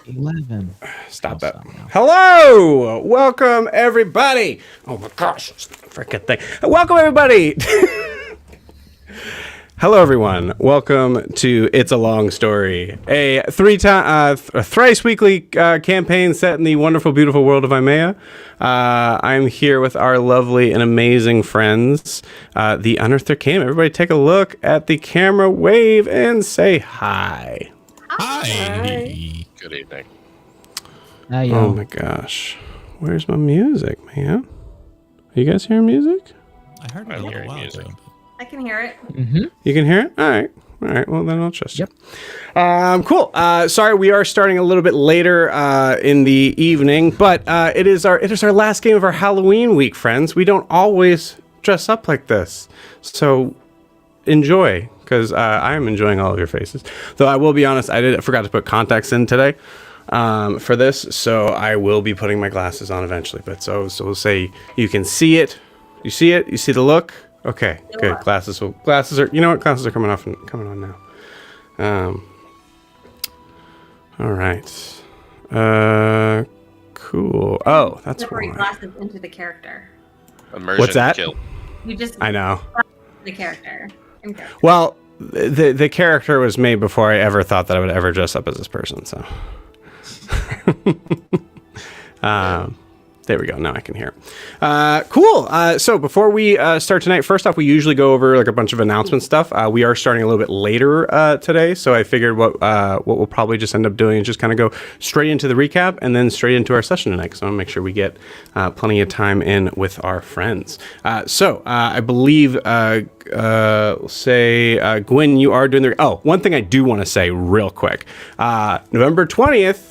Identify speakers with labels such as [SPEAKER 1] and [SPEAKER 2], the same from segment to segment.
[SPEAKER 1] 11.
[SPEAKER 2] Stop that. Hello! Welcome, everybody! Oh my gosh, this freaking thing. Welcome, everybody! Hello, everyone. Welcome to It's a Long Story, a thrice weekly campaign set in the wonderful, beautiful world of Imea. I'm here with our lovely and amazing friends, the Unearthed Arcanum. Everybody take a look at the camera, wave, and say hi.
[SPEAKER 3] Hi.
[SPEAKER 4] Good evening.
[SPEAKER 2] Oh my gosh. Where's my music, man? Are you guys hearing music?
[SPEAKER 3] I heard it a little while ago.
[SPEAKER 5] I can hear it.
[SPEAKER 1] Mm-hmm.
[SPEAKER 2] You can hear it? All right. Well, then I'll trust you. Cool. Sorry, we are starting a little bit later in the evening, but it is our last game of our Halloween week, friends. We don't always dress up like this, so enjoy, because I am enjoying all of your faces. Though I will be honest, I forgot to put contacts in today for this, so I will be putting my glasses on eventually. But so we'll say you can see it. You see it? You see the look? Okay, good. Glasses are. You know what? Glasses are coming on now. All right. Cool. Oh, that's
[SPEAKER 5] Separate
[SPEAKER 2] why.
[SPEAKER 5] glasses into the character.
[SPEAKER 4] Immersion
[SPEAKER 2] What's that?
[SPEAKER 4] Kill.
[SPEAKER 5] You just
[SPEAKER 2] I know.
[SPEAKER 5] the character.
[SPEAKER 2] Well, the character was made before I ever thought that I would ever dress up as this person. So. There we go. Now I can hear it. Cool. So before we start tonight, first off, we usually go over like a bunch of announcement stuff. We are starting a little bit later today, so I figured what we'll probably just end up doing is just kind of go straight into the recap and then straight into our session tonight. So I want to make sure we get plenty of time in with our friends. So I believe, say, Gwen, you are doing the. Oh, one thing I do want to say real quick. November 20th.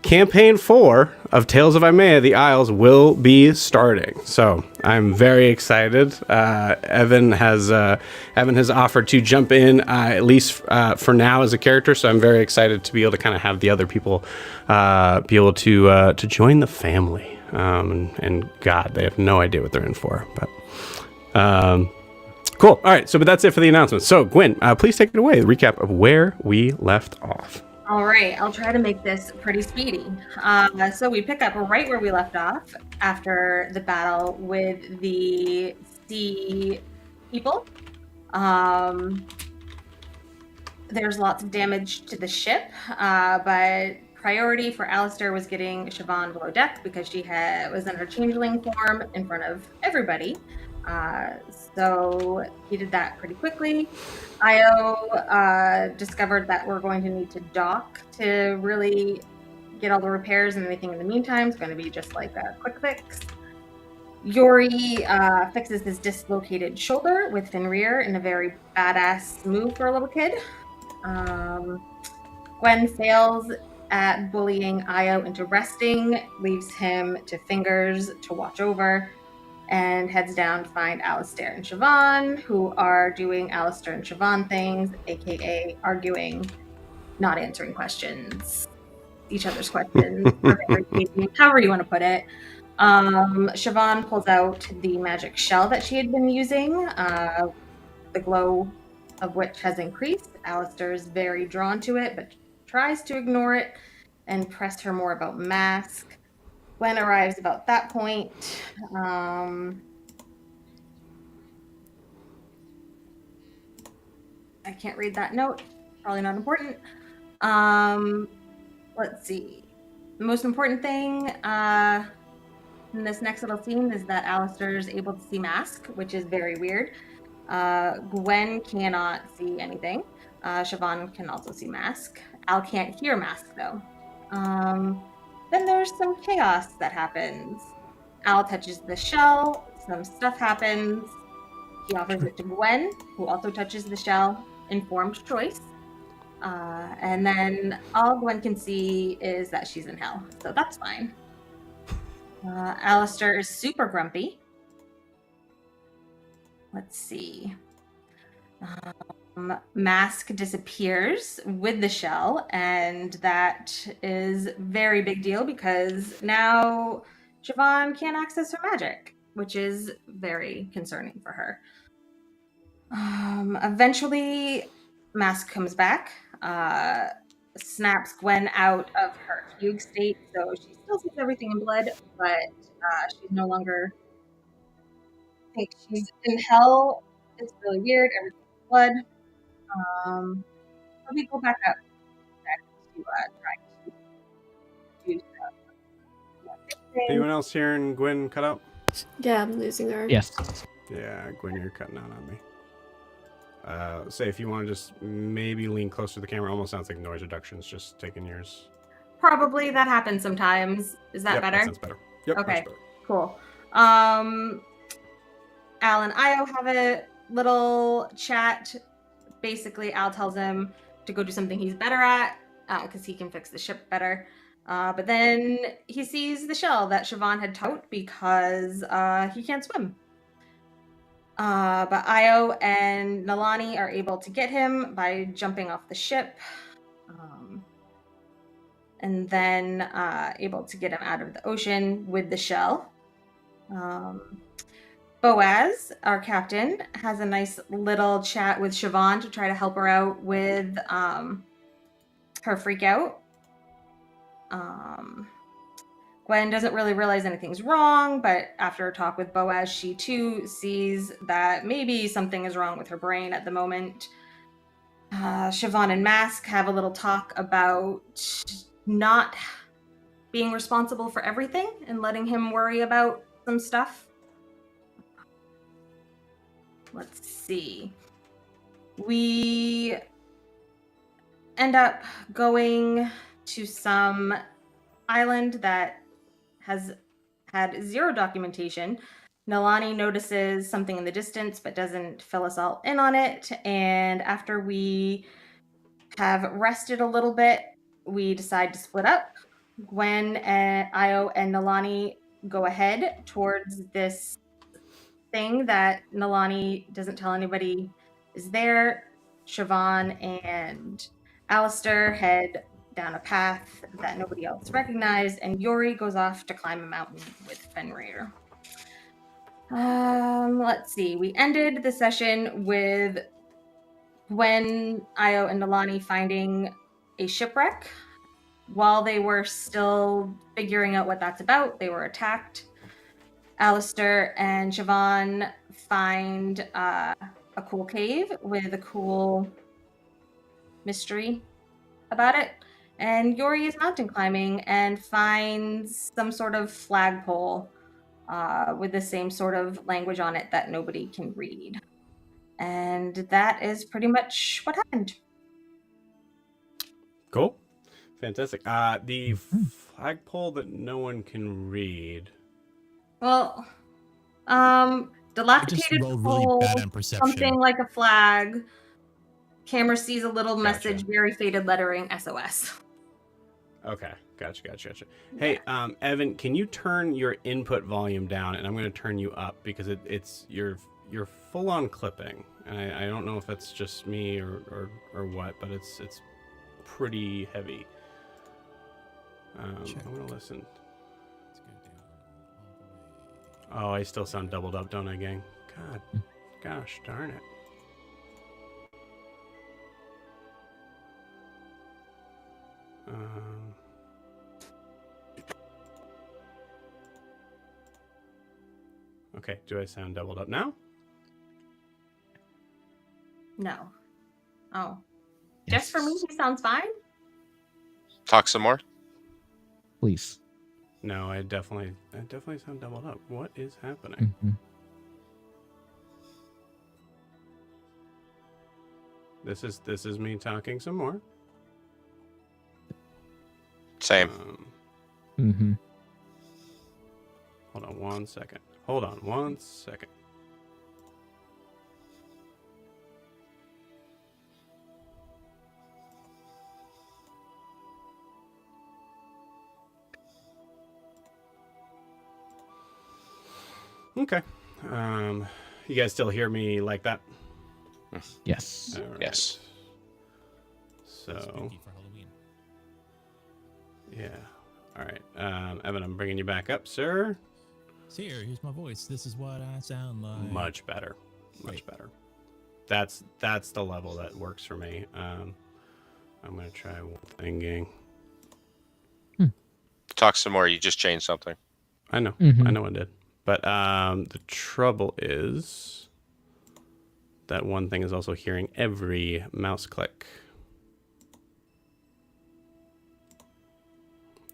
[SPEAKER 2] Campaign 4 of Tales of Imea, The Isles, will be starting. So I'm very excited. Evan has offered to jump in, at least for now, as a character. So I'm very excited to be able to kind of have the other people be able to join the family. And God, they have no idea what they're in for. But cool. All right. So, but that's it for the announcements. So, Gwen, please take it away. The recap of where we left off.
[SPEAKER 5] All right, I'll try to make this pretty speedy. So we pick up right where we left off after the battle with the sea people. There's lots of damage to the ship, but priority for Alistair was getting Siobhan below deck because she was in her changeling form in front of everybody. So he did that pretty quickly. Io discovered that we're going to need to dock to really get all the repairs, and anything in the meantime is going to be just like a quick fix. Yori fixes his dislocated shoulder with Fenrir in a very badass move for a little kid. Gwen fails at bullying Io into resting, leaves him to Fingers to watch over, and heads down to find Alistair and Siobhan, who are doing Alistair and Siobhan things, aka arguing, not answering questions, each other's questions, however you want to put it. Siobhan pulls out the magic shell that she had been using, the glow of which has increased. Alistair is very drawn to it, but tries to ignore it and press her more about Mask. Gwen arrives about that point. I can't read that note. Probably not important. Let's see. The most important thing in this next little scene is that Alistair is able to see Mask, which is very weird. Gwen cannot see anything. Siobhan can also see Mask. Al can't hear Mask, though. Then there's some chaos that happens. Al touches the shell, some stuff happens. He offers it to Gwen, who also touches the shell. Informed choice. And then all Gwen can see is that she's in hell, so that's fine. Alistair is super grumpy. Let's see. Mask disappears with the shell, and that is very big deal because now Siobhan can't access her magic, which is very concerning for her. Eventually, Mask comes back. snaps Gwen out of her fugue state, so she still sees everything in blood, but she's no longer. I think she's in hell. It's really weird. Everything's blood. So we go back up to try to do stuff.
[SPEAKER 2] Anyone else hearing Gwen cut out?
[SPEAKER 1] Yeah, I'm losing her.
[SPEAKER 4] Yes.
[SPEAKER 2] Yeah, Gwen, you're cutting out on me. Say if you want to just maybe lean closer to the camera. Almost sounds like noise reduction's just taking yours.
[SPEAKER 5] Probably that happens sometimes. Is that
[SPEAKER 2] Yep,
[SPEAKER 5] better?
[SPEAKER 2] That sounds better. Yep.
[SPEAKER 5] Okay.
[SPEAKER 2] Much better.
[SPEAKER 5] Cool. Al and Io have a little chat. Basically, Al tells him to go do something he's better at because he can fix the ship better. But then he sees the shell that Siobhan had towed because he can't swim. But Io and Nalani are able to get him by jumping off the ship. And then able to get him out of the ocean with the shell. Boaz, our captain, has a nice little chat with Siobhan to try to help her out with her freak out. Gwen doesn't really realize anything's wrong, but after a talk with Boaz, she too sees that maybe something is wrong with her brain at the moment. Siobhan and Mask have a little talk about not being responsible for everything and letting him worry about some stuff. Let's see. We end up going to some island that has had zero documentation. Nalani notices something in the distance but doesn't fill us all in on it. And after we have rested a little bit, we decide to split up. Gwen and Io and Nalani go ahead towards this thing that Nalani doesn't tell anybody is there. Siobhan and Alistair head down a path that nobody else recognized, and Yori goes off to climb a mountain with Fenrir. Let's see. We ended the session with Gwen, Io, and Nalani finding a shipwreck. While they were still figuring out what that's about, they were attacked. Alistair and Siobhan find a cool cave with a cool mystery about it. And Yori is mountain climbing and finds some sort of flagpole with the same sort of language on it that nobody can read. And that is pretty much what happened.
[SPEAKER 2] Cool. Fantastic. The flagpole that no one can read.
[SPEAKER 5] Well,
[SPEAKER 3] I just
[SPEAKER 5] dilapidated
[SPEAKER 3] rolled really
[SPEAKER 5] pole,
[SPEAKER 3] bad on perception.
[SPEAKER 5] something like a flag. Camera sees a little
[SPEAKER 2] Gotcha.
[SPEAKER 5] message, very faded lettering, SOS.
[SPEAKER 2] Okay. Gotcha. Hey, Evan, can you turn your input volume down? And I'm going to turn you up because you're full on clipping. And I don't know if that's just me or what, but it's pretty heavy. I'm going to listen.
[SPEAKER 3] Let's go down all the way.
[SPEAKER 2] Oh, I still sound doubled up, don't I, gang? Gosh darn it. Okay, do I sound doubled up now?
[SPEAKER 5] No. Oh. Just for me, he sounds fine?
[SPEAKER 6] Talk some more.
[SPEAKER 4] Please.
[SPEAKER 2] No, I definitely sound doubled up. What is happening?
[SPEAKER 4] Mhm.
[SPEAKER 2] This is me talking some more.
[SPEAKER 6] Same.
[SPEAKER 4] Mm-hmm.
[SPEAKER 2] Hold on one second. Okay. You guys still hear me like that?
[SPEAKER 4] Yes.
[SPEAKER 2] All right.
[SPEAKER 6] Yes.
[SPEAKER 2] So,
[SPEAKER 3] Spooky for Halloween.
[SPEAKER 2] yeah. All right. Evan, I'm bringing you back up, sir.
[SPEAKER 3] See here, here's my voice. This is what I sound like.
[SPEAKER 2] Much better.
[SPEAKER 3] Great.
[SPEAKER 2] That's the level that works for me. I'm gonna try one thing, gang.
[SPEAKER 6] Talk some more. You just changed something.
[SPEAKER 2] I know.
[SPEAKER 4] Mhm.
[SPEAKER 2] I know I did. But the trouble is that one thing is also hearing every mouse click.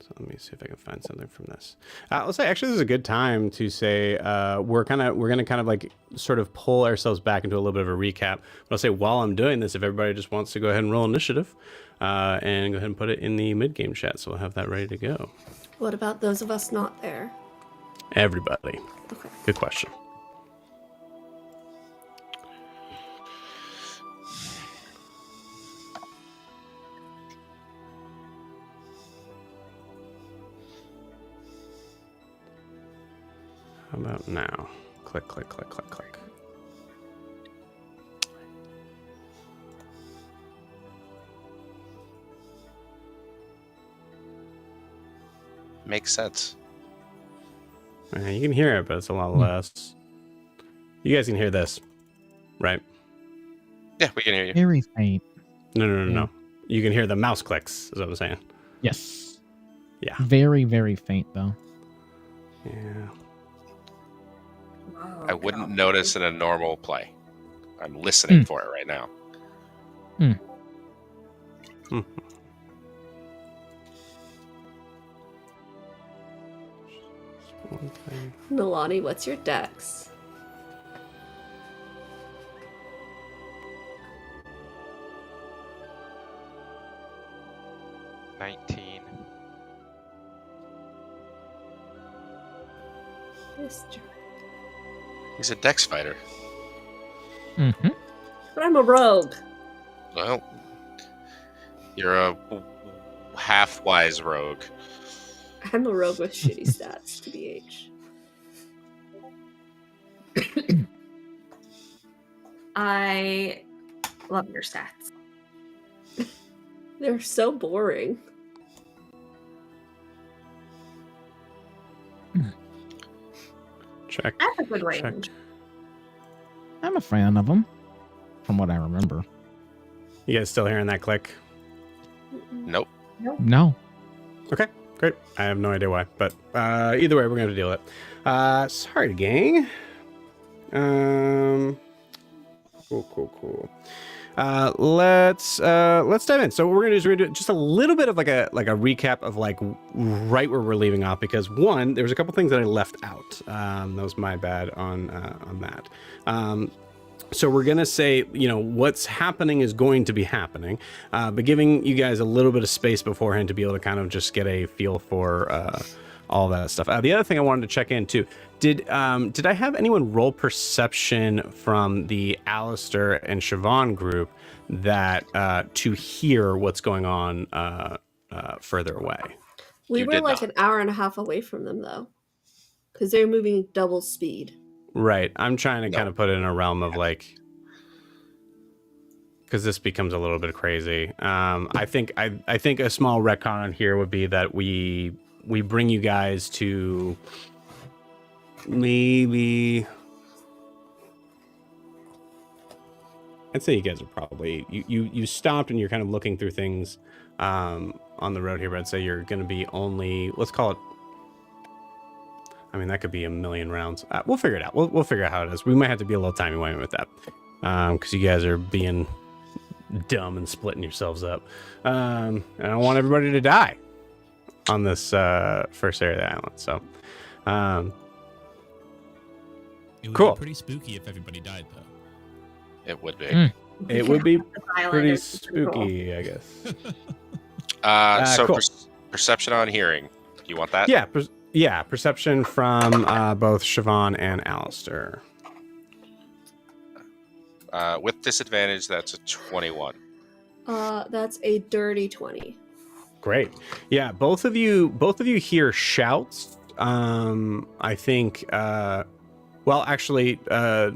[SPEAKER 2] So let me see if I can find something from this. Let's say actually this is a good time to say we're gonna kind of like sort of pull ourselves back into a little bit of a recap. But I'll say while I'm doing this, if everybody just wants to go ahead and roll initiative, and go ahead and put it in the mid game chat, so we'll have that ready to go.
[SPEAKER 1] What about those of us not there?
[SPEAKER 2] Everybody.
[SPEAKER 1] Okay.
[SPEAKER 2] Good question. How about now? Click, click, click, click, click.
[SPEAKER 6] Makes sense.
[SPEAKER 2] You can hear it, but it's a lot less. You guys can hear this, right?
[SPEAKER 6] Yeah, we can hear you.
[SPEAKER 4] Very faint.
[SPEAKER 2] No. You can hear the mouse clicks, is what I'm saying.
[SPEAKER 4] Yes.
[SPEAKER 2] Yeah.
[SPEAKER 4] Very, very faint though.
[SPEAKER 2] Yeah.
[SPEAKER 5] Whoa,
[SPEAKER 6] I wouldn't
[SPEAKER 5] God.
[SPEAKER 6] notice in a normal play. I'm listening for it right now.
[SPEAKER 2] One thing.
[SPEAKER 1] Nalani, what's your dex? This jerk.
[SPEAKER 6] He's a dex fighter.
[SPEAKER 4] Mm-hmm.
[SPEAKER 1] But I'm a rogue.
[SPEAKER 6] Well, you're a half-wise rogue.
[SPEAKER 1] I'm a rogue with shitty stats, TBH.
[SPEAKER 5] I love your stats.
[SPEAKER 1] They're so boring.
[SPEAKER 2] Check.
[SPEAKER 5] That's a good
[SPEAKER 2] Check.
[SPEAKER 5] range.
[SPEAKER 4] I'm a fan of them, from what I remember.
[SPEAKER 2] You guys still hearing that click?
[SPEAKER 6] Nope.
[SPEAKER 4] No.
[SPEAKER 2] Okay, great. I have no idea why, but either way, we're gonna have to deal with it. Sorry, gang. Cool. Let's dive in. So what we're gonna do is we're gonna do just a little bit of like a recap of like right where we're leaving off, because one, there was a couple things that I left out. That was my bad on that. So we're going to say, what's happening is going to be happening, but giving you guys a little bit of space beforehand to be able to kind of just get a feel for all that stuff. The other thing I wanted to check in too, did I have anyone roll perception from the Alistair and Siobhan group that to hear what's going on further away?
[SPEAKER 1] We
[SPEAKER 6] You
[SPEAKER 1] were
[SPEAKER 6] did
[SPEAKER 1] like
[SPEAKER 6] not.
[SPEAKER 1] an hour and a half away from them, though. Because they're moving double speed.
[SPEAKER 2] Right. I'm trying to
[SPEAKER 6] No.
[SPEAKER 2] kind of put it in a realm of like, because this becomes a little bit crazy. I think a small retcon on here would be that we bring you guys to maybe. I'd say you guys are probably you stopped and you're kind of looking through things on the road here, but I'd say you're going to be only, let's call it. I mean, that could be a million rounds. We'll figure it out. We'll figure out how it is. We might have to be a little timey-wimey with that, because you guys are being dumb and splitting yourselves up. And I don't want everybody to die on this first area of the island. So,
[SPEAKER 3] It would
[SPEAKER 2] Cool.
[SPEAKER 3] be pretty spooky if everybody died, though.
[SPEAKER 6] It would be.
[SPEAKER 2] it would be
[SPEAKER 5] This island
[SPEAKER 2] pretty
[SPEAKER 5] is pretty cool.
[SPEAKER 2] spooky, I guess.
[SPEAKER 6] So
[SPEAKER 2] cool.
[SPEAKER 6] perception on hearing. Do you want that?
[SPEAKER 2] Yeah, perception from both Siobhan and Alistair.
[SPEAKER 6] With disadvantage, that's a 21.
[SPEAKER 1] That's a dirty 20.
[SPEAKER 2] Great. Yeah, both of you hear shouts. I think. Well, actually, I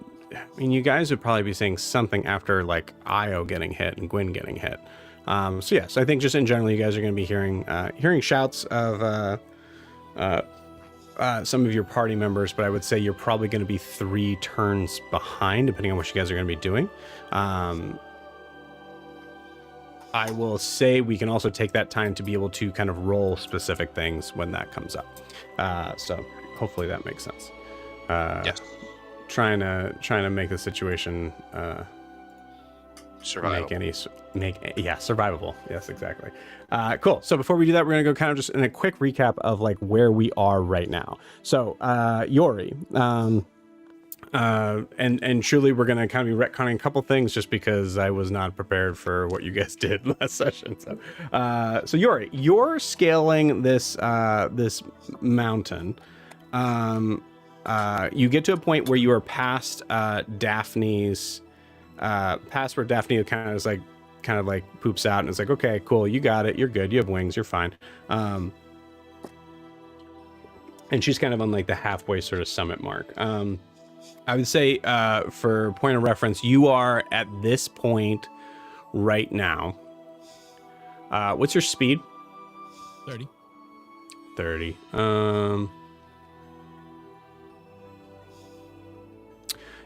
[SPEAKER 2] mean, you guys would probably be saying something after like Io getting hit and Gwyn getting hit. So yes, I think just in general, you guys are going to be hearing shouts of some of your party members, but I would say you're probably going to be 3 turns behind, depending on what you guys are going to be doing. I will say we can also take that time to be able to kind of roll specific things when that comes up. So hopefully that makes sense.
[SPEAKER 6] Yes.
[SPEAKER 2] Trying to make the situation
[SPEAKER 6] Survival.
[SPEAKER 2] survivable. Yes, exactly. Cool. So before we do that, we're gonna go kind of just in a quick recap of like where we are right now. So Yori, and truly we're gonna kind of be retconning a couple things just because I was not prepared for what you guys did last session. So Yori, you're scaling this this mountain. You get to a point where you are past Daphne's past where Daphne kind of like poops out and it's like, okay, cool, you got it, you're good, you have wings, you're fine. And she's kind of on like the halfway sort of summit mark. I would say for point of reference, you are at this point right now. What's your speed?
[SPEAKER 3] 30.
[SPEAKER 2] 30.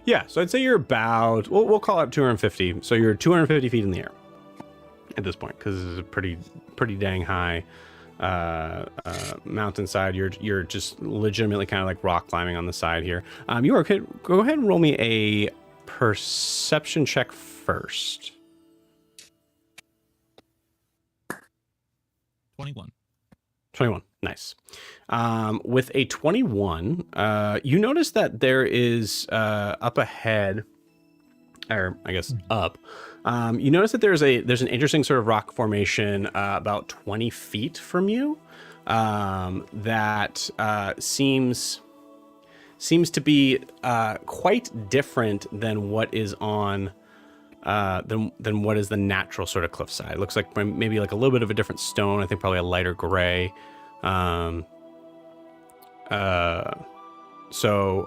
[SPEAKER 2] Yeah, so I'd say you're about, we'll call it 250. So you're 250 feet in the air at this point, because this is a pretty dang high mountainside. You're just legitimately kind of like rock climbing on the side here. You are, go ahead and roll me a perception check first.
[SPEAKER 3] 21.
[SPEAKER 2] 21. Nice. With a 21, you notice that there is up ahead, or I guess up, you notice that there's an interesting sort of rock formation about 20 feet from you that seems to be quite different than what is on than what is the natural sort of cliffside. It looks like maybe like a little bit of a different stone. I think probably a lighter gray. So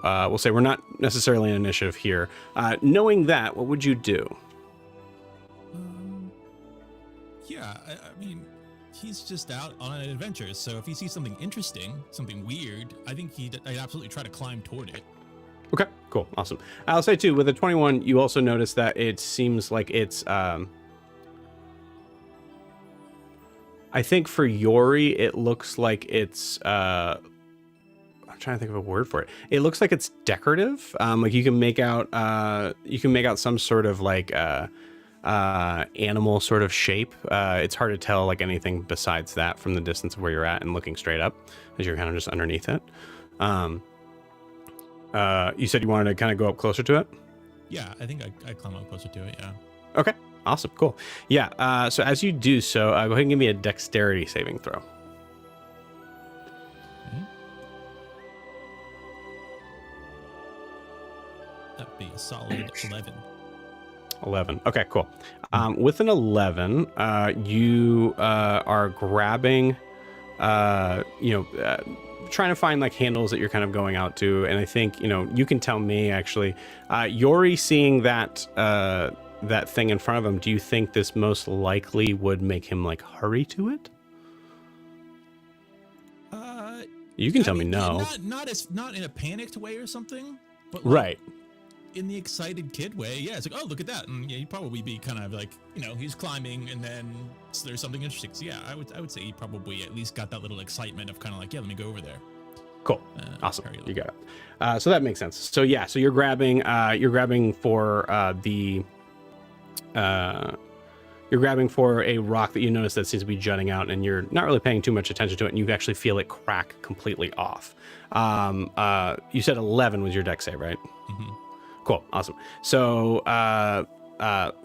[SPEAKER 2] we'll say we're not necessarily an initiative here. Knowing that, what would you do?
[SPEAKER 3] Yeah, I mean, he's just out on an adventure. So if he sees something interesting, something weird, I think I'd absolutely try to climb toward it.
[SPEAKER 2] Okay, cool, awesome. I'll say too, with a 21, you also notice that it seems like it's, I think for Yori, it looks like it's, I'm trying to think of a word for it. It looks like it's decorative. Like you can make out some sort of like animal sort of shape. It's hard to tell like anything besides that from the distance of where you're at and looking straight up as you're kind of just underneath it. You said you wanted to kind of go up closer to it?
[SPEAKER 3] Yeah, I think I climb up closer to it, yeah.
[SPEAKER 2] Okay, awesome, cool. Yeah, so as you do so, go ahead and give me a dexterity saving throw.
[SPEAKER 3] Okay. That'd be a solid 11.
[SPEAKER 2] 11. Okay, cool. With an 11, you are grabbing, trying to find like handles that you're kind of going out to. And I think, you can tell me actually, Yori seeing that thing in front of him, do you think this most likely would make him like hurry to it? You can tell me no.
[SPEAKER 3] Not in a panicked way or something, but like,
[SPEAKER 2] right.
[SPEAKER 3] In the excited kid way, yeah, it's like, oh, look at that, and yeah, he'd probably be kind of like, he's climbing, and then there's something interesting. So yeah, I would say he probably at least got that little excitement of kind of like, yeah, let me go over there.
[SPEAKER 2] Cool, awesome, you got it. So that makes sense. So yeah, so you're grabbing for you're grabbing for a rock that you notice that seems to be jutting out, and you're not really paying too much attention to it, and you actually feel it crack completely off. You said 11 was your dex save, right?
[SPEAKER 3] Mm-hmm.
[SPEAKER 2] Cool, awesome. So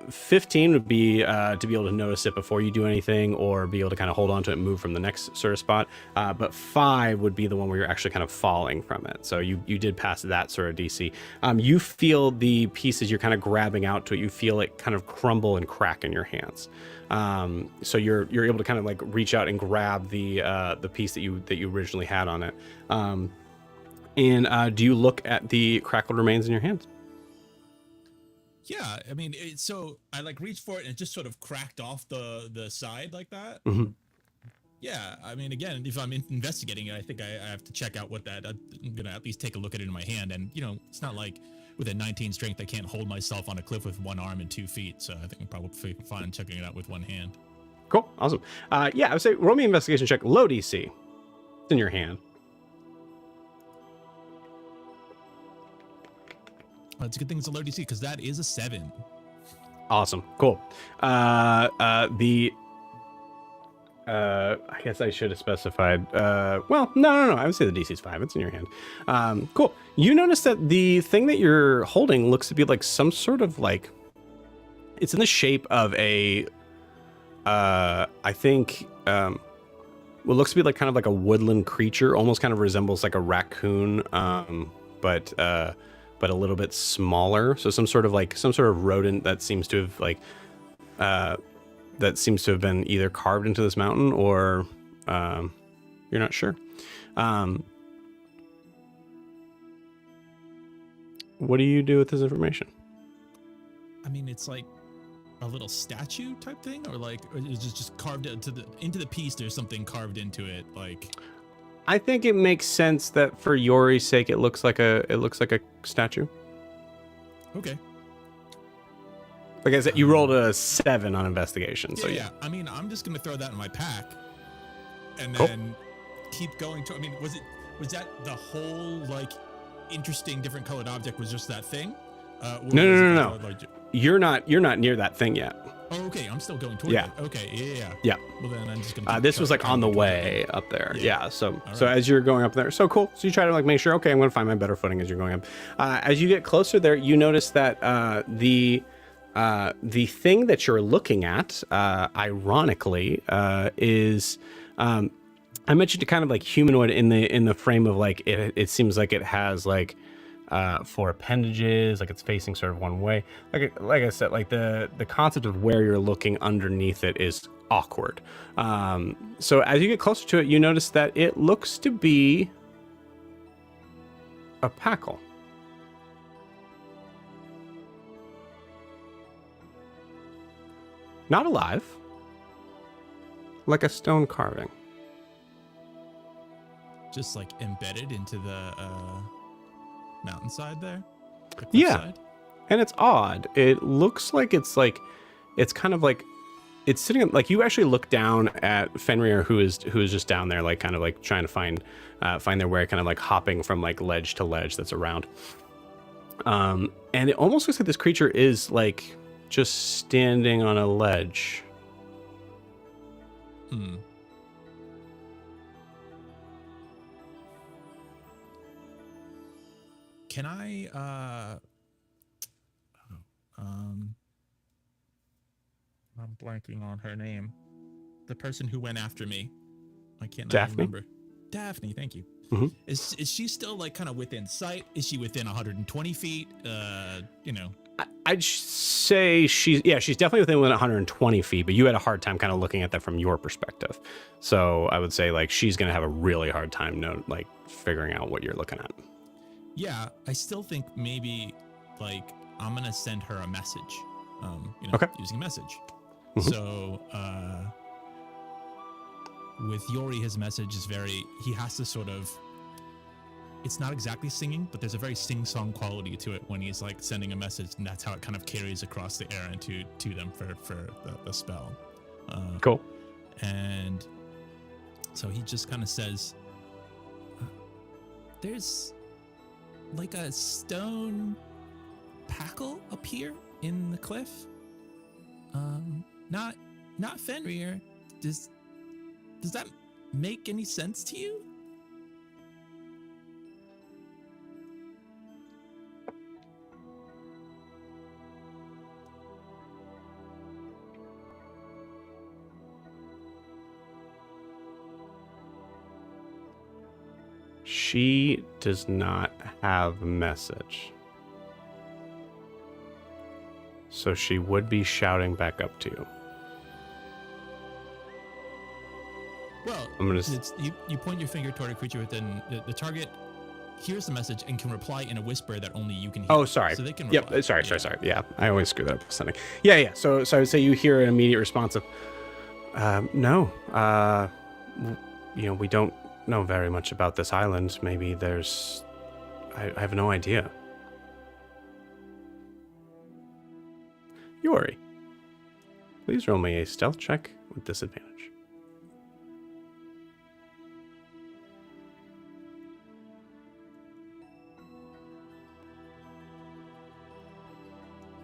[SPEAKER 2] 15 would be to be able to notice it before you do anything, or be able to kind of hold on to it and move from the next sort of spot. But 5 would be the one where you're actually kind of falling from it. So you did pass that sort of DC. You feel the pieces you're kind of grabbing out to it. You feel it kind of crumble and crack in your hands. So you're able to kind of like reach out and grab the piece that you originally had on it. And do you look at the crackled remains in your hands?
[SPEAKER 3] Yeah, I mean, so I like reached for it and it just sort of cracked off the side like that.
[SPEAKER 2] Mm-hmm.
[SPEAKER 3] Yeah, I mean, again, if I'm investigating it, I think I have to check out what that. I'm gonna at least take a look at it in my hand, and it's not like with a 19 strength I can't hold myself on a cliff with one arm and 2 feet. So I think I'm probably fine checking it out with one hand.
[SPEAKER 2] Cool. Awesome. Yeah, I would say roll me an investigation check. Low DC. It's in your hand.
[SPEAKER 3] Well, it's a good thing it's a low DC because that is a 7.
[SPEAKER 2] Awesome. Cool. I guess I should have specified. Well, no. I would say the DC is 5. It's in your hand. Cool. You notice that the thing that you're holding looks to be like some sort of like. It's in the shape of a. I think. What looks to be like kind of like a woodland creature, almost kind of resembles like a raccoon, but a little bit smaller. So some sort of rodent that seems to have like. That seems to have been either carved into this mountain or you're not sure. What do you do with this information?
[SPEAKER 3] I mean, it's like a little statue type thing, or it's just carved into the piece. There's something carved into it, like.
[SPEAKER 2] I think it makes sense that for Yori's sake, it looks like a statue.
[SPEAKER 3] Okay.
[SPEAKER 2] Like I said, you rolled a 7 on investigation, so yeah.
[SPEAKER 3] I mean, I'm just gonna throw that in my pack, and
[SPEAKER 2] Cool.
[SPEAKER 3] then keep going to. I mean, was that the whole like interesting different colored object was just that thing?
[SPEAKER 2] No. You're not near that thing yet.
[SPEAKER 3] Oh, okay. I'm still going toward it. Okay. Yeah.
[SPEAKER 2] Yeah.
[SPEAKER 3] Well, then I'm just gonna.
[SPEAKER 2] This was like on the way up there. Yeah. So
[SPEAKER 3] right.
[SPEAKER 2] as you're going up there, so cool. So you try to like make sure. Okay, I'm gonna find my better footing as you're going up. As you get closer there, you notice that the thing that you're looking at, ironically, is I mentioned it kind of like humanoid in the frame of like it seems like it has like 4 appendages, like it's facing sort of one way. Like I said, like the concept of where you're looking underneath it is awkward. So as you get closer to it, you notice that it looks to be a packle. Not alive, like a stone carving.
[SPEAKER 3] Just like embedded into the mountainside there. The
[SPEAKER 2] Yeah.
[SPEAKER 3] cliffside?
[SPEAKER 2] And it's odd. It looks like it's kind of like it's sitting like you actually look down at Fenrir who is just down there like kind of like trying to find their way, kind of like hopping from like ledge to ledge that's around. And it almost looks like this creature is like just standing on a ledge.
[SPEAKER 3] Can I I'm blanking on her name. The person who went after me. I can't
[SPEAKER 2] Daphne?
[SPEAKER 3] remember. Daphne, thank you.
[SPEAKER 2] Mhm.
[SPEAKER 3] Is she still like kind of within sight? Is she within 120 feet?
[SPEAKER 2] I'd say she's definitely within 120 feet, but you had a hard time kind of looking at that from your perspective. So I would say like she's gonna have a really hard time like figuring out what you're looking at.
[SPEAKER 3] Yeah, I still think maybe like I'm gonna send her a message.
[SPEAKER 2] Okay.
[SPEAKER 3] Using a message.
[SPEAKER 2] Mhm.
[SPEAKER 3] So with Yori, his message is he has to sort of, it's not exactly singing, but there's a very sing-song quality to it when he's like sending a message, and that's how it kind of carries across the air and to them for the spell.
[SPEAKER 2] Cool.
[SPEAKER 3] And so he just kind of says, there's like a stone packle up here in the cliff. Not Fenrir. Does that make any sense to you?
[SPEAKER 2] She does not have a message. So she would be shouting back up to you.
[SPEAKER 3] Well,
[SPEAKER 2] I'm gonna
[SPEAKER 3] you point your finger toward a creature within the target hears the message and can reply in a whisper that only you can hear.
[SPEAKER 2] Oh, sorry.
[SPEAKER 3] So they can
[SPEAKER 2] Yep.
[SPEAKER 3] reply.
[SPEAKER 2] Sorry. Yeah, I always screw that up with sending. Yeah. So I would say you hear an immediate response of, no. We don't know very much about this island. Maybe there's, I have no idea. Yori, please roll me a stealth check with disadvantage.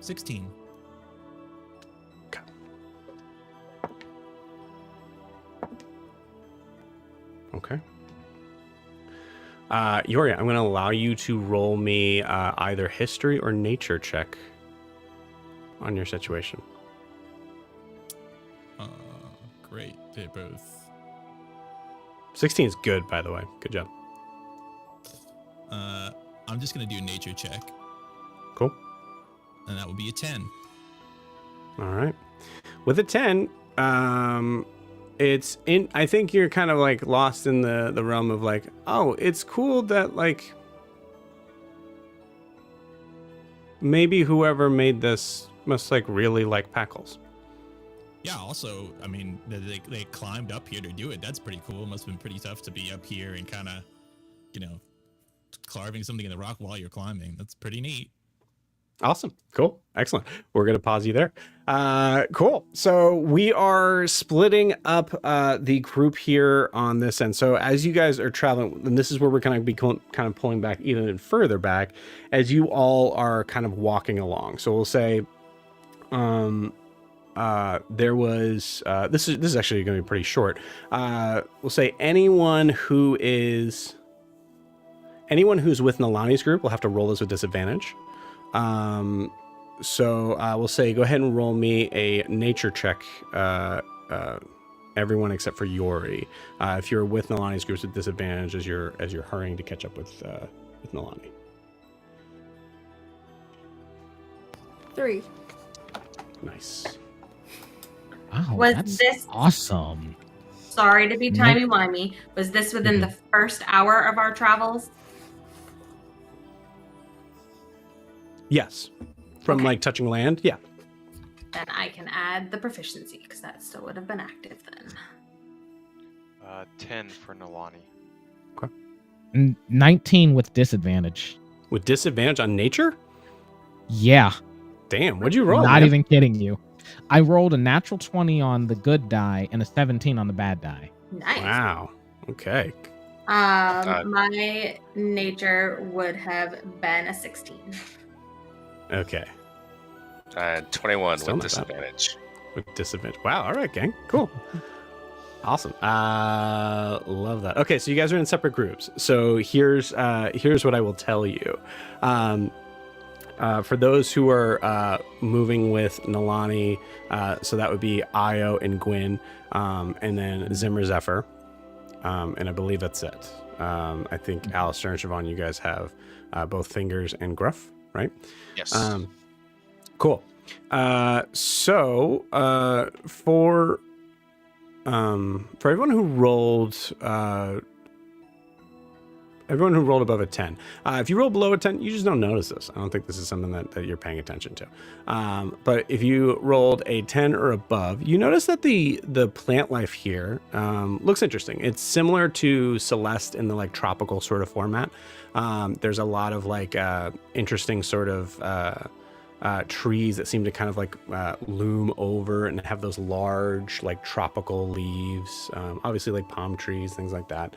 [SPEAKER 3] $16.
[SPEAKER 2] Okay. Yoria, I'm going to allow you to roll me either history or nature check on your situation.
[SPEAKER 3] Great. They're both.
[SPEAKER 2] 16 is good, by the way. Good job.
[SPEAKER 3] I'm just gonna do a nature check,
[SPEAKER 2] Cool.
[SPEAKER 3] and that will be a 10.
[SPEAKER 2] All right. With a 10, it's in. I think you're kind of like lost in the realm of like, oh, it's cool that like maybe whoever made this must like really like Packles.
[SPEAKER 3] Yeah. Also, I mean, they climbed up here to do it. That's pretty cool. Must have been pretty tough to be up here and kind of, carving something in the rock while you're climbing. That's pretty neat.
[SPEAKER 2] Awesome. Cool. Excellent. We're going to pause you there. Cool. So we are splitting up the group here on this end. So as you guys are traveling, and this is where we're going to be kind of pulling back even further back as you all are kind of walking along. So we'll say there was this is actually going to be pretty short. We'll say anyone who's with Nalani's group will have to roll this with disadvantage. So we'll say go ahead and roll me a nature check, everyone except for Yori. If you're with Nalani's group with disadvantage as you're hurrying to catch up with Nalani.
[SPEAKER 1] 3.
[SPEAKER 2] Nice.
[SPEAKER 4] Wow,
[SPEAKER 5] Was
[SPEAKER 4] that's
[SPEAKER 5] this-
[SPEAKER 4] awesome.
[SPEAKER 5] Sorry to be timey-wimey. Was this within the first hour of our travels?
[SPEAKER 2] Yes. From like touching land. Yeah.
[SPEAKER 5] Then I can add the proficiency because that still would have been active then.
[SPEAKER 7] 10 for Nalani.
[SPEAKER 4] 19 with disadvantage.
[SPEAKER 2] With disadvantage on nature?
[SPEAKER 4] Yeah.
[SPEAKER 2] Damn, what'd you roll?
[SPEAKER 4] Not
[SPEAKER 2] man?
[SPEAKER 4] even kidding you. I rolled a natural 20 on the good die and a 17 on the bad die.
[SPEAKER 5] Nice.
[SPEAKER 2] Wow. Okay.
[SPEAKER 5] My nature would have been a 16.
[SPEAKER 2] Okay.
[SPEAKER 6] 21
[SPEAKER 2] Still
[SPEAKER 6] with
[SPEAKER 2] not bad.
[SPEAKER 6] disadvantage.
[SPEAKER 2] With disadvantage. Wow. All right, gang. Cool. Awesome. Love that. Okay, so you guys are in separate groups. So here's what I will tell you. For those who are moving with Nalani, so that would be Io and Gwyn, and then Zimmer Zephyr, and I believe that's it. I think Alistair and Siobhan, you guys have both Fingers and Gruff, right?
[SPEAKER 6] Yes.
[SPEAKER 2] Cool. So for everyone who rolled above a 10, if you roll below a 10, you just don't notice this. I don't think this is something that you're paying attention to. But if you rolled a 10 or above, you notice that the plant life here looks interesting. It's similar to Celeste in the like tropical sort of format. There's a lot of like interesting sort of trees that seem to kind of like loom over and have those large like tropical leaves, obviously like palm trees, things like that.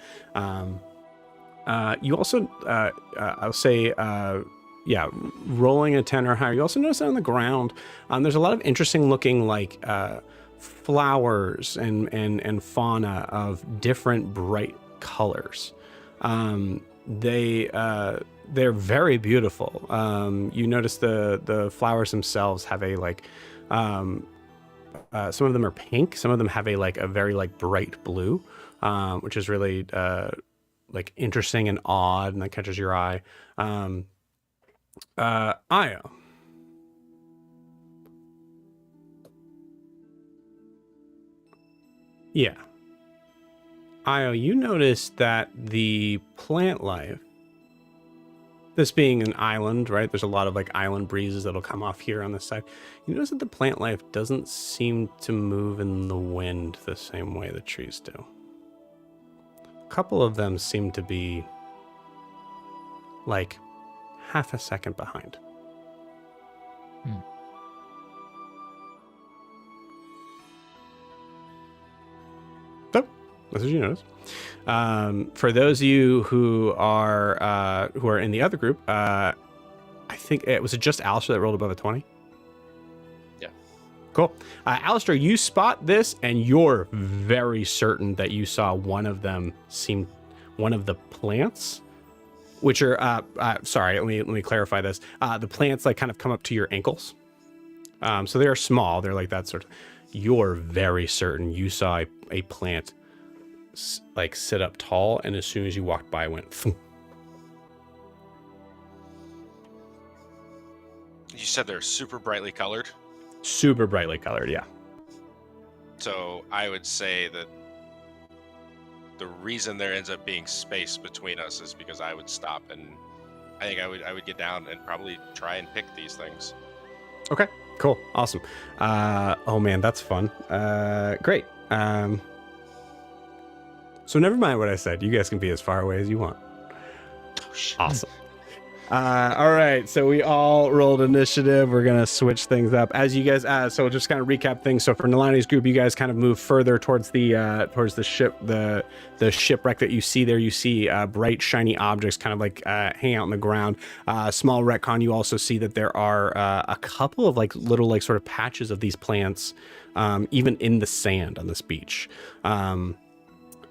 [SPEAKER 2] You also, I'll say, rolling a 10 or higher, you also notice that on the ground, there's a lot of interesting looking like flowers and fauna of different bright colors. They're very beautiful. You notice the flowers themselves have a like, some of them are pink, some of them have a very like bright blue, which is really like interesting and odd, and that catches your eye. Io. Yeah. Io, you notice that the plant life, this being an island, right? There's a lot of like island breezes that'll come off here on this side. You notice that the plant life doesn't seem to move in the wind the same way the trees do. A couple of them seem to be like half a second behind. That's what you notice. For those of you who are in the other group, I think was it just Alistair that rolled above a 20?
[SPEAKER 6] Yeah.
[SPEAKER 2] Cool. Alistair, you spot this, and you're very certain that you saw one of the plants, which are sorry, let me clarify this. The plants like kind of come up to your ankles. So they are small. They're like that sort of. You're very certain you saw a plant like sit up tall, and as soon as you walked by, it went. Phoom.
[SPEAKER 6] You said they're super brightly colored?
[SPEAKER 2] Super brightly colored, yeah.
[SPEAKER 6] So I would say that the reason there ends up being space between us is because I would stop, and I think I would get down and probably try and pick these things.
[SPEAKER 2] Okay, cool, awesome. Oh man, that's fun. Great. So never mind what I said. You guys can be as far away as you want.
[SPEAKER 6] Oh, shit.
[SPEAKER 2] Awesome. All right, so we all rolled initiative. We're gonna switch things up as you guys. So just kind of recap things. So for Nalani's group, you guys kind of move further towards the ship, the shipwreck that you see there. You see bright, shiny objects kind of like hang out on the ground. Small retcon. You also see that there are a couple of like little like sort of patches of these plants, even in the sand on this beach.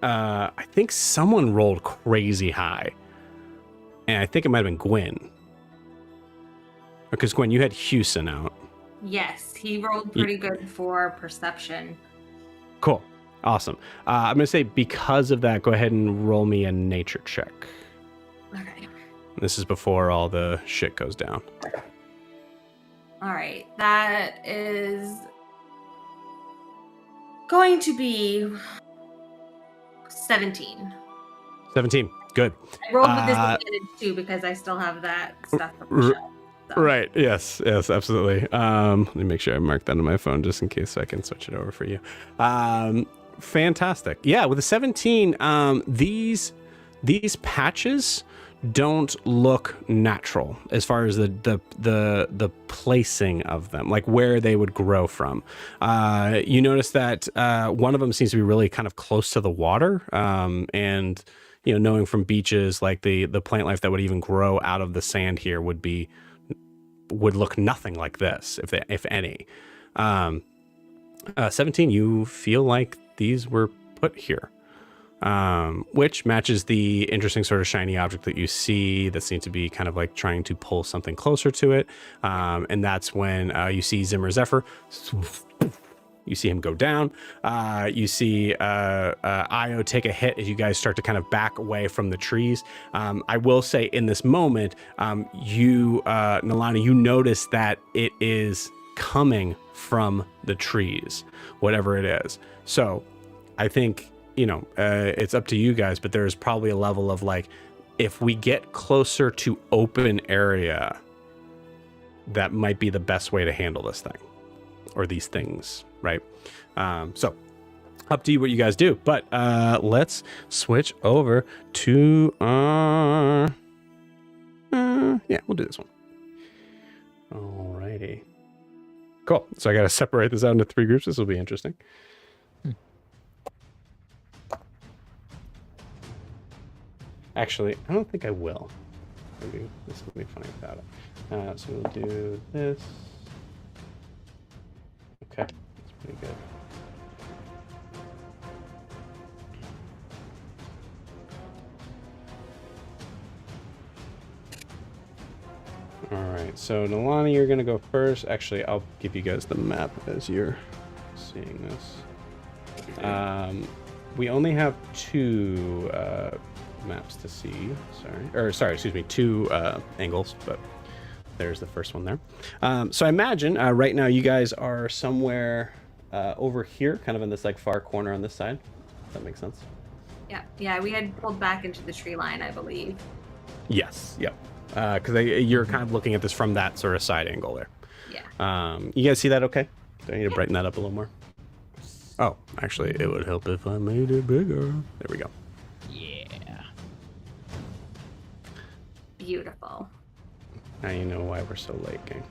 [SPEAKER 2] I think someone rolled crazy high. And I think it might have been Gwen. Because Gwen, you had Houston out.
[SPEAKER 5] Yes, he rolled pretty good for perception.
[SPEAKER 2] Cool. Awesome. I'm going to say because of that, go ahead and roll me a nature check.
[SPEAKER 5] Okay.
[SPEAKER 2] This is before all the shit goes down.
[SPEAKER 5] All right. That is going to be 17.
[SPEAKER 2] 17. Good.
[SPEAKER 5] I rolled with disadvantage too because I still have that stuff from the show. So.
[SPEAKER 2] Right. Yes. Yes. Absolutely. Let me make sure I mark that on my phone just in case I can switch it over for you. Fantastic. Yeah. With a 17, these patches don't look natural as far as the placing of them, like where they would grow from. You notice that one of them seems to be really kind of close to the water, and you know, knowing from beaches, like the plant life that would even grow out of the sand here would look nothing like this, if any. 17, you feel like these were put here, which matches the interesting sort of shiny object that you see that seems to be kind of like trying to pull something closer to it. And that's when you see Zimmer Zephyr. You see him go down. You see Io take a hit as you guys start to kind of back away from the trees. I will say in this moment, Nalani, you notice that it is coming from the trees, whatever it is. So I think, it's up to you guys, but there's probably a level of like, if we get closer to open area, that might be the best way to handle this thing or these things. Right. So up to you what you guys do, but let's switch over to our yeah, we'll do this one. Alrighty, cool. So I gotta separate this out into 3 groups. This will be interesting. Actually, I don't think I will. Maybe this will be funny without it. So we'll do this. Okay. Pretty good. All right, so Nalani, you're gonna go first. Actually, I'll give you guys the map as you're seeing this. We only have 2 maps to see. Excuse me, 2 angles, but there's the first one there. So I imagine right now you guys are somewhere over here, kind of in this like far corner on this side. Does that make sense?
[SPEAKER 5] Yeah, we had pulled back into the tree line, I believe.
[SPEAKER 2] Yes, yep. Because you're kind of looking at this from that sort of side angle there.
[SPEAKER 5] Yeah.
[SPEAKER 2] You guys see that okay? Do I need to brighten that up a little more? Oh, actually, it would help if I made it bigger. There we go.
[SPEAKER 4] Yeah.
[SPEAKER 5] Beautiful.
[SPEAKER 2] Now you know why we're so late, gang.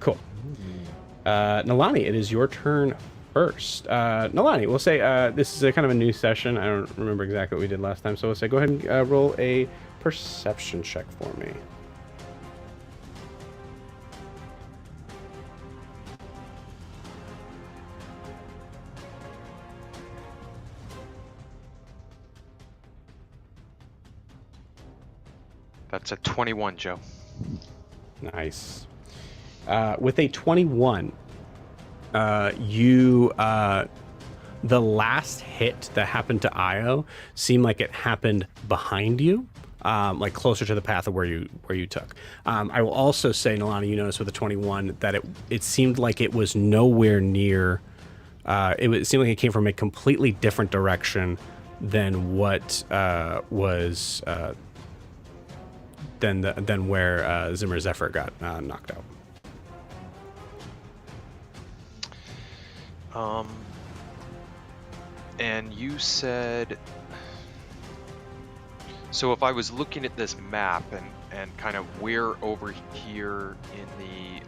[SPEAKER 2] Cool. Nalani, it is your turn first. Nalani, we'll say this is a kind of a new session. I don't remember exactly what we did last time, so we'll say go ahead and roll a perception check for me.
[SPEAKER 7] That's a 21, Joe.
[SPEAKER 2] Nice. With a 21, you the last hit that happened to Io seemed like it happened behind you, like closer to the path of where you took. I will also say, Nalani, you noticed with the 21 that it seemed like it was nowhere near. It seemed like it came from a completely different direction than what was. Than where Zimmer Zephyr got knocked
[SPEAKER 7] out. And you said, so if I was looking at this map and kind of where over here in the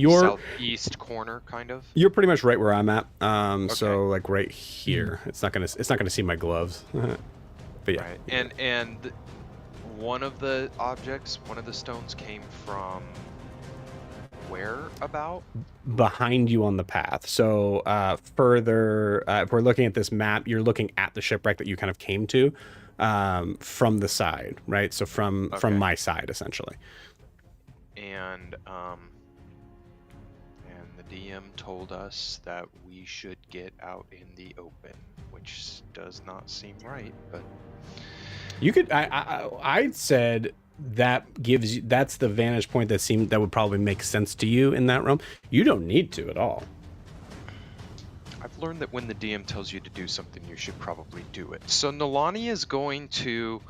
[SPEAKER 7] southeast corner, kind of.
[SPEAKER 2] You're pretty much right where I'm at.
[SPEAKER 7] Okay.
[SPEAKER 2] So like right here. It's not gonna see my gloves. But yeah.
[SPEAKER 7] Right. And one of the stones came from where about?
[SPEAKER 2] Behind you on the path. So further, if we're looking at this map, you're looking at the shipwreck that you kind of came to from the side, right? So from my side, essentially.
[SPEAKER 7] And the DM told us that we should get out in the open, which does not seem right, but.
[SPEAKER 2] You could. I said that gives you. That's the vantage point that would probably make sense to you in that realm. You don't need to at all.
[SPEAKER 7] I've learned that when the DM tells you to do something, you should probably do it. So Nalani is going to,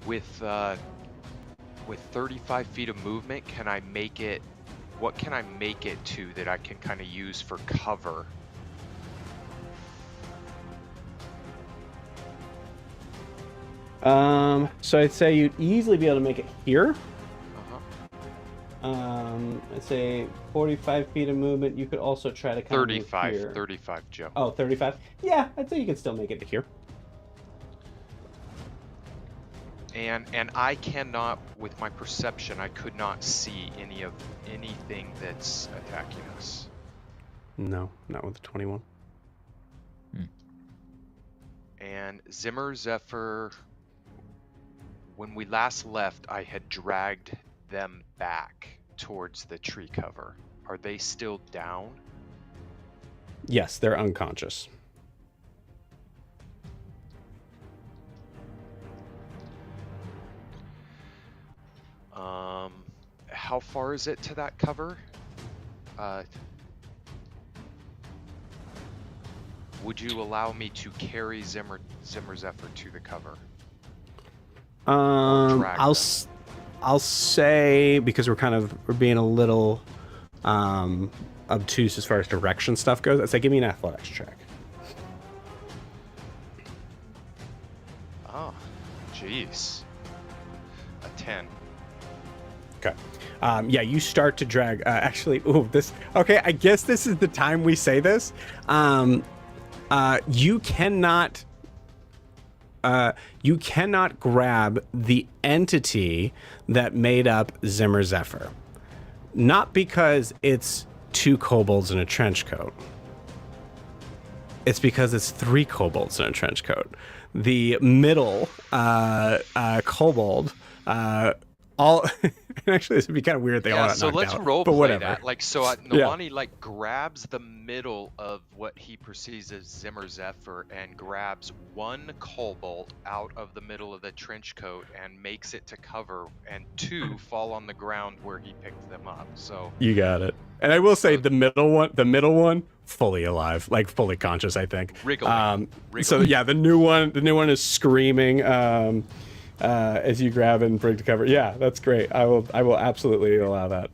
[SPEAKER 7] with 35 feet of movement, can I make it? What can I make it to that I can kind of use for cover?
[SPEAKER 2] So I'd say you'd easily be able to make it here. I'd say 45 feet of movement. You could also try to kind of move here.
[SPEAKER 7] 35, Joe.
[SPEAKER 2] Oh, 35? Yeah, I'd say you can still make it to here.
[SPEAKER 7] And I cannot, with my perception, I could not see anything that's attacking us.
[SPEAKER 2] No, not with the 21.
[SPEAKER 7] And Zimmer Zephyr, when we last left, I had dragged them back towards the tree cover. Are they still down?
[SPEAKER 2] Yes, they're unconscious.
[SPEAKER 7] How far is it to that cover? Would you allow me to carry Zimmer Zephyr to the cover?
[SPEAKER 2] I'll say, because we're being a little obtuse as far as direction stuff goes, I'd say give me an athletics check.
[SPEAKER 7] Oh, jeez. A 10.
[SPEAKER 2] Okay. Yeah, you start to drag. Okay, I guess this is the time we say this. You cannot grab the entity that made up Zimmer Zephyr. Not because it's 2 kobolds in a trench coat. It's because it's 3 kobolds in a trench coat. The middle kobold, all actually this would be kind of weird if they all got knocked out.
[SPEAKER 7] So let's role
[SPEAKER 2] but
[SPEAKER 7] play
[SPEAKER 2] whatever.
[SPEAKER 7] that. Like, so Nalani grabs the middle of what he perceives as Zimmer Zephyr and grabs 1 kobold out of the middle of the trench coat and makes it to cover, and 2 fall on the ground where he picked them up. So
[SPEAKER 2] you got it. And I will say the middle one, fully alive, like fully conscious, I think.
[SPEAKER 7] Wriggling.
[SPEAKER 2] So yeah, the new one is screaming. As you grab and bring to cover. Yeah, that's great. I will absolutely allow that.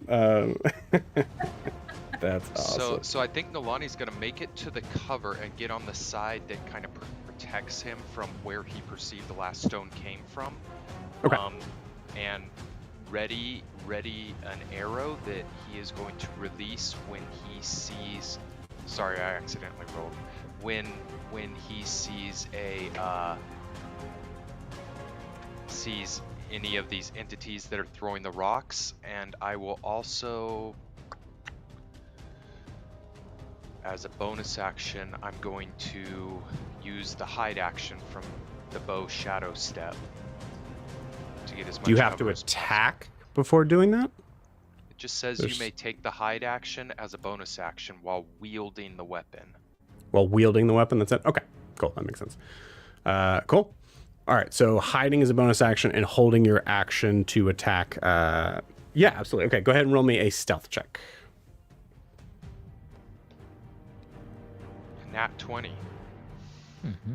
[SPEAKER 2] That's awesome.
[SPEAKER 7] So I think Nalani's going to make it to the cover and get on the side that kind of protects him from where he perceived the last stone came from.
[SPEAKER 2] Okay.
[SPEAKER 7] And ready ready an arrow that he is going to release when he sees. Sorry, I accidentally rolled. When he sees sees any of these entities that are throwing the rocks, and I will also, as a bonus action, I'm going to use the hide action from the bow shadow step to get as much.
[SPEAKER 2] Do you have to
[SPEAKER 7] cover as
[SPEAKER 2] attack before doing that?
[SPEAKER 7] It just says you may take the hide action as a bonus action while wielding the weapon.
[SPEAKER 2] While wielding the weapon, that's it? Okay, cool. That makes sense. Cool. All right, so hiding is a bonus action and holding your action to attack. Yeah, absolutely. Okay, go ahead and roll me a stealth check.
[SPEAKER 7] Nat 20.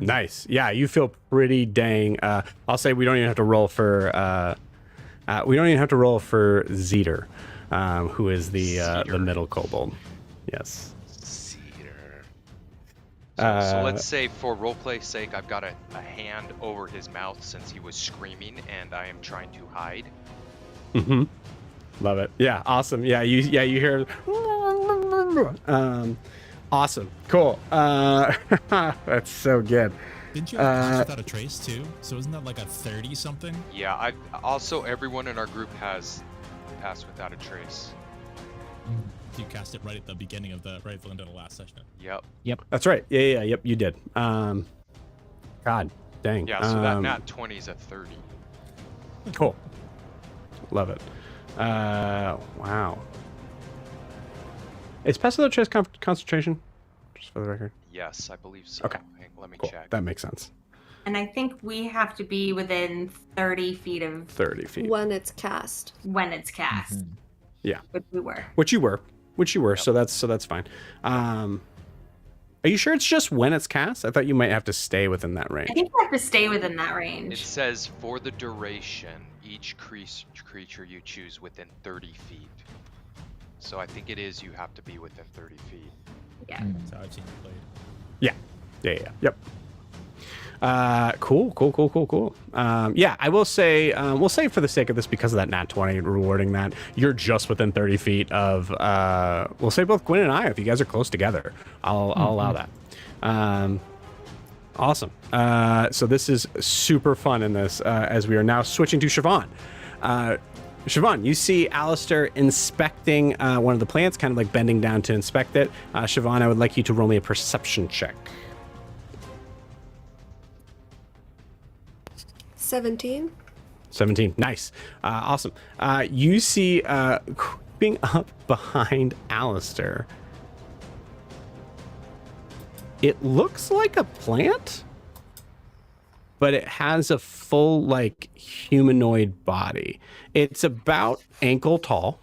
[SPEAKER 2] Nice. Yeah, you feel pretty dang. I'll say we don't even have to roll for. We don't even have to roll for Zeter, who is the middle kobold. Yes.
[SPEAKER 7] So let's say for roleplay's sake, I've got a hand over his mouth since he was screaming, and I am trying to hide.
[SPEAKER 2] Mm-hmm. Love it. Yeah. Awesome. Yeah. You hear. Awesome. Cool. That's so good.
[SPEAKER 3] Didn't you pass without a trace too? So isn't that like a 30 something?
[SPEAKER 7] Yeah. I also everyone in our group has passed without a trace.
[SPEAKER 3] You cast it right at the beginning of the end of the last session.
[SPEAKER 7] Yep.
[SPEAKER 2] That's right. Yeah. Yep. You did. God dang.
[SPEAKER 7] Yeah. So that nat 20 is a 30.
[SPEAKER 2] Cool. Love it. Wow. Is pass without trace concentration? Just for the record.
[SPEAKER 7] Yes, I believe so.
[SPEAKER 2] Okay.
[SPEAKER 7] Let me
[SPEAKER 2] Cool.
[SPEAKER 7] check.
[SPEAKER 2] That makes sense.
[SPEAKER 5] And I think we have to be within 30 feet of
[SPEAKER 2] 30 feet.
[SPEAKER 1] When it's cast.
[SPEAKER 5] when it's cast.
[SPEAKER 2] Yeah.
[SPEAKER 5] Which we were.
[SPEAKER 2] Which you were. So that's fine. Are you sure it's just when it's cast? I thought you might have to stay within that range.
[SPEAKER 5] I think we have to stay within that
[SPEAKER 7] It
[SPEAKER 5] range.
[SPEAKER 7] says for the duration, each creature you choose within 30 feet. So I think it is you have to be within 30 feet.
[SPEAKER 5] Yeah.
[SPEAKER 3] That's how I've seen it played.
[SPEAKER 2] Yeah. Yep. Cool. Yeah, I will say, we'll say for the sake of this, because of that nat 20 rewarding that, you're just within 30 feet of, we'll say both Gwyn and I, if you guys are close together, I'll allow that. Awesome. So this is super fun in this, as we are now switching to Siobhan. Siobhan, you see Alistair inspecting one of the plants, kind of like bending down to inspect it. Siobhan, I would like you to roll me a perception check.
[SPEAKER 1] 17.
[SPEAKER 2] 17. Nice. Awesome. You see creeping up behind Alistair. It looks like a plant, but it has a full, like, humanoid body. It's about ankle tall.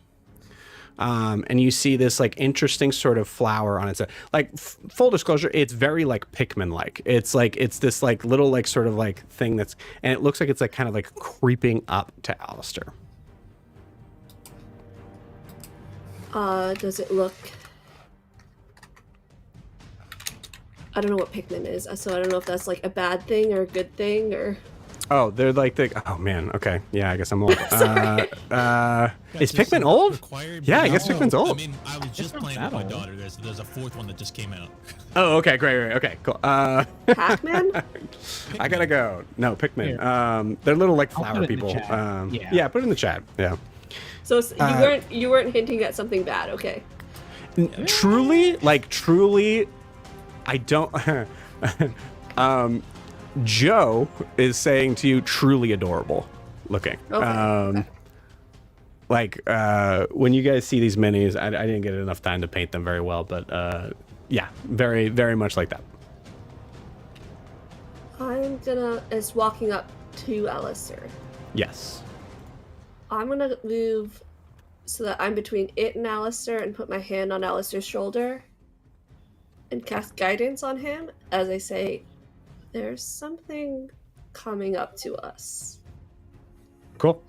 [SPEAKER 2] And you see this, like, interesting sort of flower on its, like, full disclosure, it's very, like, Pikmin-like. It's like, it's this, like, little, like, sort of, like, thing that's, and it looks like it's, like, kind of, like, creeping up to Alistair.
[SPEAKER 1] Does it look... I don't know what Pikmin is, so I don't know if that's, like, a bad thing or a good thing, or...
[SPEAKER 2] Oh, they're like the... Oh, man. Okay. Yeah, I guess I'm old. Is Pikmin old? Yeah, I guess Pikmin's old.
[SPEAKER 3] I mean, I was just playing with my daughter. There's a fourth one that just came out.
[SPEAKER 2] Oh, okay. Great. Okay, cool.
[SPEAKER 1] Pac-Man?
[SPEAKER 2] I gotta go. No, Pikmin. They're little, like,
[SPEAKER 4] I'll
[SPEAKER 2] flower
[SPEAKER 4] put it in the
[SPEAKER 2] people.
[SPEAKER 4] chat.
[SPEAKER 2] Yeah, put it in the chat. Yeah.
[SPEAKER 1] So you weren't hinting at something bad, okay.
[SPEAKER 2] Truly, I don't... Joe is saying to you, truly adorable looking.
[SPEAKER 1] Okay.
[SPEAKER 2] Like, when you guys see these minis, I didn't get enough time to paint them very well, but yeah, very, very much like that.
[SPEAKER 1] Is walking up to Alistair.
[SPEAKER 2] Yes.
[SPEAKER 1] I'm gonna move so that I'm between it and Alistair and put my hand on Alistair's shoulder and cast guidance on him as I say, there's something coming up to us.
[SPEAKER 2] Cool.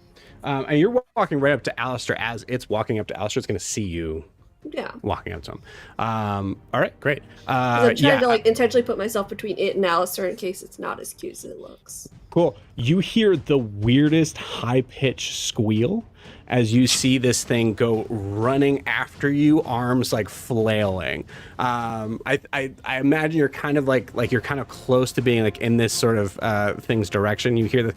[SPEAKER 2] And you're walking right up to Alistair. As it's walking up to Alistair, it's going to see you
[SPEAKER 1] Yeah.
[SPEAKER 2] walking up to him. All right, great.
[SPEAKER 1] I'm trying to like intentionally put myself between it and Alistair in case it's not as cute as it looks.
[SPEAKER 2] Cool. You hear the weirdest high-pitched squeal as you see this thing go running after you, arms like flailing. I imagine you're kind of like you're kind of close to being like in this sort of thing's direction. You hear the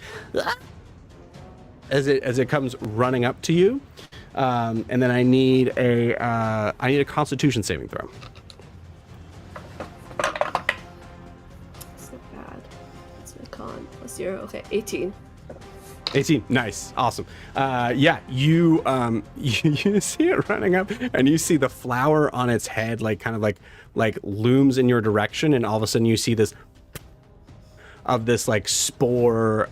[SPEAKER 2] as it comes running up to you, and then I need a Constitution saving throw.
[SPEAKER 1] It's not bad. It's my con plus 0. Okay, 18.
[SPEAKER 2] 18. Nice. Awesome. Yeah, you you see it running up, and you see the flower on its head like kind of like looms in your direction, and all of a sudden you see this of this like spore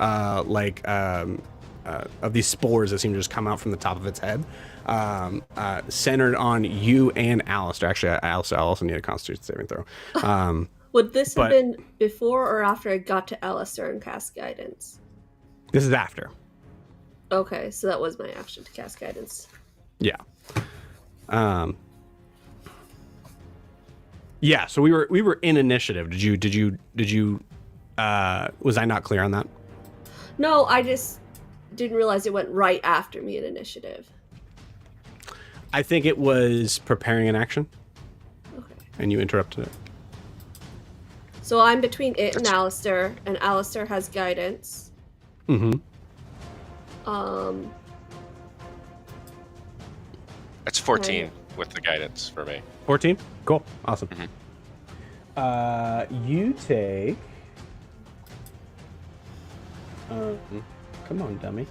[SPEAKER 2] of these spores that seem to just come out from the top of its head, centered on you and Alistair. Actually, I also need a Constitution saving throw.
[SPEAKER 1] Would this have been before or after I got to Alistair and cast guidance?
[SPEAKER 2] This is after.
[SPEAKER 1] Okay, so that was my action to cast guidance.
[SPEAKER 2] Yeah. Yeah, so we were in initiative. Did you was I not clear on that?
[SPEAKER 1] No, I just didn't realize it went right after me in initiative.
[SPEAKER 2] I think it was preparing an action.
[SPEAKER 1] Okay.
[SPEAKER 2] And you interrupted it.
[SPEAKER 1] So I'm between it and Alistair has guidance.
[SPEAKER 2] Mm-hmm.
[SPEAKER 6] That's 14 with the guidance for me.
[SPEAKER 2] 14? Cool. Awesome.
[SPEAKER 6] Mm-hmm.
[SPEAKER 2] You take... come on, dummy.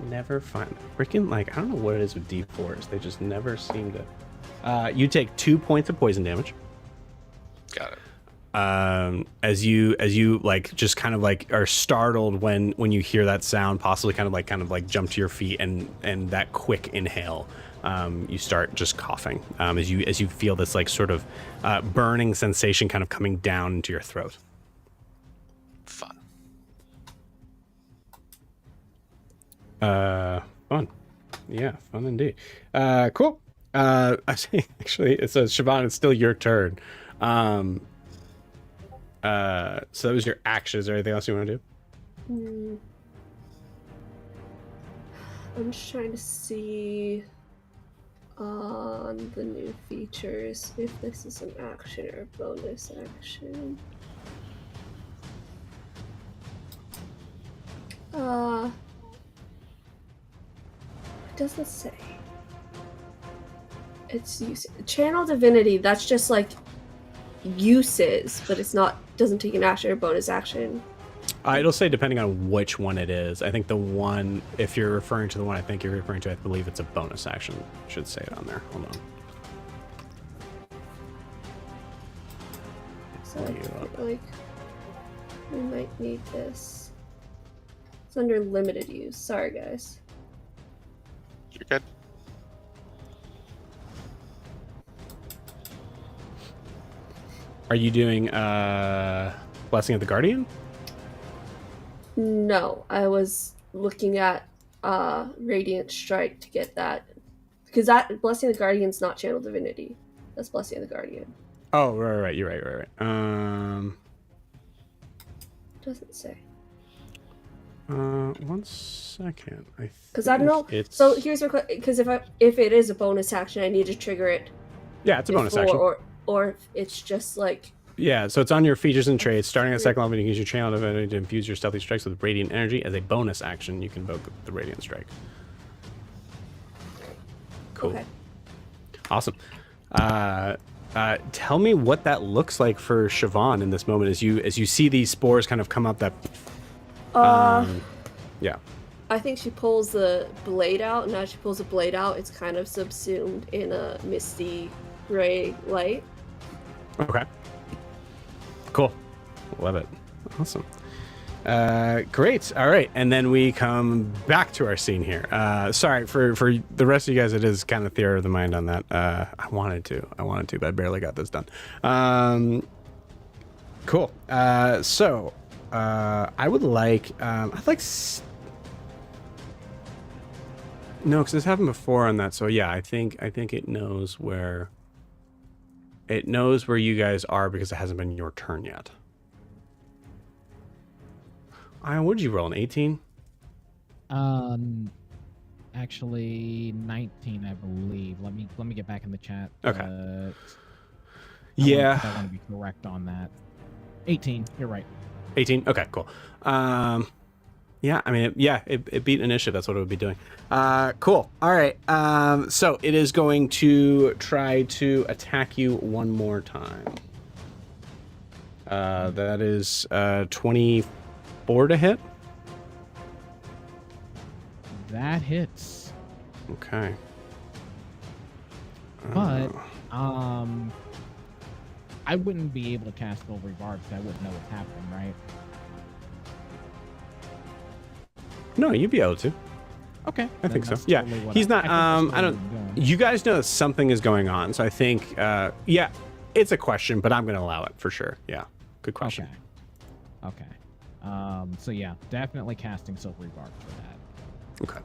[SPEAKER 2] Never find... Freaking, like, I don't know what it is with D4s. They just never seem to... you take 2 points of poison damage.
[SPEAKER 6] Got it.
[SPEAKER 2] As you like just kind of like are startled when you hear that sound, possibly kind of like jump to your feet, and that quick inhale, you start just coughing as you feel this like sort of burning sensation kind of coming down into your throat.
[SPEAKER 6] Fun.
[SPEAKER 2] Fun. Yeah, fun indeed. Cool. I say actually it says Siobhan, it's still your turn. So that was your action. Is there anything else you want to do?
[SPEAKER 1] I'm just trying to see on the new features if this is an action or a bonus action. It doesn't say. It's use channel divinity. That's just like uses, but it's not. Doesn't take an action or bonus action.
[SPEAKER 2] It'll say depending on which one it is. I think the one, if you're referring to the one I think you're referring to, I believe it's a bonus action. It should say it on there. Hold on.
[SPEAKER 1] So I feel like we might need this. It's under limited use. Sorry, guys.
[SPEAKER 6] You're good.
[SPEAKER 2] Are you doing Blessing of the Guardian?
[SPEAKER 1] No, I was looking at Radiant Strike to get that. Because that Blessing of the Guardian's not Channel Divinity. That's Blessing of the Guardian.
[SPEAKER 2] Oh, right. You're right.
[SPEAKER 1] Doesn't say.
[SPEAKER 2] 1 second.
[SPEAKER 1] Because I don't know.
[SPEAKER 2] It's...
[SPEAKER 1] So here's my question. Because if it is a bonus action, I need to trigger it.
[SPEAKER 2] Yeah, it's a bonus action.
[SPEAKER 1] Or it's just like...
[SPEAKER 2] Yeah, so it's on your features and traits. Starting at second level, you can use your channel divinity to infuse your stealthy strikes with radiant energy. As a bonus action, you can invoke the radiant strike. Cool.
[SPEAKER 1] Okay.
[SPEAKER 2] Awesome. Tell me what that looks like for Siobhan in this moment as you see these spores kind of come up that... yeah.
[SPEAKER 1] I think she pulls the blade out, and as she pulls the blade out, it's kind of subsumed in a misty gray light.
[SPEAKER 2] Okay. Cool. Love it. Awesome. Great. All right. And then we come back to our scene here. Sorry for the rest of you guys. It is kind of theater of the mind on that. I wanted to, but I barely got this done. Cool. So I would like, no, because this happened before on that. So yeah, I think it knows where you guys are because it hasn't been your turn yet. What did you roll? An 18?
[SPEAKER 4] Actually 19, I believe. Let me get back in the chat.
[SPEAKER 2] Okay.
[SPEAKER 4] I
[SPEAKER 2] Yeah.
[SPEAKER 4] want to be correct on that. 18. You're right.
[SPEAKER 2] 18. Okay, cool. Yeah, I mean, it beat initiative. That's what it would be doing. Cool. All right. So it is going to try to attack you one more time. That is 24 to hit.
[SPEAKER 4] That hits.
[SPEAKER 2] Okay.
[SPEAKER 4] But I wouldn't be able to cast Silver Brine because I wouldn't know what's happening, right?
[SPEAKER 2] No, you'd be able to.
[SPEAKER 4] Okay.
[SPEAKER 2] I think so.
[SPEAKER 4] That's
[SPEAKER 2] Yeah.
[SPEAKER 4] totally what
[SPEAKER 2] He's not. I don't.
[SPEAKER 4] doing.
[SPEAKER 2] You guys know that something is going on, so I think. Yeah, it's a question, but I'm going to allow it for sure. Yeah. Good question.
[SPEAKER 4] Okay. So yeah, definitely casting Silver Brine for that.
[SPEAKER 2] Okay.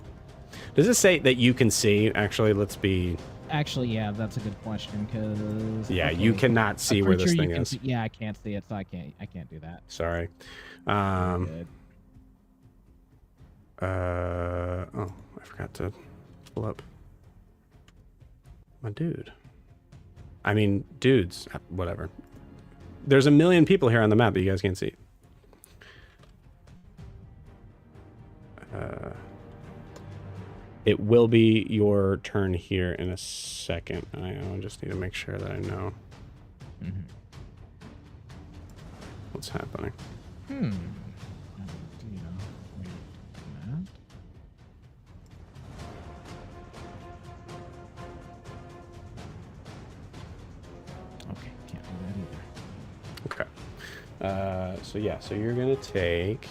[SPEAKER 2] Does it say that you can see? Actually, let's be.
[SPEAKER 4] Actually, yeah, that's a good question because.
[SPEAKER 2] Yeah,
[SPEAKER 4] okay,
[SPEAKER 2] you cannot see where this thing is.
[SPEAKER 4] Yeah, I can't see it, so I can't do that.
[SPEAKER 2] Sorry.
[SPEAKER 4] Good.
[SPEAKER 2] Oh, I forgot to pull up my dude. I mean, dudes, whatever. There's a million people here on the map that you guys can't see. It will be your turn here in a second. I just need to make sure that I know what's happening.
[SPEAKER 4] Okay, can't do that either.
[SPEAKER 2] Okay. So yeah, so you're gonna take.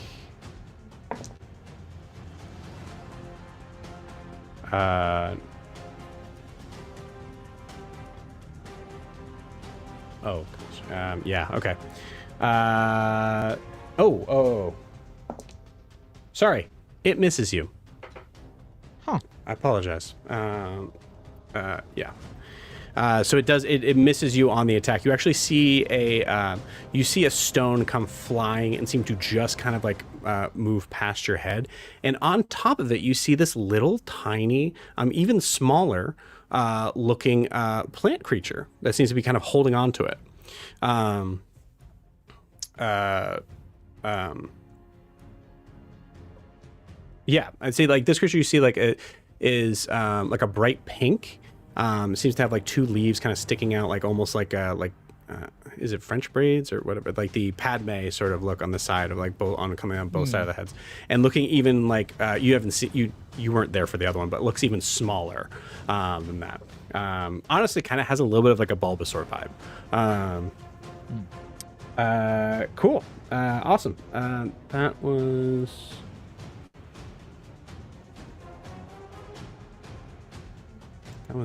[SPEAKER 2] Oh, yeah, okay. Oh. Sorry, it misses you.
[SPEAKER 4] Huh.
[SPEAKER 2] I apologize. Yeah. So it does. It misses you on the attack. You actually see a stone come flying and seem to just kind of like move past your head. And on top of it, you see this little tiny, even smaller looking plant creature that seems to be kind of holding on to it. Yeah, I'd say like this creature you see like is like a bright pink. It seems to have like two leaves kind of sticking out, like almost like is it French braids or whatever, like the Padme sort of look on the side of like both on coming on both sides of the heads, and looking even like you haven't seen you weren't there for the other one, but it looks even smaller than that. Honestly, kind of has a little bit of like a Bulbasaur vibe. Cool. Awesome. That was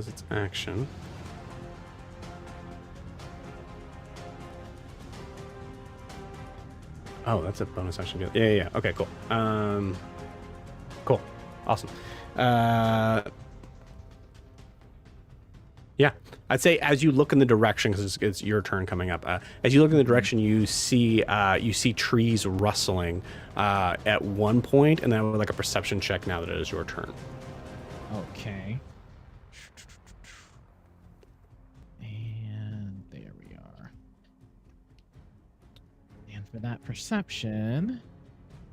[SPEAKER 2] its action. Oh, that's a bonus action. Yeah. Okay, cool. Cool. Awesome. Yeah, I'd say as you look in the direction, because it's your turn coming up. As you look in the direction, you see trees rustling at one point, and then with like a perception check now that it is your turn.
[SPEAKER 4] Okay. And there we are. And for that perception,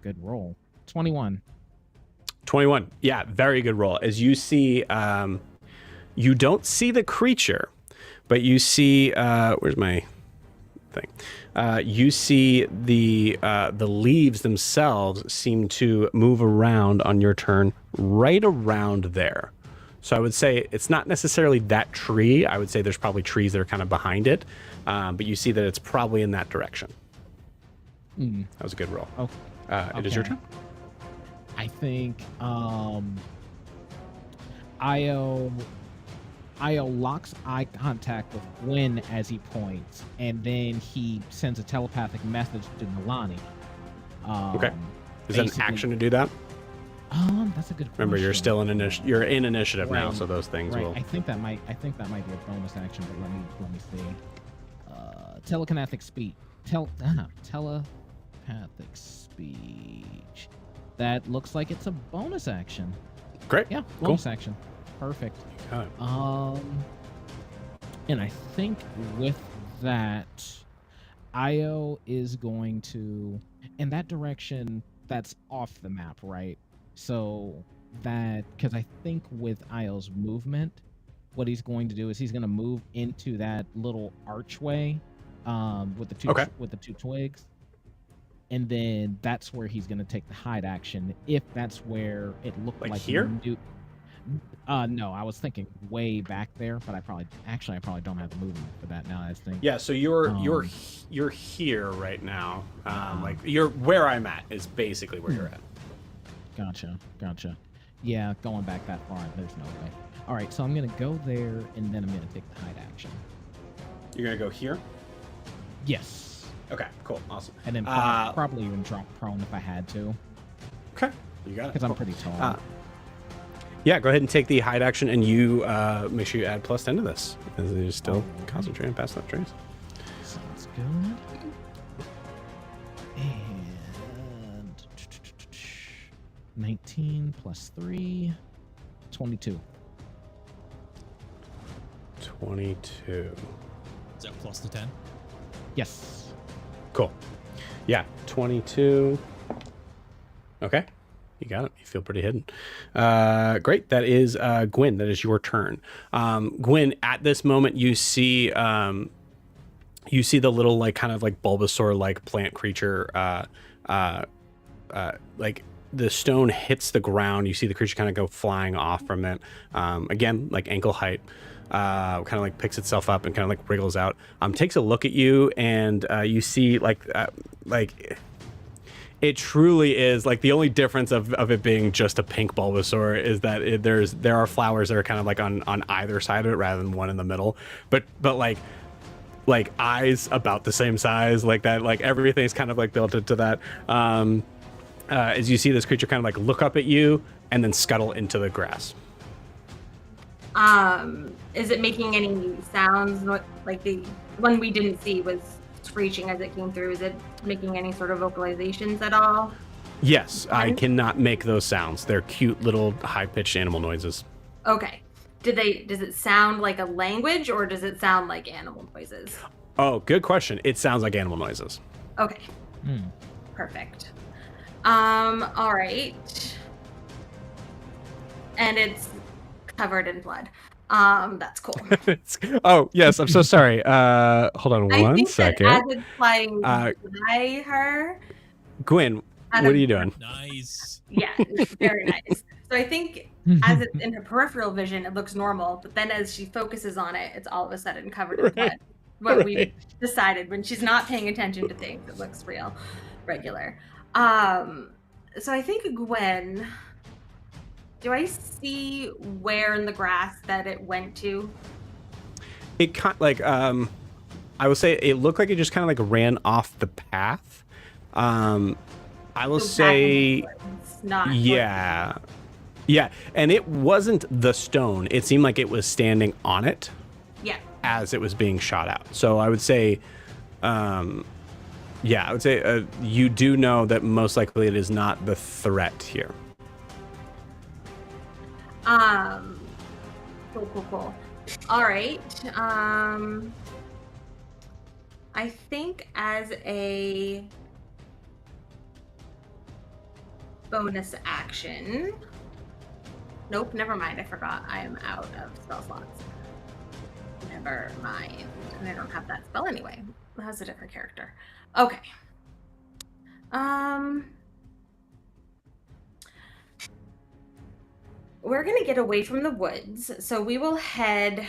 [SPEAKER 4] good roll. 21.
[SPEAKER 2] 21. Yeah, very good roll. As you see, you don't see the creature, but you see, where's my thing? You see the leaves themselves seem to move around on your turn right around there. So I would say it's not necessarily that tree. I would say there's probably trees that are kind of behind it, but you see that it's probably in that direction. That was a good roll.
[SPEAKER 4] Oh,
[SPEAKER 2] It is your turn.
[SPEAKER 4] I think Io locks eye contact with Gwen as he points, and then he sends a telepathic message to Nilani.
[SPEAKER 2] Okay. Is that an action to do that?
[SPEAKER 4] That's a good question.
[SPEAKER 2] Remember, you're still in you're in initiative now,
[SPEAKER 4] Right.
[SPEAKER 2] so those things will.
[SPEAKER 4] I think that might be a bonus action, but let me see. Telekinetic speed. telepathic speech. That looks like it's a bonus action.
[SPEAKER 2] Great.
[SPEAKER 4] Yeah,
[SPEAKER 2] Cool.
[SPEAKER 4] bonus action. Perfect.
[SPEAKER 2] Got it.
[SPEAKER 4] And I think with that, Io is going to, in that direction, that's off the map, right? So that, because I think with Io's movement, what he's going to do is he's going to move into that little archway, with the two twigs, and then that's where he's going to take the hide action. If that's where it looked
[SPEAKER 2] Like
[SPEAKER 4] like
[SPEAKER 2] here?
[SPEAKER 4] No, I was thinking way back there, but I probably don't have the movement for that now. I think.
[SPEAKER 2] Yeah, so you're here right now. Like you're where I'm at is basically where you're at.
[SPEAKER 4] Gotcha. Yeah, going back that far, there's no way. All right, so I'm gonna go there, and then I'm gonna take the hide action.
[SPEAKER 2] You're gonna go here?
[SPEAKER 4] Yes.
[SPEAKER 2] Okay, cool, awesome.
[SPEAKER 4] And then probably even drop prone if I had to.
[SPEAKER 2] Okay, you got it.
[SPEAKER 4] Because I'm pretty tall.
[SPEAKER 2] Yeah, go ahead and take the hide action, and you make sure you add +10 to this, as you're still concentrating past that trace.
[SPEAKER 4] Sounds good. And 19 plus 3, 22.
[SPEAKER 2] 22.
[SPEAKER 3] Is that plus the 10?
[SPEAKER 4] Yes.
[SPEAKER 2] Cool. Yeah, 22. Okay. You got it. You feel pretty hidden. Great. That is Gwyn. That is your turn. Gwyn, at this moment, you see the little like kind of like Bulbasaur like plant creature. Like the stone hits the ground. You see the creature kind of go flying off from it. Again, like ankle height. Kind of like picks itself up and kind of like wriggles out. Takes a look at you, and you see like it truly is like the only difference of it being just a pink Bulbasaur is that there are flowers that are kind of like on either side of it rather than one in the middle, but like eyes about the same size, like that, like everything's kind of like built into that. As you see this creature kind of like look up at you and then scuttle into the grass.
[SPEAKER 5] Is it making any sounds? Like the one we didn't see was screeching as it came through. Is it making any sort of vocalizations at all?
[SPEAKER 2] Yes, I cannot make those sounds. They're cute little high-pitched animal noises.
[SPEAKER 5] Okay. Does it sound like a language, or does it sound like animal noises?
[SPEAKER 2] Oh, good question. It sounds like animal noises.
[SPEAKER 5] Okay. Perfect. All right. And it's covered in blood. That's cool.
[SPEAKER 2] Oh, yes, I'm so sorry. Hold on one second.
[SPEAKER 5] As it's flying by her.
[SPEAKER 2] Gwyn, what are you doing?
[SPEAKER 3] Nice.
[SPEAKER 5] Yeah, very nice. So I think as it's in her peripheral vision, it looks normal, but then as she focuses on it, it's all of a sudden covered in blood. What we decided when she's not paying attention to things, it looks regular. So I think Gwyn, do I see where in the grass that it went to?
[SPEAKER 2] It kind like I would say it looked like it just kind of like ran off the path. I will say, yeah, and it wasn't the stone. It seemed like it was standing on it.
[SPEAKER 5] Yeah.
[SPEAKER 2] As it was being shot out. So I would say, you do know that most likely it is not the threat here.
[SPEAKER 5] Cool. All right. I think as a bonus action. Nope, never mind. I forgot. I am out of spell slots. Never mind. And I don't have that spell anyway. That's a different character. Okay. We're gonna get away from the woods, so we will head.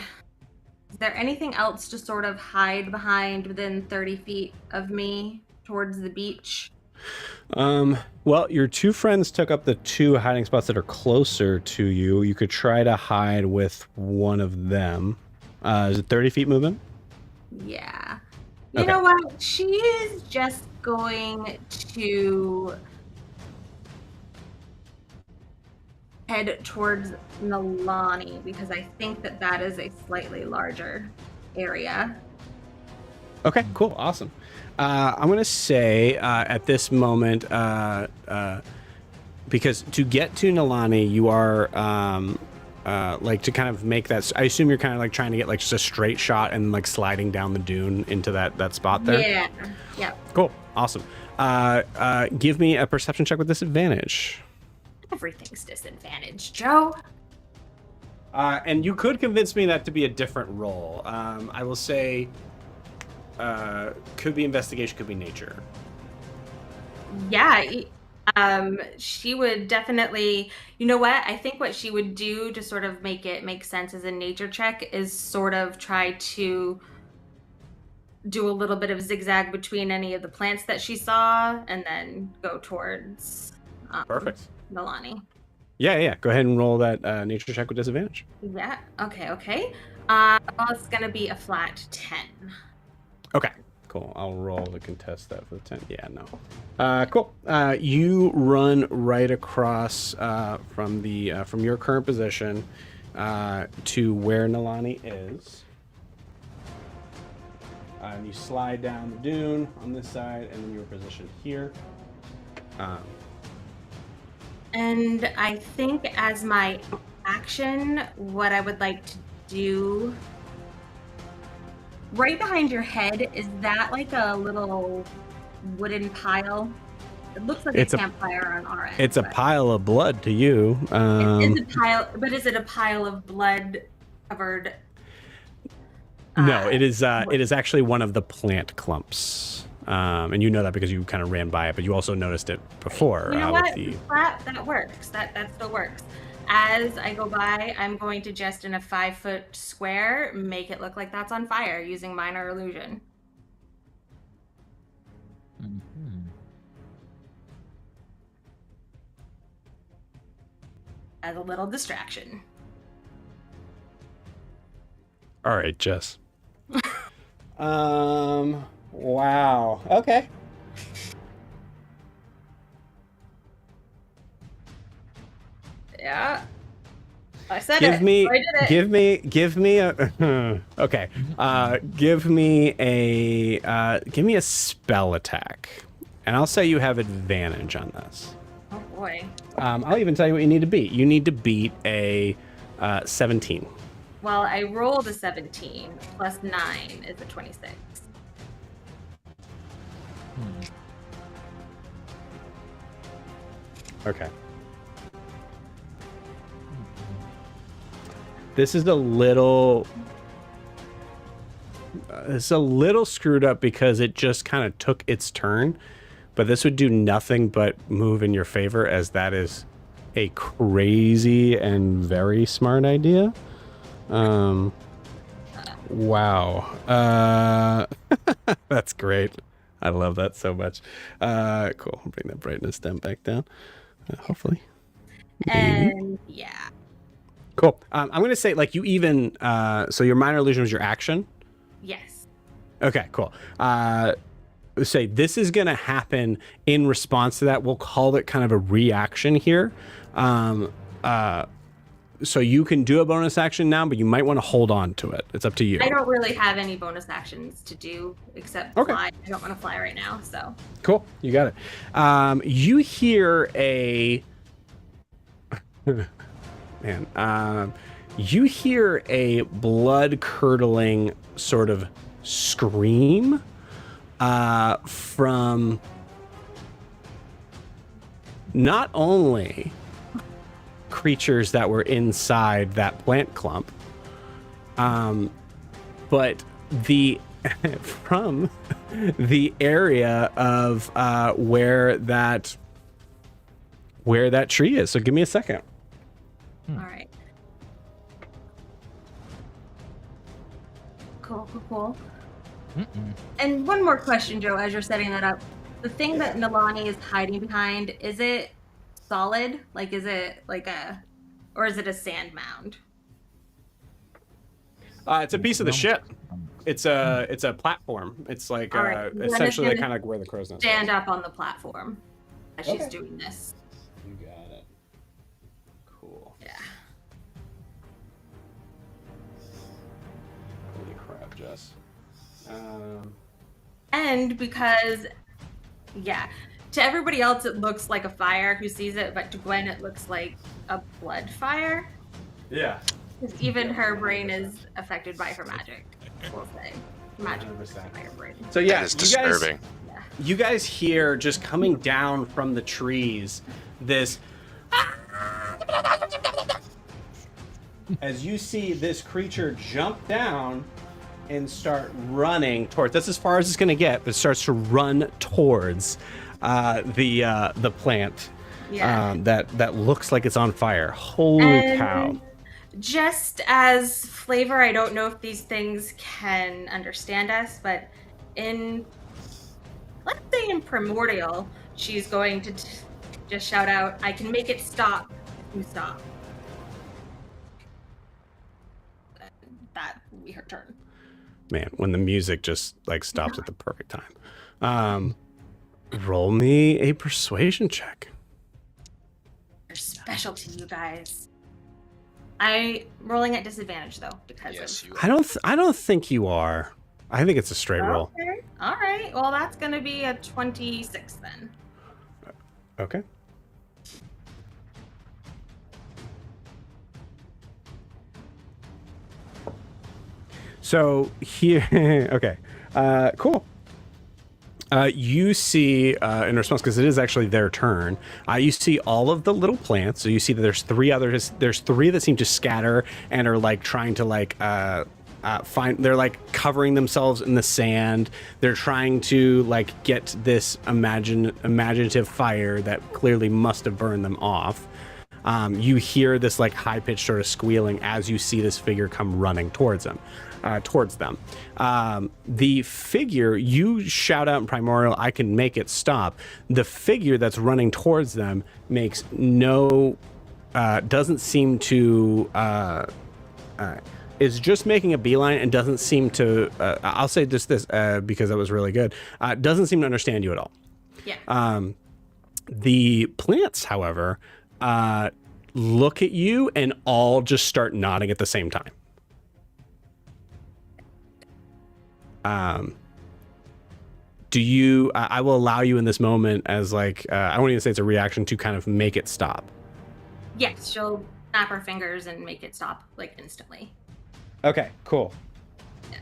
[SPEAKER 5] Is there anything else to sort of hide behind within 30 feet of me towards the beach?
[SPEAKER 2] Well, your two friends took up the two hiding spots that are closer to you. You could try to hide with one of them. Is it 30 feet movement?
[SPEAKER 5] Yeah. You know what? She is just going to head towards Nalani because I think that is a slightly larger area.
[SPEAKER 2] Okay, cool, awesome. I'm gonna say at this moment, because to get to Nilani, you are like to kind of make that. I assume you're kind of like trying to get like just a straight shot and like sliding down the dune into that spot there.
[SPEAKER 5] Yeah. Yep.
[SPEAKER 2] Cool, awesome. Give me a perception check with disadvantage.
[SPEAKER 5] Everything's disadvantage, Joe.
[SPEAKER 2] And you could convince me that to be a different roll. I will say, could be investigation, could be nature.
[SPEAKER 5] Yeah. She would definitely, you know what? I think what she would do to sort of make it make sense as a nature check is sort of try to do a little bit of zigzag between any of the plants that she saw and then go towards
[SPEAKER 2] Perfect.
[SPEAKER 5] Milani.
[SPEAKER 2] Yeah. Go ahead and roll that nature check with disadvantage.
[SPEAKER 5] Yeah. Okay. Well, it's gonna be a flat 10.
[SPEAKER 2] Okay, cool. I'll roll to contest that for the 10. Yeah, no. Cool. You run right across from your current position to where Nilani is. And you slide down the dune on this side, and then you're positioned here.
[SPEAKER 5] And I think as my action, what I would like to do right behind your head, is that like a little wooden pile? It looks like
[SPEAKER 2] It's
[SPEAKER 5] a
[SPEAKER 2] a-
[SPEAKER 5] campfire on our end.
[SPEAKER 2] It's a
[SPEAKER 5] but
[SPEAKER 2] pile of blood to you.
[SPEAKER 5] It is a pile, but is it a pile of blood covered?
[SPEAKER 2] No, it is actually one of the plant clumps. And you know that because you kind of ran by it, but you also noticed it before.
[SPEAKER 5] You know
[SPEAKER 2] with
[SPEAKER 5] what?
[SPEAKER 2] the...
[SPEAKER 5] That works. That still works. As I go by, I'm going to just in a 5-foot square make it look like that's on fire using minor illusion.
[SPEAKER 4] Mhm.
[SPEAKER 5] As a little distraction.
[SPEAKER 2] All right, Jess. Wow. Okay.
[SPEAKER 5] Yeah. I said
[SPEAKER 2] Give
[SPEAKER 5] it.
[SPEAKER 2] me,
[SPEAKER 5] I did it.
[SPEAKER 2] give me a. Okay. Give me a spell attack, and I'll say you have advantage on this.
[SPEAKER 5] Oh boy.
[SPEAKER 2] I'll even tell you what you need to beat. You need to beat a 17.
[SPEAKER 5] Well, I rolled a 17 plus 9 is a 26.
[SPEAKER 2] Okay. This is a little screwed up because it just kind of took its turn, but this would do nothing but move in your favor, as that is a crazy and very smart idea. Wow. That's great. I love that so much. Cool. I'll bring that brightness down back down. Hopefully.
[SPEAKER 5] And yeah.
[SPEAKER 2] Cool. I'm going to say, like, you even, so your minor illusion was your action?
[SPEAKER 5] Yes.
[SPEAKER 2] Okay, cool. Say this is going to happen in response to that. We'll call it kind of a reaction here. So you can do a bonus action now, but you might want to hold on to it. It's up to you.
[SPEAKER 5] I don't really have any bonus actions to do except fly. I don't want to fly right now, so.
[SPEAKER 2] Cool. You got it. You hear a... Man, you hear a blood-curdling sort of scream from not only creatures that were inside that plant clump, but from the area of where that tree is. So give me a second.
[SPEAKER 5] All right. Cool. And one more question, Joe, as you're setting that up. The thing that Nilani is hiding behind, is it solid? Like, is it like or is it a sand mound?
[SPEAKER 2] It's a piece of the ship. It's a platform. It's like
[SPEAKER 5] right.
[SPEAKER 2] essentially kind of like where the crow's nest.
[SPEAKER 5] Stand up on the platform as she's doing this.
[SPEAKER 2] You got it. Cool.
[SPEAKER 5] Yeah.
[SPEAKER 2] Holy crap, Jess.
[SPEAKER 5] And because, yeah, to everybody else it looks like a fire who sees it, but to Gwen it looks like a blood fire.
[SPEAKER 2] Yeah.
[SPEAKER 5] Because even her brain is affected by her magic, we'll say. Magic
[SPEAKER 2] 100%.
[SPEAKER 5] by her brain.
[SPEAKER 2] So yeah,
[SPEAKER 6] That is
[SPEAKER 2] you guys,
[SPEAKER 6] disturbing.
[SPEAKER 5] Yeah.
[SPEAKER 2] you guys hear just coming down from the trees this as you see this creature jump down and start running towards. That's as far as it's going to get. But it starts to run towards the plant.
[SPEAKER 5] Yeah.
[SPEAKER 2] That looks like it's on fire. Holy
[SPEAKER 5] And
[SPEAKER 2] cow!
[SPEAKER 5] just as flavor, I don't know if these things can understand us, but let's say in Primordial, she's going to just shout out, "I can make it stop if you stop." That will be her turn.
[SPEAKER 2] Man, when the music just like stops at the perfect time. Roll me a persuasion check.
[SPEAKER 5] They're special to you guys. I'm rolling at disadvantage though because
[SPEAKER 6] Yes,
[SPEAKER 5] of.
[SPEAKER 6] you
[SPEAKER 2] I don't think you are. I think it's a straight roll.
[SPEAKER 5] Okay. All right. Well, that's gonna be a 26 then.
[SPEAKER 2] Okay. So here, okay, cool. You see, in response, because it is actually their turn, you see all of the little plants. So you see that there's three others. There's three that seem to scatter and are like trying to like find. They're like covering themselves in the sand. They're trying to like get this imaginative fire that clearly must have burned them off. You hear this like high-pitched sort of squealing as you see this figure come running towards them. The figure, you shout out in Primordial, "I can make it stop." The figure that's running towards them makes no, doesn't seem to, is just making a beeline and doesn't seem to, I'll say just this, because that was really good, doesn't seem to understand you at all.
[SPEAKER 5] Yeah.
[SPEAKER 2] The plants, however, look at you and all just start nodding at the same time. Do you, I will allow you in this moment as like, I won't even say it's a reaction, to kind of make it stop.
[SPEAKER 5] Yes, she'll snap her fingers and make it stop like instantly.
[SPEAKER 2] Okay, cool.
[SPEAKER 5] Yeah.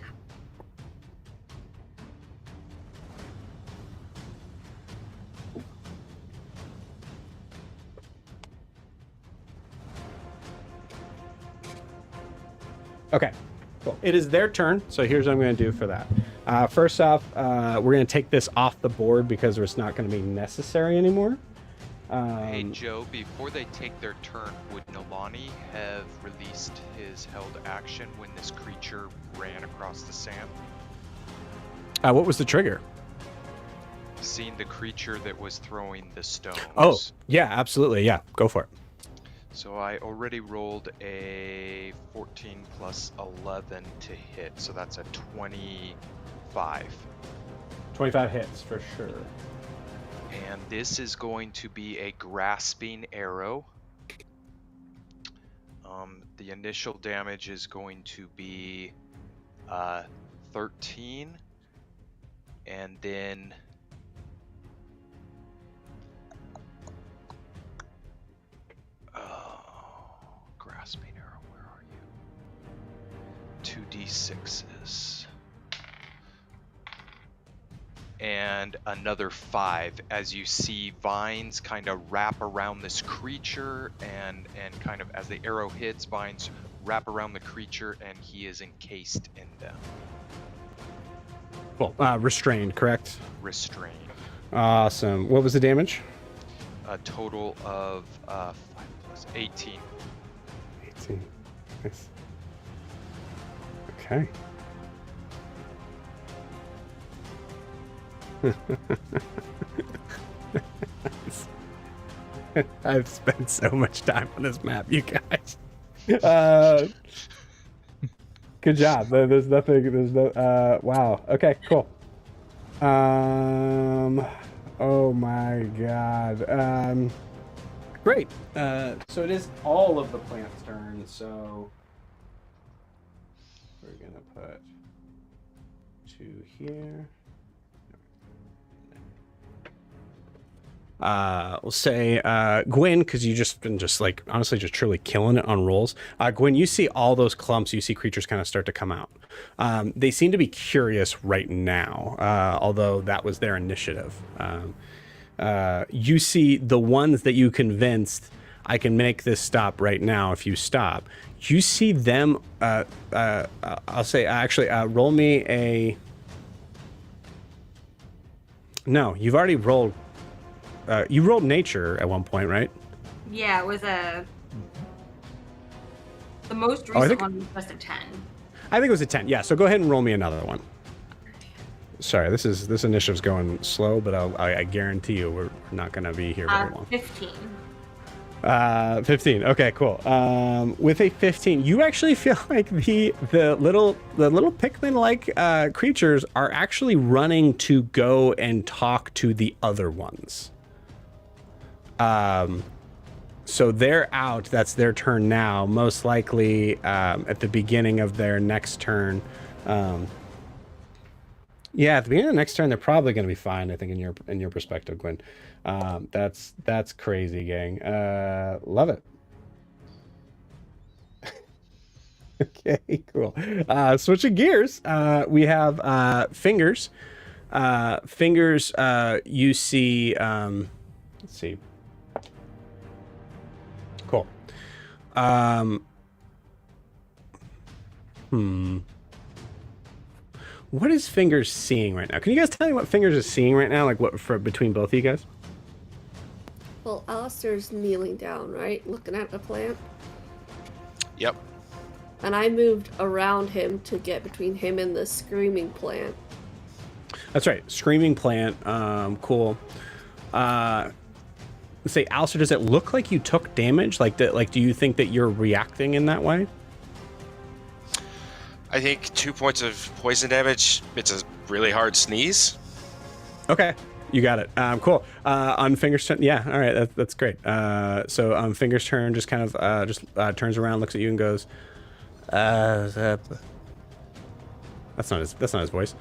[SPEAKER 2] Okay, cool. It is their turn, so here's what I'm going to do for that. First off, we're going to take this off the board because it's not going to be necessary anymore.
[SPEAKER 7] Hey Joe, before they take their turn, would Nolani have released his held action when this creature ran across the sand?
[SPEAKER 2] What was the trigger?
[SPEAKER 7] Seeing the creature that was throwing the stones.
[SPEAKER 2] Oh, yeah, absolutely. Yeah, go for it.
[SPEAKER 7] So I already rolled a 14 plus 11 to hit, so that's a 25.
[SPEAKER 2] 25 hits for sure.
[SPEAKER 7] And this is going to be a grasping arrow. The initial damage is going to be 13, and then grasping arrow, where are you? 2d6s. And another 5 as you see vines kind of wrap around this creature, and kind of as the arrow hits, vines wrap around the creature and he is encased in them.
[SPEAKER 2] Cool. Restrained, correct?
[SPEAKER 7] Restrained.
[SPEAKER 2] Awesome. What was the damage?
[SPEAKER 7] A total of 5 plus 18.
[SPEAKER 2] 18. Nice. Okay. I've spent so much time on this map, you guys. Good job. There's nothing. There's no. Wow. Okay. Cool. Oh my God. Great. So it is all of the plant's turn. So we're gonna put 2 here. we'll say Gwyn, because you just been just like honestly just truly killing it on rolls. Gwyn, you see all those clumps, you see creatures kind of start to come out. They seem to be curious right now, although that was their initiative. You see the ones that you convinced, I can make this stop right now if you stop. You see them, I'll say, actually, roll me a... No, you've already rolled... you rolled nature at one point, right?
[SPEAKER 5] Yeah, it was the most
[SPEAKER 2] I
[SPEAKER 5] recent
[SPEAKER 2] think-
[SPEAKER 5] one was just a 10.
[SPEAKER 2] I think it was a 10. Yeah, so go ahead and roll me another one. Sorry, this initiative's going slow, but I guarantee you we're not going to be here very long.
[SPEAKER 5] 15.
[SPEAKER 2] 15. Okay, cool. With a 15, you actually feel like the little Pikmin-like creatures are actually running to go and talk to the other ones. So they're out. That's their turn now. Most likely at the beginning of their next turn. Yeah, at the beginning of the next turn, they're probably going to be fine. I think in your perspective, Gwyn. That's crazy, gang. Love it. Okay, cool. Switching gears, we have Fingers. Fingers, you see. Let's see. Cool. What is Fingers seeing right now? Can you guys tell me what Fingers is seeing right now? Like what for between both of you guys?
[SPEAKER 1] Well, Alistair's kneeling down, right? Looking at the plant.
[SPEAKER 6] Yep.
[SPEAKER 1] And I moved around him to get between him and the screaming plant.
[SPEAKER 2] That's right. Screaming plant. Cool. Let's say, Alistair, does it look like you took damage? Like, do you think that you're reacting in that way?
[SPEAKER 6] I think 2 points of poison damage. It's a really hard sneeze.
[SPEAKER 2] Okay. You got it. Cool. On Fingers' turn, yeah. All right, that's great. So on Fingers' turn, just kind of turns around, looks at you, and goes, "That's not his voice."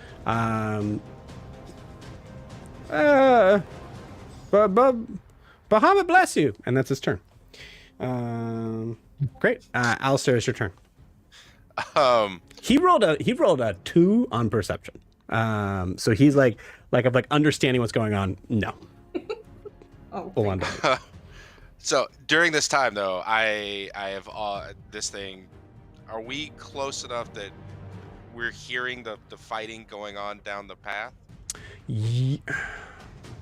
[SPEAKER 2] Bahamut bless you, and that's his turn. Great. Alistair, it's your turn. He rolled a 2 on perception. So he's like understanding what's going on. No.
[SPEAKER 5] Oh.
[SPEAKER 2] Full on.
[SPEAKER 6] So during this time, though, I have this thing. Are we close enough that we're hearing the fighting going on down the path?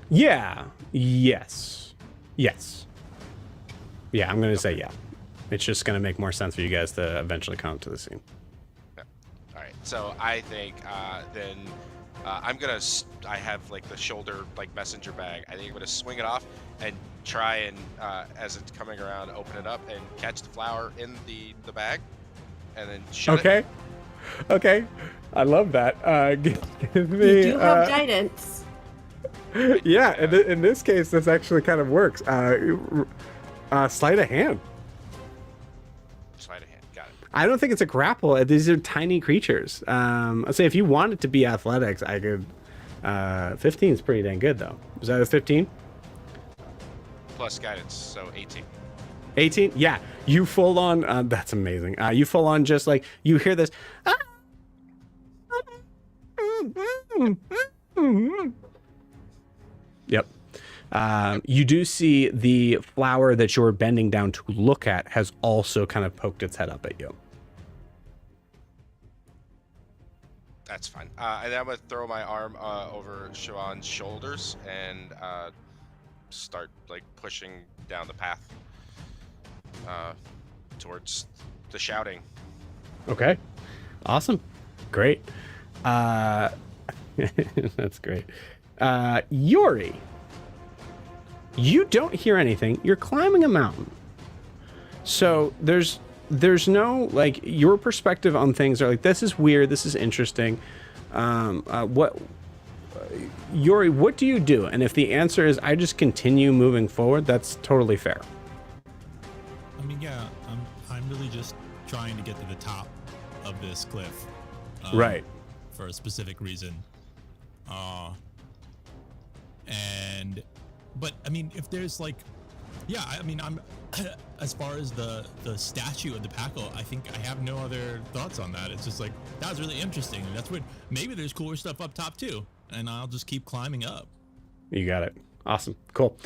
[SPEAKER 2] Yeah. Yes. Yeah, I'm gonna say yeah. It's just gonna make more sense for you guys to eventually come to the scene.
[SPEAKER 6] Yeah. All right. So I think then I'm gonna. I have like the shoulder like messenger bag. I think I'm gonna swing it off and try and as it's coming around, open it up and catch the flower in the bag, and then shut it.
[SPEAKER 2] Okay. I love that. Give me.
[SPEAKER 1] You do have guidance.
[SPEAKER 2] Yeah, in this case, this actually kind of works. Sleight of hand.
[SPEAKER 6] Sleight of hand. Got it.
[SPEAKER 2] I don't think it's a grapple. These are tiny creatures. I'd say if you want it to be athletics, I could. 15 is pretty dang good, though. Was that a 15?
[SPEAKER 6] Plus guidance, so 18.
[SPEAKER 2] 18? Yeah. You full on. That's amazing. You full on just like you hear this. Yep. You do see the flower that you're bending down to look at has also kind of poked its head up at you.
[SPEAKER 6] That's fine. And then I'm gonna throw my arm over Siobhan's shoulders and start like pushing down the path towards the shouting.
[SPEAKER 2] Okay. Awesome. Great. That's great. Yuri, you don't hear anything. You're climbing a mountain. So there's no, like, your perspective on things are like, this is weird, this is interesting. Yuri, what do you do? And if the answer is I just continue moving forward, that's totally fair.
[SPEAKER 3] I mean, yeah, I'm really just trying to get to the top of this cliff.
[SPEAKER 2] Right.
[SPEAKER 3] For a specific reason. And But I mean, if there's like, yeah, I mean, I'm as far as the statue of the Packle, I think I have no other thoughts on that. It's just like that was really interesting, and that's what maybe there's cooler stuff up top too, and I'll just keep climbing up.
[SPEAKER 2] You got it. Awesome. Cool.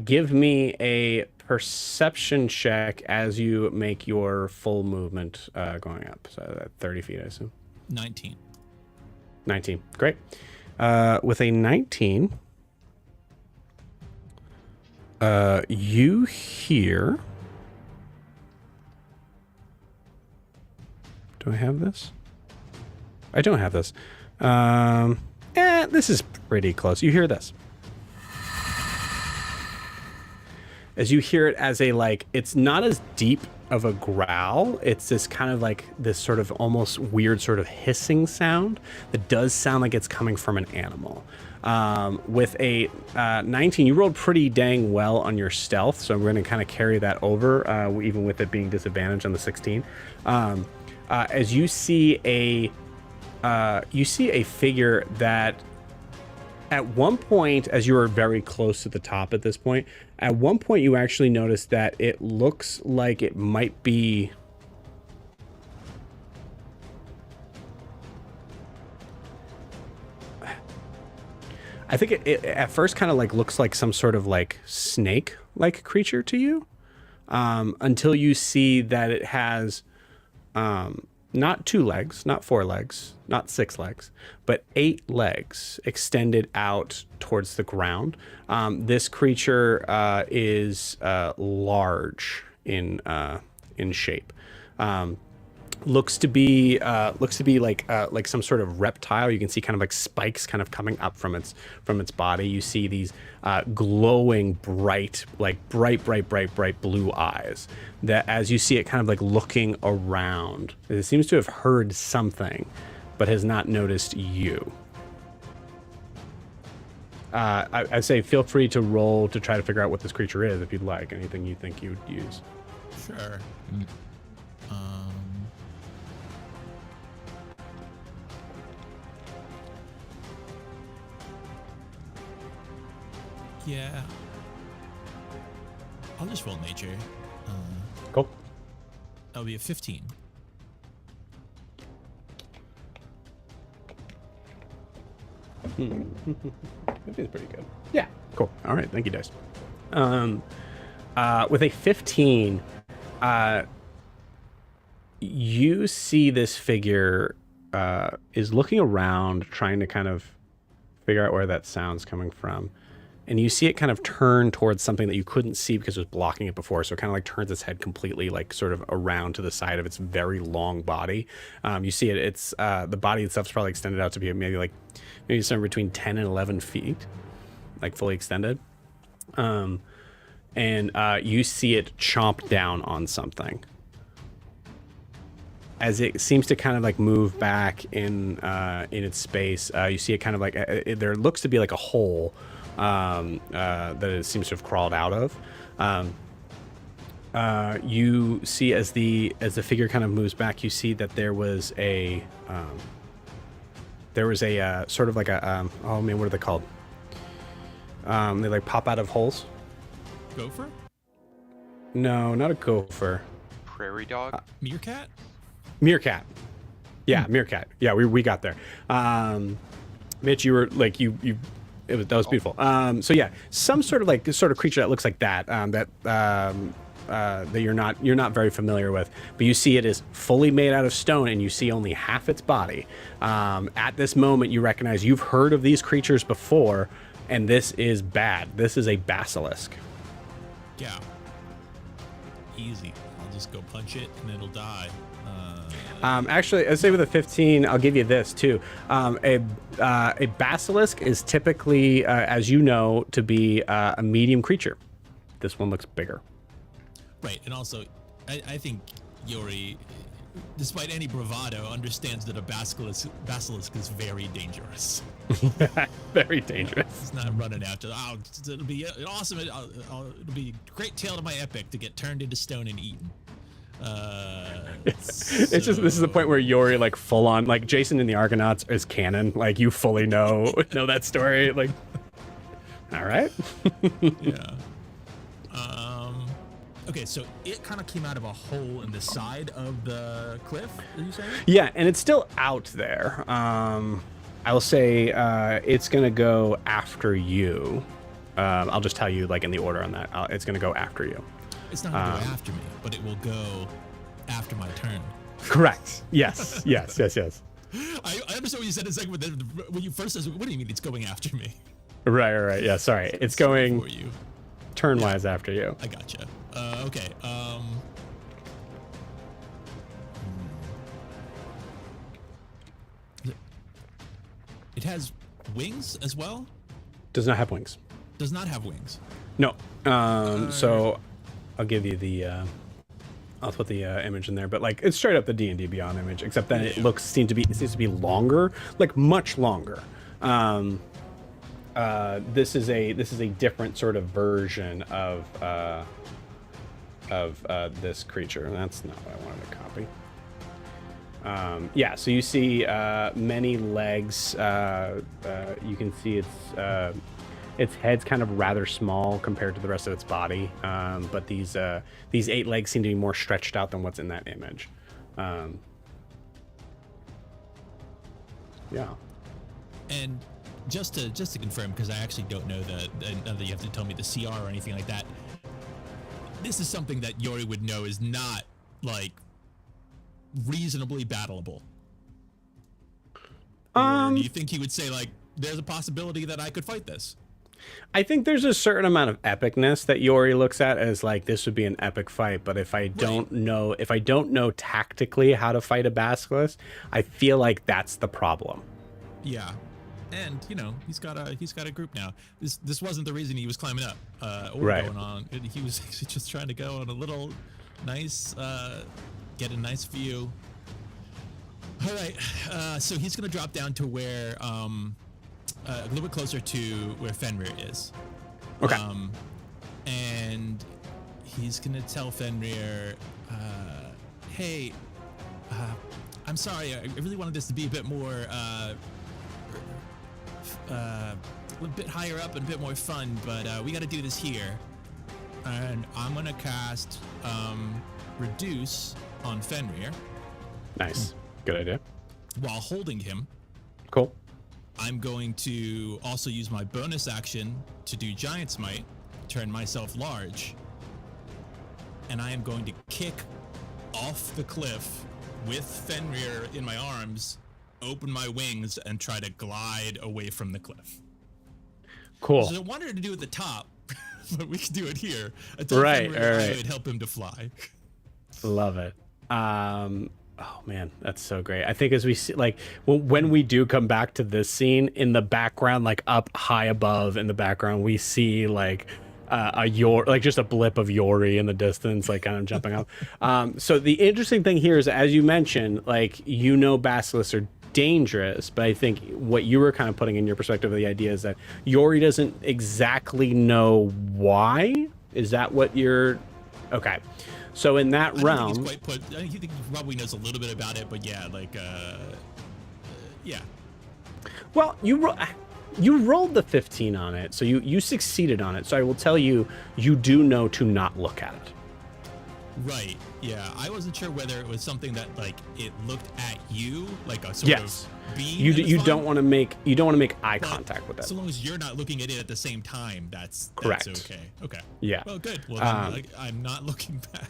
[SPEAKER 2] Give me a perception check as you make your full movement going up. So at 30 feet, I assume.
[SPEAKER 3] 19.
[SPEAKER 2] 19. Great. With a 19, you hear... Do I have this? I don't have this. This is pretty close. You hear this. As you hear it as a, like, it's not as deep of a growl. It's this kind of like this sort of almost weird sort of hissing sound that does sound like it's coming from an animal. With a 19, you rolled pretty dang well on your stealth, so I'm going to kind of carry that over, even with it being disadvantaged on the 16. As you see a figure that at one point, as you were very close to the top at this point, at one point you actually noticed that it looks like it might be... I think it at first kind of like looks like some sort of like snake-like creature to you, until you see that it has not 2 legs, not 4 legs, not 6 legs, but 8 legs extended out towards the ground. This creature is large in shape. Looks to be like some sort of reptile. You can see kind of like spikes kind of coming up from its body. You see these glowing bright blue eyes that, as you see it kind of like looking around, it seems to have heard something but has not noticed you. I'd say feel free to roll to try to figure out what this creature is if you'd like. Anything you think you'd use.
[SPEAKER 3] Sure. Yeah. I'll just roll nature.
[SPEAKER 2] Cool.
[SPEAKER 3] That'll be a 15.
[SPEAKER 2] That feels pretty good. Yeah. Cool. All right. Thank you, Dice. With a 15, you see this figure is looking around, trying to kind of figure out where that sound's coming from. And you see it kind of turn towards something that you couldn't see because it was blocking it before. So it kind of like turns its head completely like sort of around to the side of its very long body. You see it, it's the body itself is probably extended out to be maybe somewhere between 10 and 11 feet, like fully extended. And you see it chomp down on something. As it seems to kind of like move back in its space, you see it kind of like, there looks to be like a hole that it seems to have crawled out of. You see as the figure kind of moves back, you see that there was a sort of like a oh man, what are they called? They like pop out of holes.
[SPEAKER 3] Gopher?
[SPEAKER 2] No, not a gopher.
[SPEAKER 7] Prairie dog?
[SPEAKER 3] Meerkat?
[SPEAKER 2] Meerkat. Yeah, meerkat. Yeah, we got there. Mitch, you were like that was beautiful. So yeah, some sort of creature that looks like that. That you're not very familiar with, but you see it is fully made out of stone, and you see only half its body. At this moment, you recognize you've heard of these creatures before, and this is bad. This is a basilisk.
[SPEAKER 3] Yeah. Easy. I'll just go punch it, and it'll die.
[SPEAKER 2] Actually, I'd say with a 15, I'll give you this too. A basilisk is typically, as you know, to be a medium creature. This one looks bigger.
[SPEAKER 3] Right, and also, I think Yori, despite any bravado, understands that a basilisk is very dangerous.
[SPEAKER 2] Very dangerous.
[SPEAKER 3] It's not running after. Oh, it'll be awesome. It'll be a great tale to my epic to get turned into stone and eaten.
[SPEAKER 2] It's just, this is the point where Yori like full on, like Jason in the Argonauts is canon. Like you fully know that story. Like All right.
[SPEAKER 3] Yeah. Okay, so it kind of came out of a hole in the side of the cliff, are you saying?
[SPEAKER 2] Yeah, and it's still out there. I'll say it's going to go after you. I'll just tell you, like, in the order on that. It's going to go after you.
[SPEAKER 3] It's not going to go after me, but it will go after my turn.
[SPEAKER 2] Correct. Yes. Yes.
[SPEAKER 3] I understand what you said a second, but then when you first said, what do you mean it's going after me?
[SPEAKER 2] Right. Yeah, sorry. It's going
[SPEAKER 3] for you.
[SPEAKER 2] Turn-wise after you.
[SPEAKER 3] I gotcha. Okay. It has wings as well?
[SPEAKER 2] Does not have wings.
[SPEAKER 3] Does not have wings.
[SPEAKER 2] No. So I'll give you the I'll put the image in there, but like it's straight up the D&D Beyond image, except that it seems to be longer, like much longer. This is a different sort of version of this creature. That's not what I wanted to copy. Yeah, so you see many legs. You can see its head's kind of rather small compared to the rest of its body, but these 8 legs seem to be more stretched out than what's in that image. Yeah.
[SPEAKER 3] And just to confirm, because I actually don't know that you have to tell me the CR or anything like that. This is something that Yori would know is not like reasonably battleable. Or do you think he would say like, there's a possibility that I could fight this?
[SPEAKER 2] I think there's a certain amount of epicness that Yori looks at as like, this would be an epic fight, but if I don't know tactically how to fight a basilisk, I feel like that's the problem.
[SPEAKER 3] Yeah. And you know, he's got a group now. This wasn't the reason he was climbing up or going on. He was actually just trying to go on a little nice get a nice view. All right, so he's gonna drop down to where a little bit closer to where Fenrir is.
[SPEAKER 2] Okay.
[SPEAKER 3] And he's gonna tell Fenrir, hey, I'm sorry, I really wanted this to be a bit more a bit higher up and a bit more fun, but we got to do this here. And I'm gonna cast Reduce on Fenrir.
[SPEAKER 2] Nice. Good idea.
[SPEAKER 3] While holding him.
[SPEAKER 2] Cool.
[SPEAKER 3] I'm going to also use my bonus action to do Giant Smite, turn myself large, and I am going to kick off the cliff with Fenrir in my arms, open my wings, and try to glide away from the cliff.
[SPEAKER 2] Cool.
[SPEAKER 3] So I wanted to do it at the top, but we can do it here.
[SPEAKER 2] Right.
[SPEAKER 3] I would help him to fly.
[SPEAKER 2] Love it. Oh man, that's so great. I think as we see, like when we do come back to this scene, in the background, like up high above in the background, we see like just a blip of Yori in the distance, like kind of jumping up. So the interesting thing here is, as you mentioned, like, basilisks are dangerous, but I think what you were kind of putting in your perspective of the idea is that Yori doesn't exactly know why. Is that what you're? Okay. So in that realm,
[SPEAKER 3] I think he probably knows a little bit about it, but yeah, like, yeah.
[SPEAKER 2] Well, you rolled the 15 on it, so you succeeded on it. So I will tell you, you do know to not look at it.
[SPEAKER 3] Right. Yeah. I wasn't sure whether it was something that like it looked at you, like a sort of beam.
[SPEAKER 2] You don't want to make eye contact with it.
[SPEAKER 3] So long as you're not looking at it at the same time, that's
[SPEAKER 2] correct.
[SPEAKER 3] That's okay. Okay.
[SPEAKER 2] Yeah.
[SPEAKER 3] Well, good. Well, then, I'm not looking back.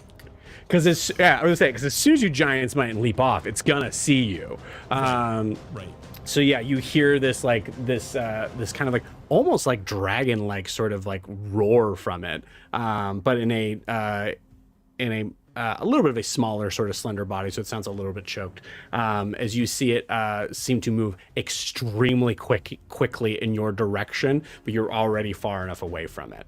[SPEAKER 2] Because as soon as you Giant Smite and leap off, it's gonna see you.
[SPEAKER 3] Right.
[SPEAKER 2] So yeah, you hear this kind of like almost like dragon like sort of like roar from it, but in a little bit of a smaller sort of slender body, so it sounds a little bit choked. As you see it seem to move extremely quickly in your direction, but you're already far enough away from it.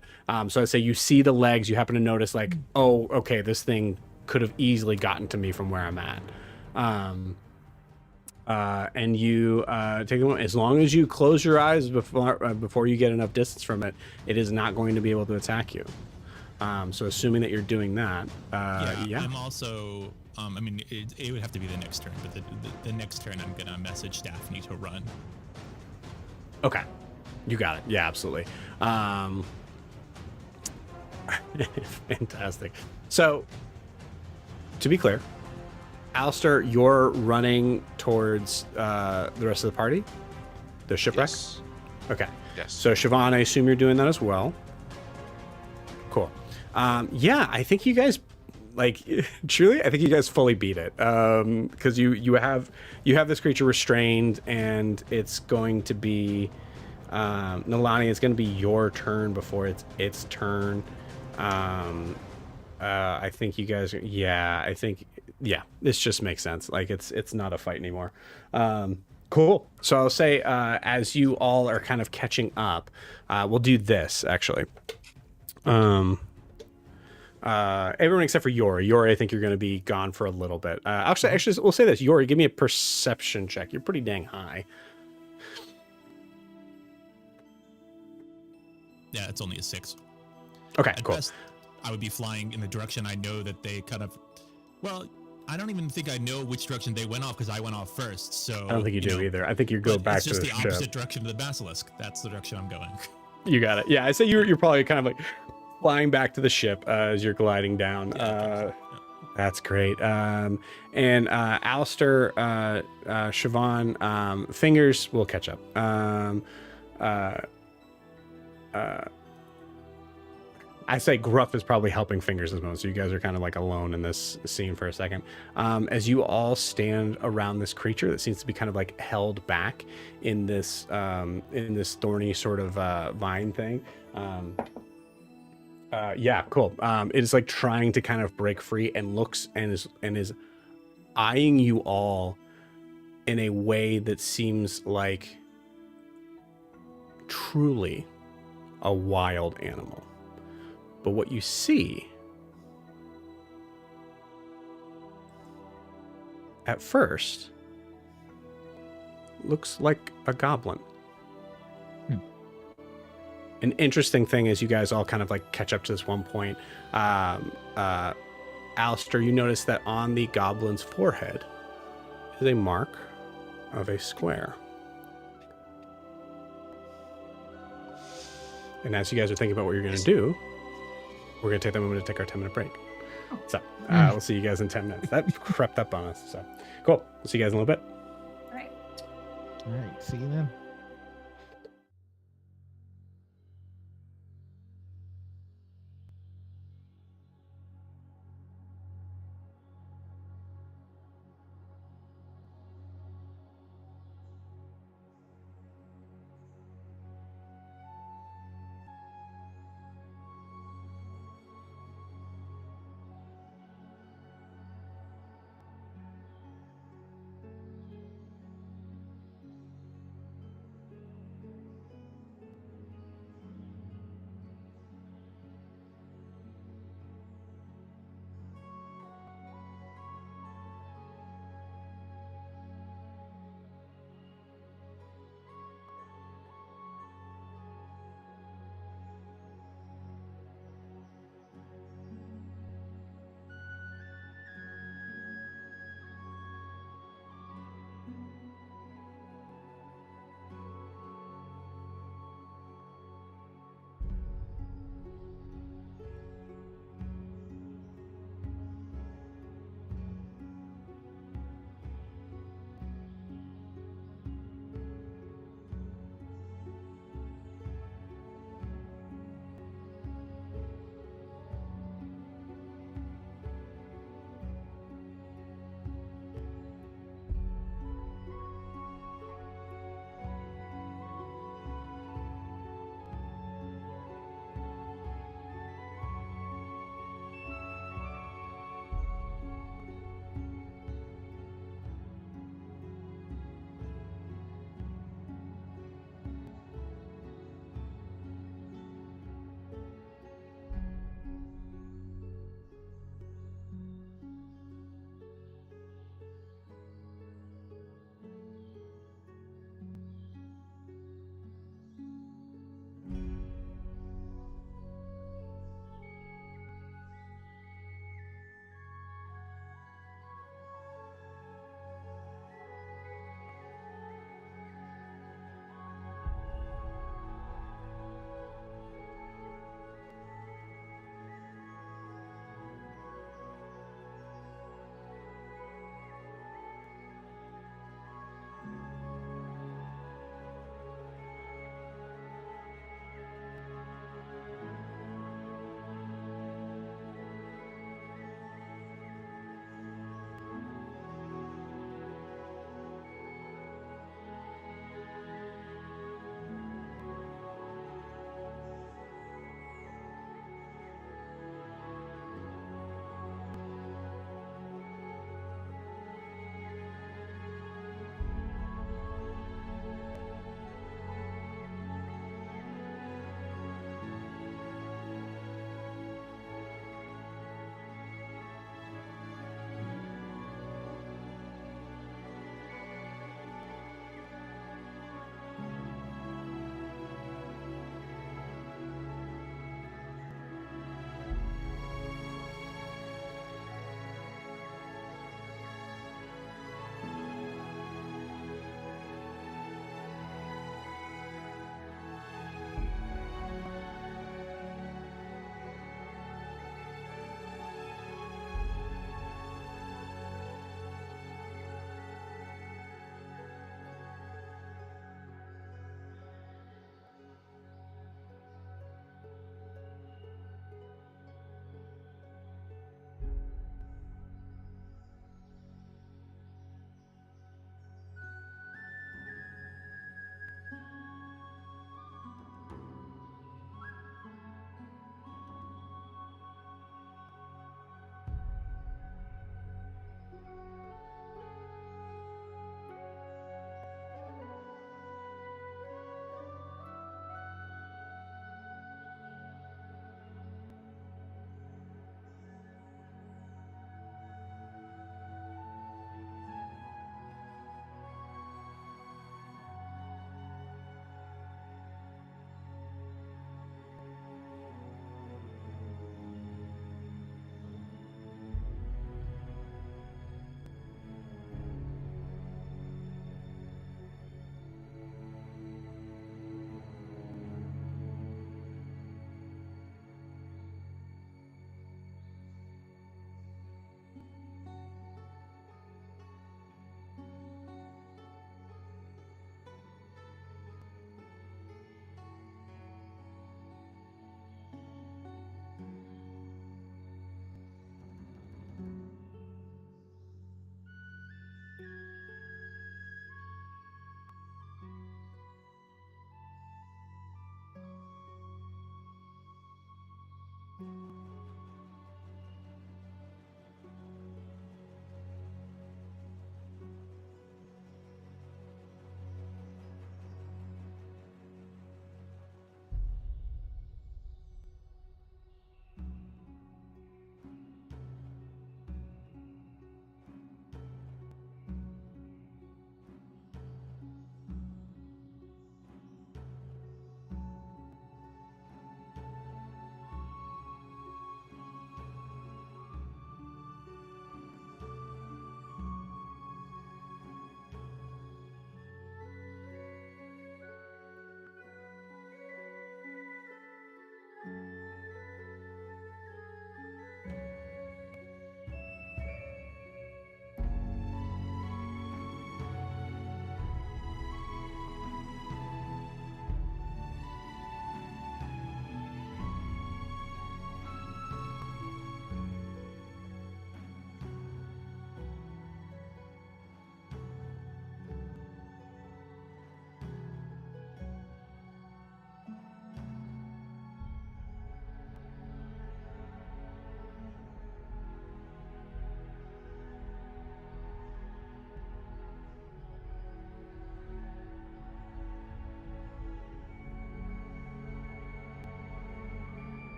[SPEAKER 2] So I'd say you see the legs, you happen to notice like, oh, okay, this thing could have easily gotten to me from where I'm at. And you take a moment. As long as you close your eyes before you get enough distance from it, it is not going to be able to attack you. So assuming that you're doing that, yeah.
[SPEAKER 3] I'm also, I mean, it would have to be the next turn, but the next turn I'm gonna message Daphne to run.
[SPEAKER 2] Okay. You got it. Yeah, absolutely. Fantastic. So, to be clear, Alistair, you're running towards the rest of the party? The shipwreck?
[SPEAKER 6] Yes.
[SPEAKER 2] Okay.
[SPEAKER 6] Yes.
[SPEAKER 2] So, Siobhan, I assume you're doing that as well. Cool. Yeah, I think you guys, like, truly, I think you guys fully beat it. Because you have this creature restrained, and it's going to be, Nalani, it's going to be your turn before its turn. I think you guys, this just makes sense. Like, it's not a fight anymore. Cool. So I'll say, as you all are kind of catching up, we'll do this actually. Everyone except for Yori. Yori, I think you're going to be gone for a little bit. Actually, we'll say this. Yori, give me a perception check. You're pretty dang high.
[SPEAKER 3] Yeah, it's only a 6.
[SPEAKER 2] Okay,
[SPEAKER 3] At
[SPEAKER 2] cool.
[SPEAKER 3] best, I would be flying in the direction I know that they kind of. Well, I don't even think I know which direction they went off because I went off first. So
[SPEAKER 2] I don't think you do either. I think you go
[SPEAKER 3] but
[SPEAKER 2] back
[SPEAKER 3] it's
[SPEAKER 2] to
[SPEAKER 3] just
[SPEAKER 2] the
[SPEAKER 3] the
[SPEAKER 2] ship.
[SPEAKER 3] opposite direction to the basilisk. That's the direction I'm going.
[SPEAKER 2] You got it. Yeah, I say you're probably kind of like flying back to the ship as you're gliding down.
[SPEAKER 3] Yeah,
[SPEAKER 2] That's great. And Alistair, Siobhan, Fingers will catch up. I say Gruff is probably helping Fingers this moment, so you guys are kind of like alone in this scene for a second. As you all stand around this creature that seems to be kind of like held back in this thorny sort of vine thing. Yeah, cool. It is like trying to kind of break free and looks and is eyeing you all in a way that seems like truly a wild animal. But what you see at first looks like a goblin. An interesting thing is you guys all kind of like catch up to this one point. Alistair, you notice that on the goblin's forehead is a mark of a square. And as you guys are thinking about what you're going to do, we're going to take that moment to take our 10-minute break. So we'll see you guys in 10 minutes. That crept up on us. So cool. We'll see you guys in a little bit.
[SPEAKER 5] All right.
[SPEAKER 4] All right. See you then.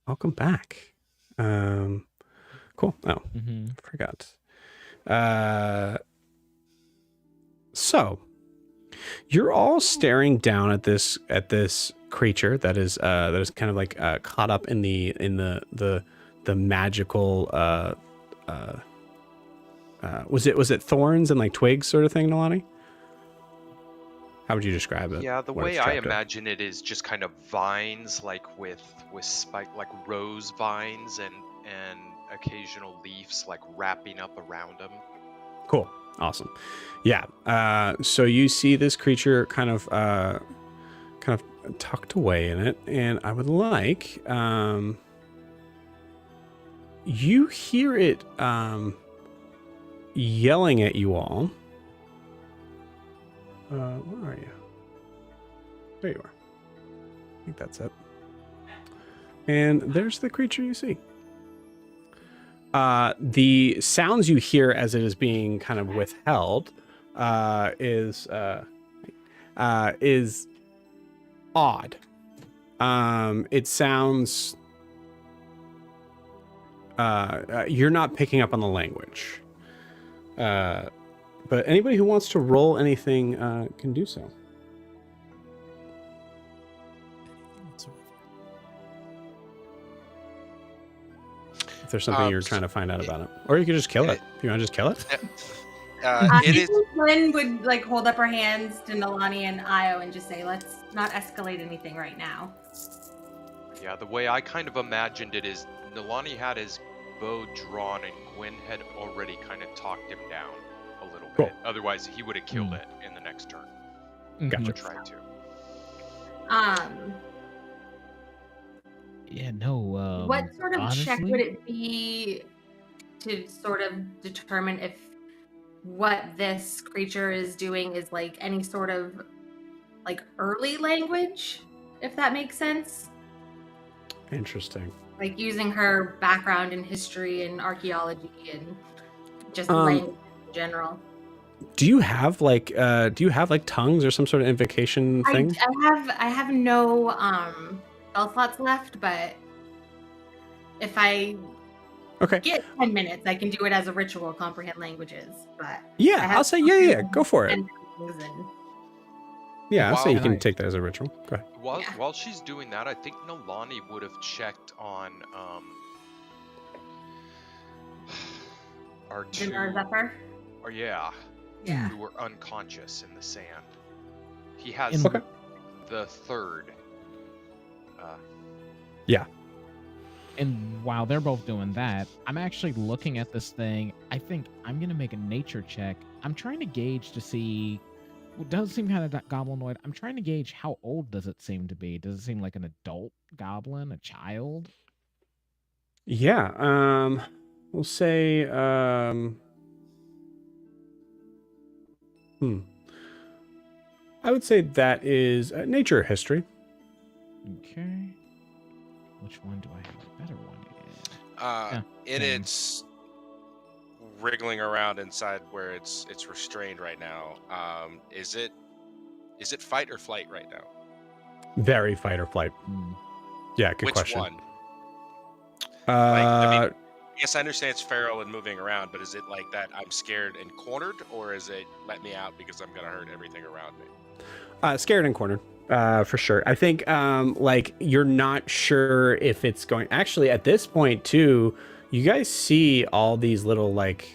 [SPEAKER 2] welcome back. Cool. Oh, forgot. So you're all staring down at this creature that is kind of like caught up in the magical was it thorns and like twigs sort of thing, Nalani? How would you describe it?
[SPEAKER 7] Yeah, the
[SPEAKER 2] what
[SPEAKER 7] way
[SPEAKER 2] it's
[SPEAKER 7] I
[SPEAKER 2] trapped in?
[SPEAKER 7] imagine it is just kind of vines, like with spike, like rose vines and occasional leaves, like wrapping up around them.
[SPEAKER 2] Cool. Awesome. Yeah. So you see this creature kind of tucked away in it, and I would like you hear it yelling at you all. Where are you? There you are. I think that's it. And there's the creature you see. The sounds you hear as it is being kind of withheld is odd. It sounds you're not picking up on the language. But anybody who wants to roll anything can do so. If there's something you're trying to find out about it, or you could just kill it. If you want to just kill it.
[SPEAKER 6] It is.
[SPEAKER 5] Lynn would like hold up her hands to Nalani and Io and just say, "Let's not escalate anything right now."
[SPEAKER 7] Yeah, the way I kind of imagined it is Nalani had his bow drawn and Gwen had already kind of talked him down a little bit. Otherwise, he would have killed it in the next turn.
[SPEAKER 2] Gotcha.
[SPEAKER 7] Or tried to.
[SPEAKER 4] Yeah, no.
[SPEAKER 5] What sort of check
[SPEAKER 4] honestly,
[SPEAKER 5] would it be to sort of determine if what this creature is doing is like any sort of like early language, if that makes sense?
[SPEAKER 2] Interesting.
[SPEAKER 5] Like using her background in history and archaeology and just language in general.
[SPEAKER 2] Do you have like tongues or some sort of invocation thing?
[SPEAKER 5] I have no spell slots left, but if I get 10 minutes, I can do it as a ritual, comprehend languages. But
[SPEAKER 2] yeah, I'll say yeah, go for it. Yeah, I'll say you can take that as a ritual. Go ahead.
[SPEAKER 7] While she's doing that, I think Nalani would have checked on our two.
[SPEAKER 5] Zephyr?
[SPEAKER 7] Or yeah.
[SPEAKER 5] Yeah.
[SPEAKER 7] Who were unconscious in the sand. He has the third.
[SPEAKER 2] Yeah.
[SPEAKER 4] And while they're both doing that, I'm actually looking at this thing. I think I'm going to make a nature check. I'm trying to gauge to see. It does seem kind of goblinoid. I'm trying to gauge how old does it seem to be. Does it seem like an adult goblin, a child?
[SPEAKER 2] Yeah. We'll say. I would say that is nature history.
[SPEAKER 4] Okay. Which one do I have a better one in?
[SPEAKER 6] It's wriggling around inside where it's restrained right now. Is it fight or flight right now?
[SPEAKER 2] Very fight or flight. Yeah, good question.
[SPEAKER 6] Which one? I guess I understand it's feral and moving around, but is it like that I'm scared and cornered, or is it let me out because I'm gonna hurt everything around me?
[SPEAKER 2] Scared and cornered. For sure. I think like you're not sure if it's going. Actually, at this point too, you guys see all these little like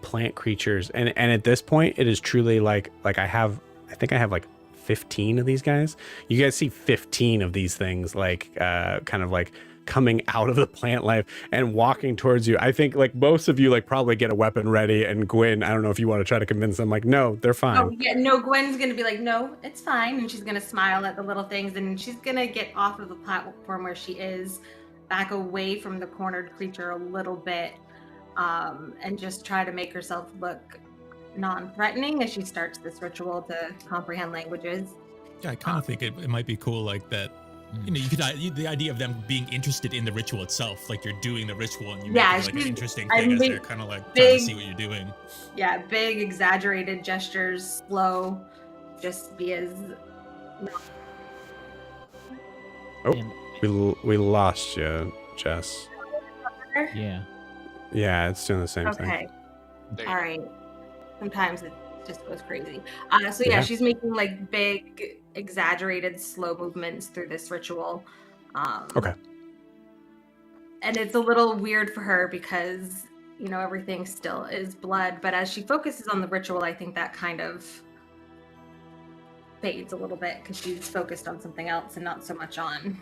[SPEAKER 2] plant creatures, and at this point, it is truly like I think I have like 15 of these guys. You guys see 15 of these things like kind of like coming out of the plant life and walking towards you. I think like most of you like probably get a weapon ready, and Gwen, I don't know if you want to try to convince them like, no, they're fine.
[SPEAKER 5] Oh yeah, no, Gwen's gonna be like, no, it's fine, and she's gonna smile at the little things, and she's gonna get off of the platform where she is, back away from the cornered creature a little bit, and just try to make herself look non-threatening as she starts this ritual to comprehend languages.
[SPEAKER 3] Yeah, I kind of think it might be cool like that. You know, the idea of them being interested in the ritual itself, like you're doing the ritual and you make it like an interesting thing as they're kind of like trying to see what you're doing.
[SPEAKER 5] Yeah, big exaggerated gestures, slow, just be as
[SPEAKER 2] Oh,
[SPEAKER 4] And
[SPEAKER 2] we lost you, Jess.
[SPEAKER 4] yeah.
[SPEAKER 2] Yeah, it's doing the same thing.
[SPEAKER 5] Okay.
[SPEAKER 6] There you
[SPEAKER 5] All
[SPEAKER 6] go.
[SPEAKER 5] right. Sometimes it just goes crazy. So
[SPEAKER 2] Yeah.
[SPEAKER 5] she's making like big, exaggerated, slow movements through this ritual.
[SPEAKER 2] Okay.
[SPEAKER 5] And it's a little weird for her because, everything still is blood. But as she focuses on the ritual, I think that kind of fades a little bit because she's focused on something else and not so much on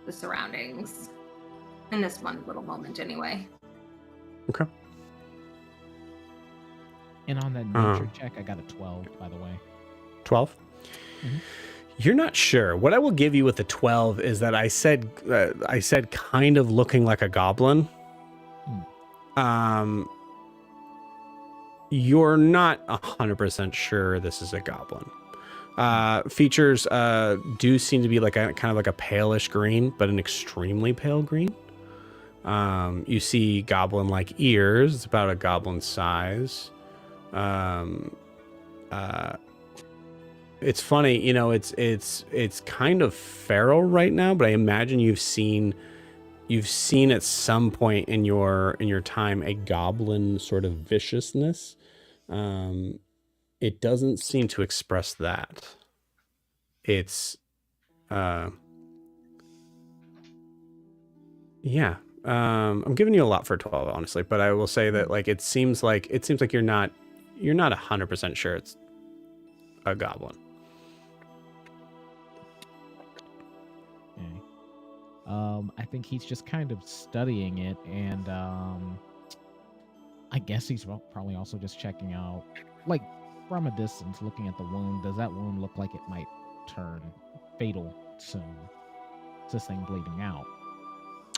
[SPEAKER 5] the surroundings. In this one little moment, anyway.
[SPEAKER 2] Okay.
[SPEAKER 4] And on that nature check, I got a 12, by the way.
[SPEAKER 2] 12?
[SPEAKER 4] Mhm.
[SPEAKER 2] You're not sure. What I will give you with the 12 is that I said kind of looking like a goblin. You're not 100% sure this is a goblin. Features do seem to be like kind of like a palish green, but an extremely pale green. You see goblin-like ears. It's about a goblin size. It's funny, it's kind of feral right now, but I imagine you've seen at some point in your time a goblin sort of viciousness. It doesn't seem to express that. It's yeah. I'm giving you a lot for 12, honestly, but I will say that like it seems like you're not 100% sure it's a goblin.
[SPEAKER 4] Okay. I think he's just kind of studying it, and I guess he's probably also just checking out, like from a distance, looking at the wound. Does that wound look like it might turn fatal soon? Is this thing bleeding out?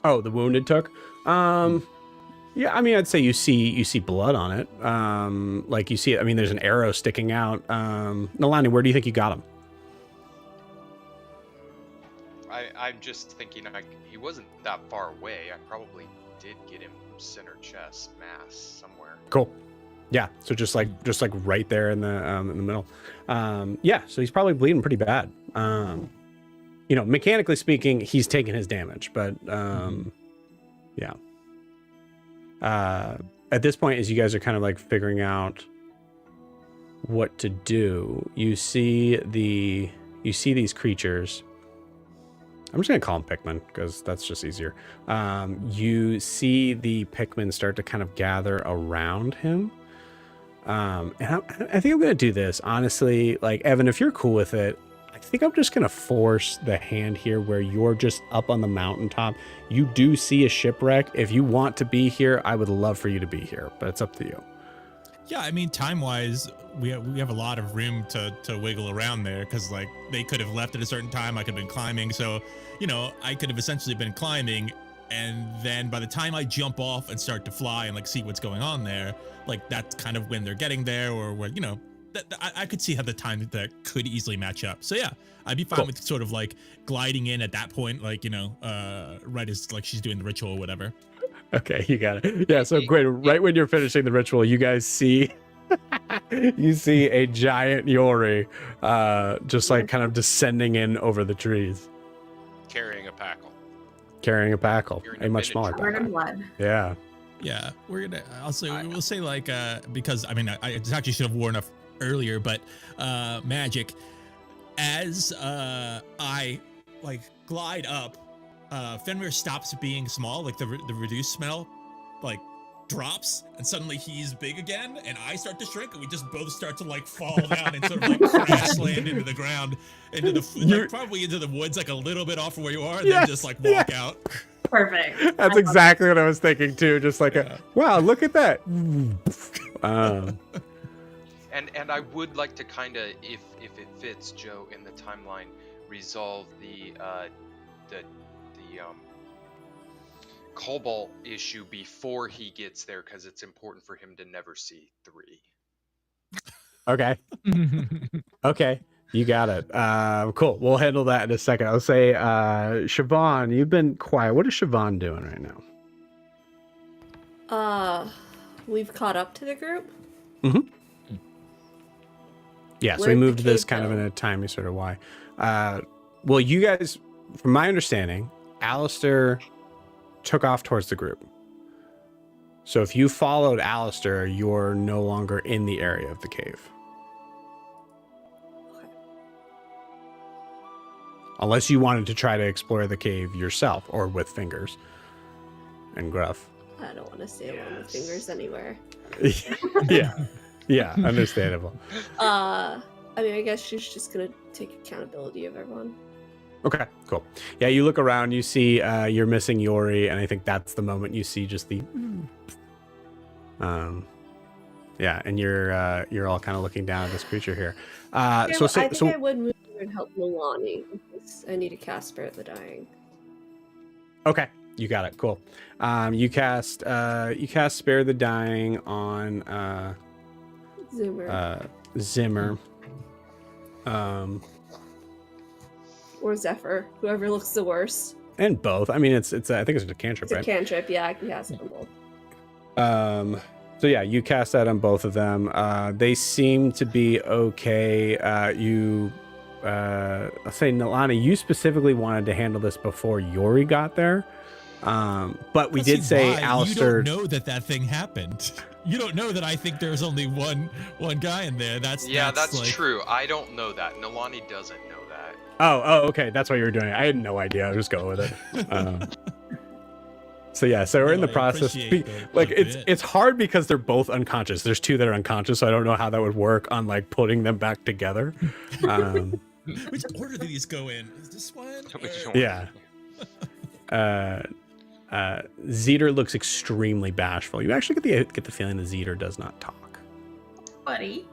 [SPEAKER 2] Oh, the wound it took? Yeah, I mean, I'd say you see blood on it. Like you see, I mean, there's an arrow sticking out. Nalani, where do you think you got him?
[SPEAKER 7] I'm just thinking he wasn't that far away. I probably did get him center chest mass somewhere.
[SPEAKER 2] Cool. Yeah, so just like right there in the middle. Yeah, so he's probably bleeding pretty bad. Mechanically speaking, he's taking his damage, but yeah. At this point, as you guys are kind of like figuring out what to do, you see these creatures. I'm just gonna call them Pikmin because that's just easier. You see the Pikmin start to kind of gather around him. And I think I'm gonna do this honestly. Like Evan, if you're cool with it, I think I'm just gonna force the hand here where you're just up on the mountaintop. You do see a shipwreck. If you want to be here, I would love for you to be here, but it's up to you.
[SPEAKER 3] Yeah, I mean, time-wise, we have a lot of room to wiggle around there because, like, they could have left at a certain time. I could have been climbing. So, I could have essentially been climbing. And then by the time I jump off and start to fly and, like, see what's going on there, like, that's kind of when they're getting there or when, I could see how the time that could easily match up. So, yeah, I'd be fine with sort of, like, gliding in at that point, like, right as, like, she's doing the ritual or whatever.
[SPEAKER 2] Okay, you got it. Yeah, so great. Right when you're finishing the ritual, you guys see a giant Yori just like kind of descending in over the trees.
[SPEAKER 6] Carrying a packle.
[SPEAKER 2] A much smaller
[SPEAKER 5] Covered in
[SPEAKER 2] packle.
[SPEAKER 5] blood.
[SPEAKER 2] Yeah.
[SPEAKER 3] Yeah, we're gonna also we'll say like because I mean I actually should have worn up earlier, but magic as I like glide up, Fenrir stops being small, like the reduced smell like drops, and suddenly he's big again, and I start to shrink, and we just both start to like fall down and sort of like crash land into the ground, into the probably into the woods, like a little bit off of where you are, and then just like walk out.
[SPEAKER 5] Perfect.
[SPEAKER 2] That's exactly what I was thinking too. Just like wow, look at that.
[SPEAKER 7] And I would like to kind of, if it fits, Joe, in the timeline, resolve the cobalt issue before he gets there, because it's important for him to never see 3.
[SPEAKER 2] Okay. Okay. You got it. Cool. We'll handle that in a second. I'll say, Siobhan, you've been quiet. What is Siobhan doing right now?
[SPEAKER 1] We've caught up to the group.
[SPEAKER 2] Mm-hmm. Yeah, so we
[SPEAKER 1] Where'd the
[SPEAKER 2] moved this
[SPEAKER 1] cave
[SPEAKER 2] kind of
[SPEAKER 1] go?
[SPEAKER 2] in a timely sort of way. Well, you guys from my understanding, Alistair took off towards the group. So if you followed Alistair, you're no longer in the area of the cave.
[SPEAKER 1] Okay.
[SPEAKER 2] Unless you wanted to try to explore the cave yourself or with Fingers and Gruff.
[SPEAKER 1] I don't want to stay alone with Fingers anywhere.
[SPEAKER 2] Yeah, understandable.
[SPEAKER 1] I mean, I guess she's just gonna take accountability of everyone.
[SPEAKER 2] Okay, cool. Yeah, you look around, you see you're missing Yori, and I think that's the moment you see just the yeah, and you're all kind of looking down at this creature here.
[SPEAKER 1] I think I would move and help Milani because I need to cast Spirit of the Dying.
[SPEAKER 2] Okay, you got it. Cool. You cast Spare the Dying on Zimmer.
[SPEAKER 1] Or Zephyr, whoever looks the worst.
[SPEAKER 2] And both. I mean, it's I think it's a cantrip,
[SPEAKER 1] It's
[SPEAKER 2] right?
[SPEAKER 1] a cantrip, yeah, I can cast it on both.
[SPEAKER 2] So yeah, you cast that on both of them. They seem to be okay. I'll say, Nalani, you specifically wanted to handle this before Yori got there. But we did say Alistair.
[SPEAKER 3] You don't know that thing happened. You don't know that I think there's only one guy in there. That's like...
[SPEAKER 7] true. I don't know that. Nalani doesn't know that.
[SPEAKER 2] Oh, okay. That's why you were doing it. I had no idea. I was just going with it. So yeah, so we're in the process. It's hard because they're both unconscious. There's two that are unconscious, so I don't know how that would work on like putting them back together.
[SPEAKER 3] Which order do these go in? Is this one?
[SPEAKER 2] Yeah. Zeter looks extremely bashful. You actually get the feeling that Zeter does not talk.
[SPEAKER 5] Buddy.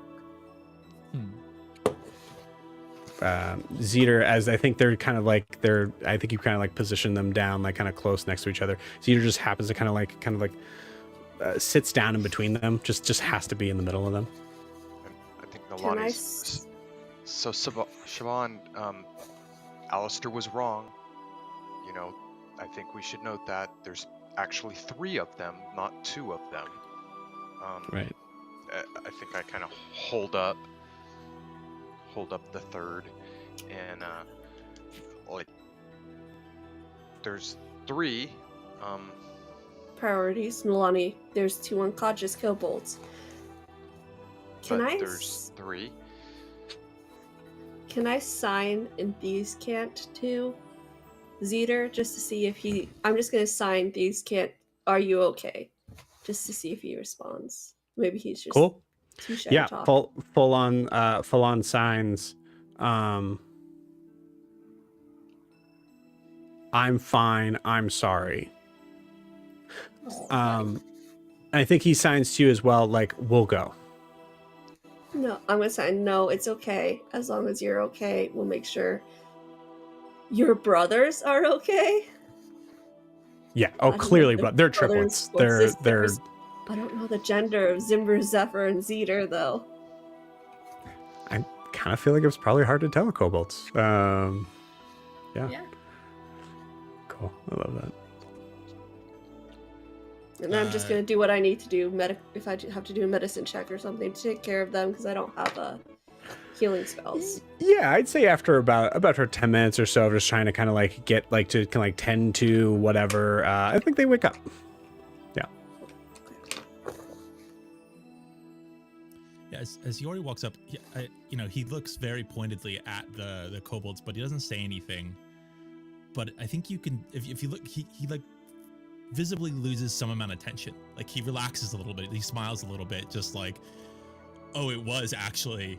[SPEAKER 2] Zeter, as I think they're kind of like I think you kind of like position them down like kind of close next to each other. Zeter just happens to kind of like sits down in between them. Just has to be in the middle of them.
[SPEAKER 7] I think Nalani's. So Siobhan, Alistair was wrong. You know, I think we should note that there's actually 3 of them, not 2 of them.
[SPEAKER 2] Right.
[SPEAKER 7] I think I kind of hold up the third, and like there's 3.
[SPEAKER 1] Priorities, Milani. There's 2 unconscious kobolds.
[SPEAKER 7] There's 3.
[SPEAKER 1] Can I sign in Thieves Can't to Zeter just to see if he... I'm just going to sign Thieves Can't, are you okay? Just to see if he responds. Maybe he's just
[SPEAKER 2] cool.
[SPEAKER 1] too shy to talk.
[SPEAKER 2] full on signs. I'm fine. I'm sorry. I think he signs to you as well, like, we'll go.
[SPEAKER 1] No, I'm going to sign, no, it's okay. As long as you're okay, we'll make sure your brothers are okay.
[SPEAKER 2] Yeah. Oh, clearly, but they're triplets. They're.
[SPEAKER 1] I don't know the gender of Zimber, Zephyr, and Zeter, though.
[SPEAKER 2] I kind of feel like it was probably hard to tell with kobolds. Yeah. Cool. I love that.
[SPEAKER 1] And I'm just going to do what I need to do, if I have to do a medicine check or something to take care of them, because I don't have healing spells.
[SPEAKER 2] Yeah, I'd say after about 10 minutes or so, just trying to kind of like get like to kind of like tend to whatever. I think they wake up. Yeah.
[SPEAKER 3] Yeah. As Yori walks up, he looks very pointedly at the kobolds, but he doesn't say anything. But I think you can, if you look, he like visibly loses some amount of tension. Like he relaxes a little bit. He smiles a little bit, just like, oh, it was actually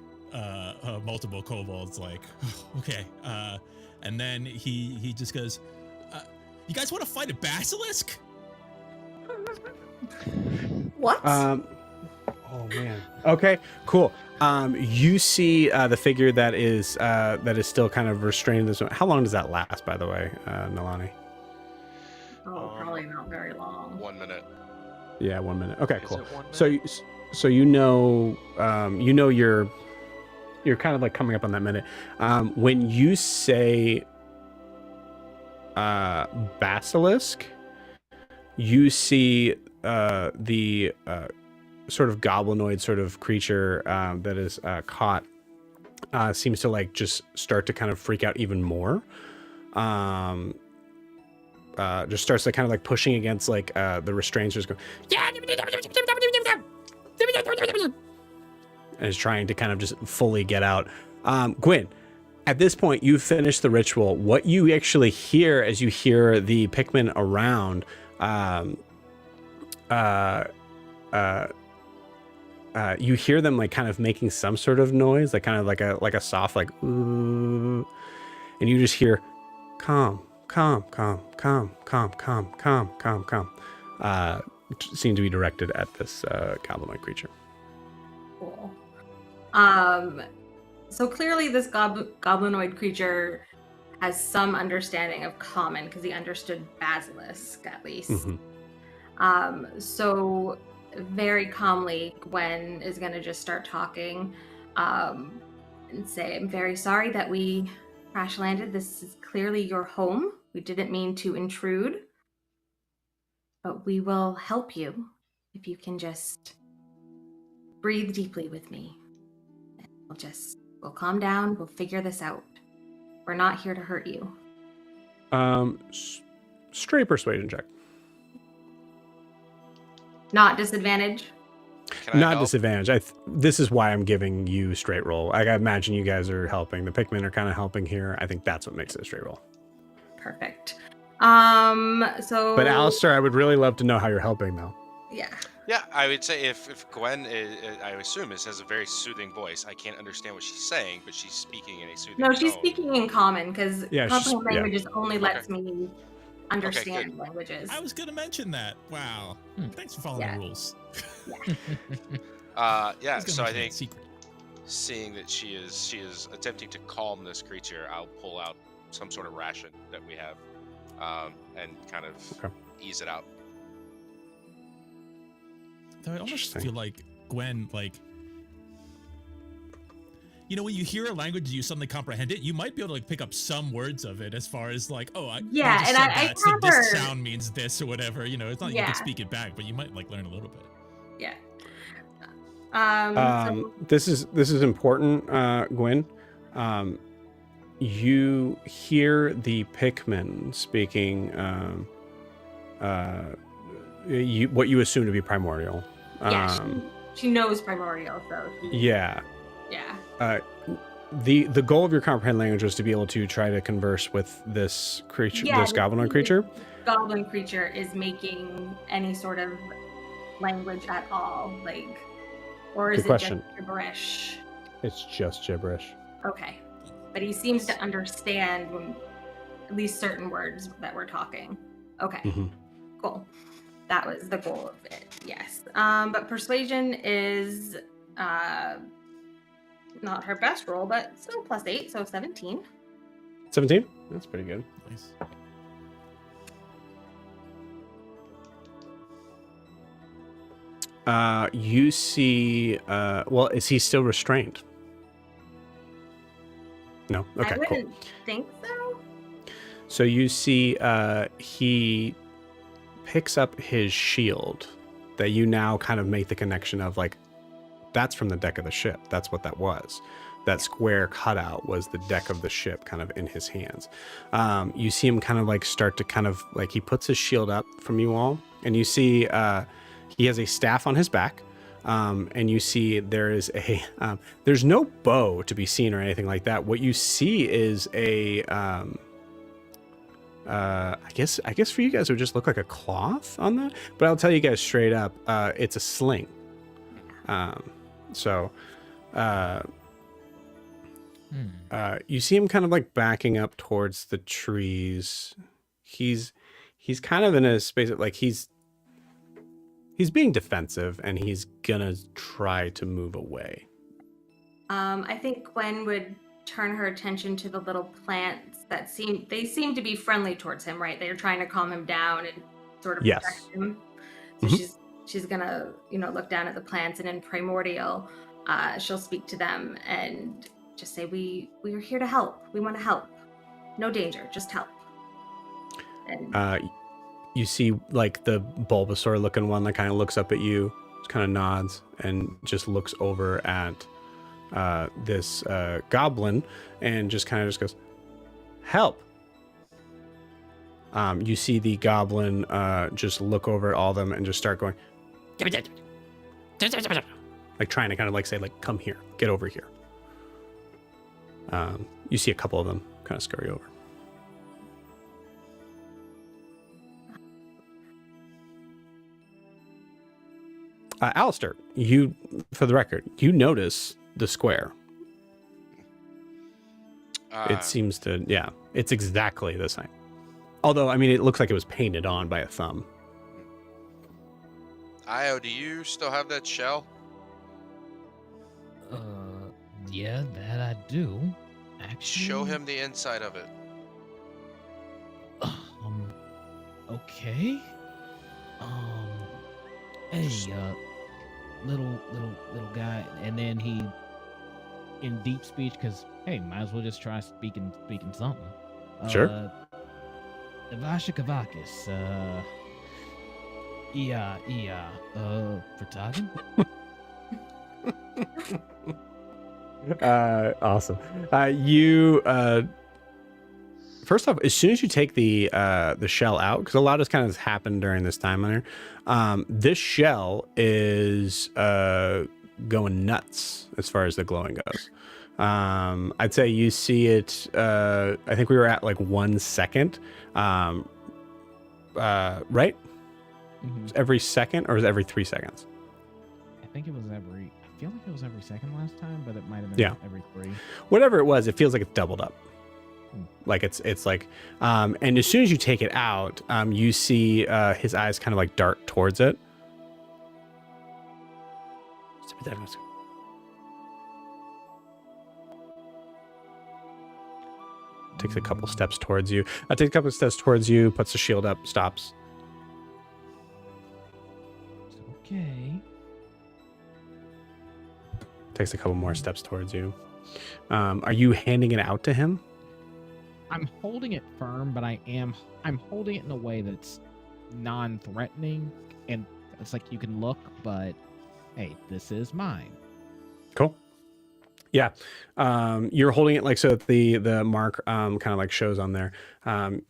[SPEAKER 3] multiple kobolds. Like, okay. And then he just goes, you guys want to fight a basilisk?
[SPEAKER 1] What?
[SPEAKER 2] Oh man. Okay. Cool. You see the figure that is still kind of restrained. This. How long does that last, by the way, Nalani?
[SPEAKER 5] Oh, probably not very long.
[SPEAKER 6] 1 minute.
[SPEAKER 2] Yeah, 1 minute. Okay,
[SPEAKER 7] Is
[SPEAKER 2] cool.
[SPEAKER 7] it 1 minute?
[SPEAKER 2] So you're kind of like coming up on that minute. When you say basilisk, you see the sort of goblinoid sort of creature that is caught seems to like just start to kind of freak out even more. just starts like kind of like pushing against like the restraints, just going, and is trying to kind of just fully get out. Gwyn, at this point, you've finished the ritual. What you actually hear as you hear the Pikmin around, you hear them like kind of making some sort of noise, like kind of like a soft like ooh, and you just hear calm, calm, calm, calm, calm, calm, calm, calm, calm. Seem to be directed at this goblinoid creature.
[SPEAKER 5] Cool. So clearly this goblinoid creature has some understanding of common because he understood basilisk at least. So very calmly, Gwen is going to just start talking and say, I'm very sorry that we crash landed. This is clearly your home. We didn't mean to intrude, but we will help you if you can just breathe deeply with me. We'll calm down. We'll figure this out. We're not here to hurt you.
[SPEAKER 2] Straight persuasion check.
[SPEAKER 5] Not disadvantage?
[SPEAKER 2] Not disadvantage. This is why I'm giving you straight roll. I imagine you guys are helping. The Pikmin are kind of helping here. I think that's what makes it a straight roll.
[SPEAKER 5] Perfect. But
[SPEAKER 2] Alistair, I would really love to know how you're helping, though.
[SPEAKER 5] Yeah.
[SPEAKER 6] Yeah, I would say if Gwen, I assume, has a very soothing voice. I can't understand what she's saying, but she's speaking in a soothing tone.
[SPEAKER 5] No, she's speaking in common because common languages only lets me understand languages.
[SPEAKER 3] I was going to mention that. Wow. Thanks for following the rules.
[SPEAKER 6] So I think seeing that she is attempting to calm this creature, I'll pull out some sort of ration that we have and kind of ease it out.
[SPEAKER 3] I almost feel like Gwen, like, you know, when you hear a language and you suddenly comprehend it, you might be able to like pick up some words of it as far as like, oh, I so this sound means this or whatever. You know, it's not like you can speak it back, but you might like learn a little bit.
[SPEAKER 5] Yeah.
[SPEAKER 2] This is important, Gwen. You hear the Pikmin speaking what you assume to be primordial.
[SPEAKER 5] She knows primordial, so
[SPEAKER 2] the goal of your comprehend language was to be able to try to converse with this creature, this goblinoid creature.
[SPEAKER 5] Goblin creature is making any sort of language at all, like, or is it just gibberish?
[SPEAKER 2] It's just gibberish.
[SPEAKER 5] Okay, but he seems to understand at least certain words that we're talking. Okay, cool. That was the goal of it, yes. But persuasion is not her best roll, but still +8, so 17.
[SPEAKER 2] 17? That's pretty good.
[SPEAKER 3] Nice.
[SPEAKER 2] You see, is he still restrained? No? Okay,
[SPEAKER 5] I wouldn't think so.
[SPEAKER 2] So you see he picks up his shield that you now kind of make the connection of like, that's from the deck of the ship. That's what that was. That square cutout was the deck of the ship kind of in his hands. You see him kind of like start to kind of like, he puts his shield up from you all, and you see he has a staff on his back. And you see there is there's no bow to be seen or anything like that. What you see is a I guess for you guys it would just look like a cloth on that, but I'll tell you guys straight up, it's a sling. You see him kind of like backing up towards the trees. He's kind of in a space that like he's being defensive, and he's gonna try to move away.
[SPEAKER 5] I think Gwen would turn her attention to the little plants that seem to be friendly towards him, right? They're trying to calm him down and sort of protect him. So she's gonna, look down at the plants, and in primordial, she'll speak to them and just say, we are here to help. We want to help. No danger, just help. And
[SPEAKER 2] you see like the Bulbasaur looking one that kind of looks up at you, just kind of nods, and just looks over at this goblin, and just kind of just goes, help. You see the goblin just look over at all of them and just start going, like trying to kind of like say like, come here, get over here. You see a couple of them kind of scurry over. Alistair, you, for the record, you notice the square. It seems to, yeah, it's exactly the same. Although, I mean, it looks like it was painted on by a thumb.
[SPEAKER 6] Io, do you still have that shell?
[SPEAKER 4] Yeah, that I do. Actually,
[SPEAKER 6] Show him the inside of it.
[SPEAKER 4] Okay. Hey, little guy, and then he, in deep speech, because hey, might as well just try speaking something.
[SPEAKER 2] Sure.
[SPEAKER 4] Ivasha Kavakis, Vertagen?
[SPEAKER 2] Awesome. You first off, as soon as you take the shell out, because a lot has kind of happened during this time on here, this shell is going nuts as far as the glowing goes. I'd say you see it. I think we were at like 1 second. Right?
[SPEAKER 4] Mm-hmm.
[SPEAKER 2] Every second, or is it every 3 seconds?
[SPEAKER 4] I think it was every. I feel like it was every second last time, but it might have been every 3.
[SPEAKER 2] Whatever it was, it feels like it's doubled up. Like it's like, and as soon as you take it out, you see his eyes kind of like dart towards it. Takes a couple steps towards you. Takes a couple steps towards you, puts the shield up, stops.
[SPEAKER 4] Okay.
[SPEAKER 2] Takes a couple more steps towards you. Are you handing it out to him?
[SPEAKER 4] I'm holding it firm, but I'm holding it in a way that's non-threatening, and it's like you can look, but hey, this is mine.
[SPEAKER 2] Cool. Yeah. You're holding it like so that the mark kind of like shows on there.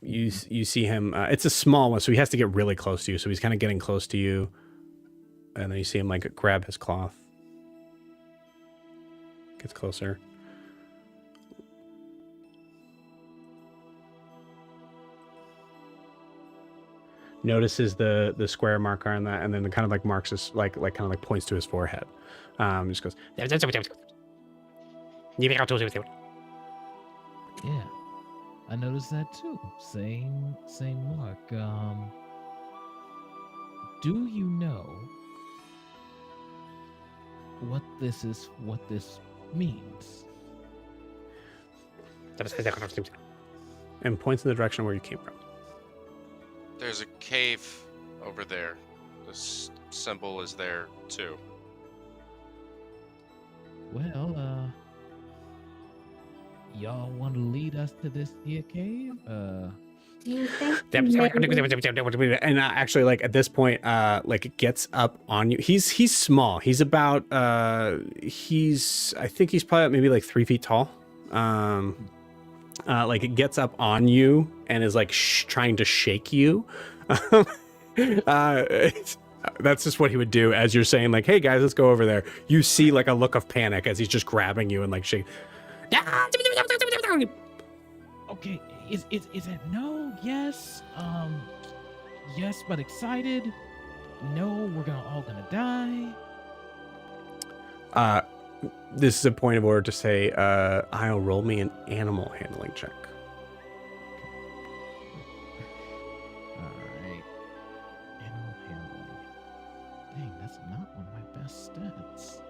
[SPEAKER 2] You see him. It's a small one, so he has to get really close to you. So he's kind of getting close to you, and then you see him like grab his cloth. Gets closer. Notices the square marker on that, and then kind of like marks his like kind of like points to his forehead. Just goes.
[SPEAKER 4] Yeah, I noticed that too. Same mark. Do you know what this is? What this means?
[SPEAKER 2] And points in the direction where you came from.
[SPEAKER 6] There's a cave over there. This symbol is there too.
[SPEAKER 4] Well, y'all want to lead us to this here cave?
[SPEAKER 5] Do you think maybe...
[SPEAKER 2] And actually, like at this point, like it gets up on you. He's small. He's about I think he's probably maybe like 3 feet tall. Like it gets up on you and is like trying to shake you. That's just what he would do as you're saying like, hey guys, let's go over there. You see like a look of panic as he's just grabbing you and like shaking.
[SPEAKER 4] Okay, is it no, yes, yes, but excited? No, we're all gonna die.
[SPEAKER 2] This is a point of order to say, I'll roll me an animal handling check.
[SPEAKER 4] Alright. Animal handling. Dang, that's not one of my best stats.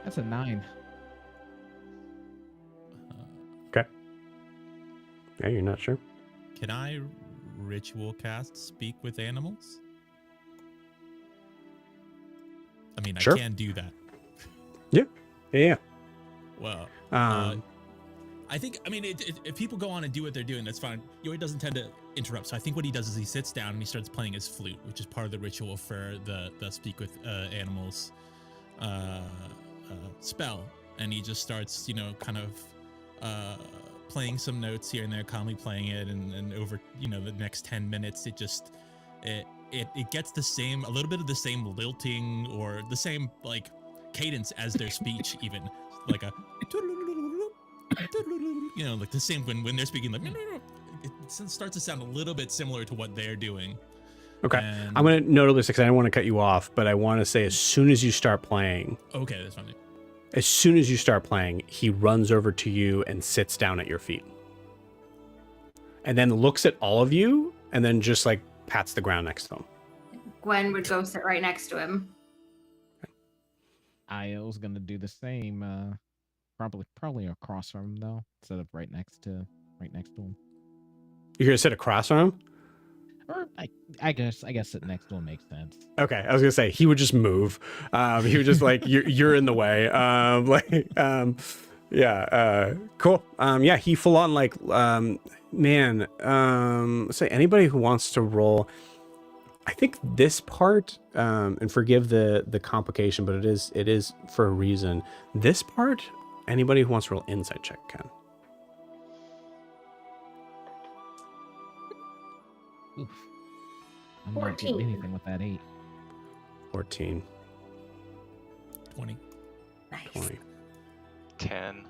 [SPEAKER 4] That's a 9.
[SPEAKER 2] Okay. Yeah, you're not sure?
[SPEAKER 3] Can I ritual cast speak with animals? I mean,
[SPEAKER 2] Sure.
[SPEAKER 3] I can do that.
[SPEAKER 2] Yeah.
[SPEAKER 3] Well, I think, I mean, if people go on and do what they're doing, that's fine. Yoi doesn't tend to interrupt. So I think what he does is he sits down and he starts playing his flute, which is part of the ritual for the speak with animals spell. And he just starts, kind of playing some notes here and there, calmly playing it, and over the next 10 minutes, it gets the same, a little bit of the same lilting or the same like cadence as their speech, even like a like the same when they're speaking, like it starts to sound a little bit similar to what they're doing.
[SPEAKER 2] Okay,
[SPEAKER 3] And
[SPEAKER 2] I'm going to note this because I don't want to cut you off, but I want to say as soon as you start playing,
[SPEAKER 3] okay, that's fine.
[SPEAKER 2] as soon as you start playing, he runs over to you and sits down at your feet. And then looks at all of you and then just like pats the ground next to him.
[SPEAKER 5] Gwen would go sit right next to him.
[SPEAKER 4] Io's gonna do the same. Probably across from him though, instead of right next to him.
[SPEAKER 2] You're gonna sit across from him?
[SPEAKER 4] Or I guess sit next to him makes sense.
[SPEAKER 2] Okay, I was gonna say he would just move. He would just like you're in the way. Cool. Yeah, he full on like say anybody who wants to roll. I think this part, and forgive the complication, but it is for a reason. This part, anybody who wants to roll insight check can.
[SPEAKER 4] Oof. I'm not getting
[SPEAKER 5] 14.
[SPEAKER 4] anything with that 8.
[SPEAKER 2] 14,
[SPEAKER 3] 20.
[SPEAKER 5] Nice.
[SPEAKER 2] 20.
[SPEAKER 7] 10.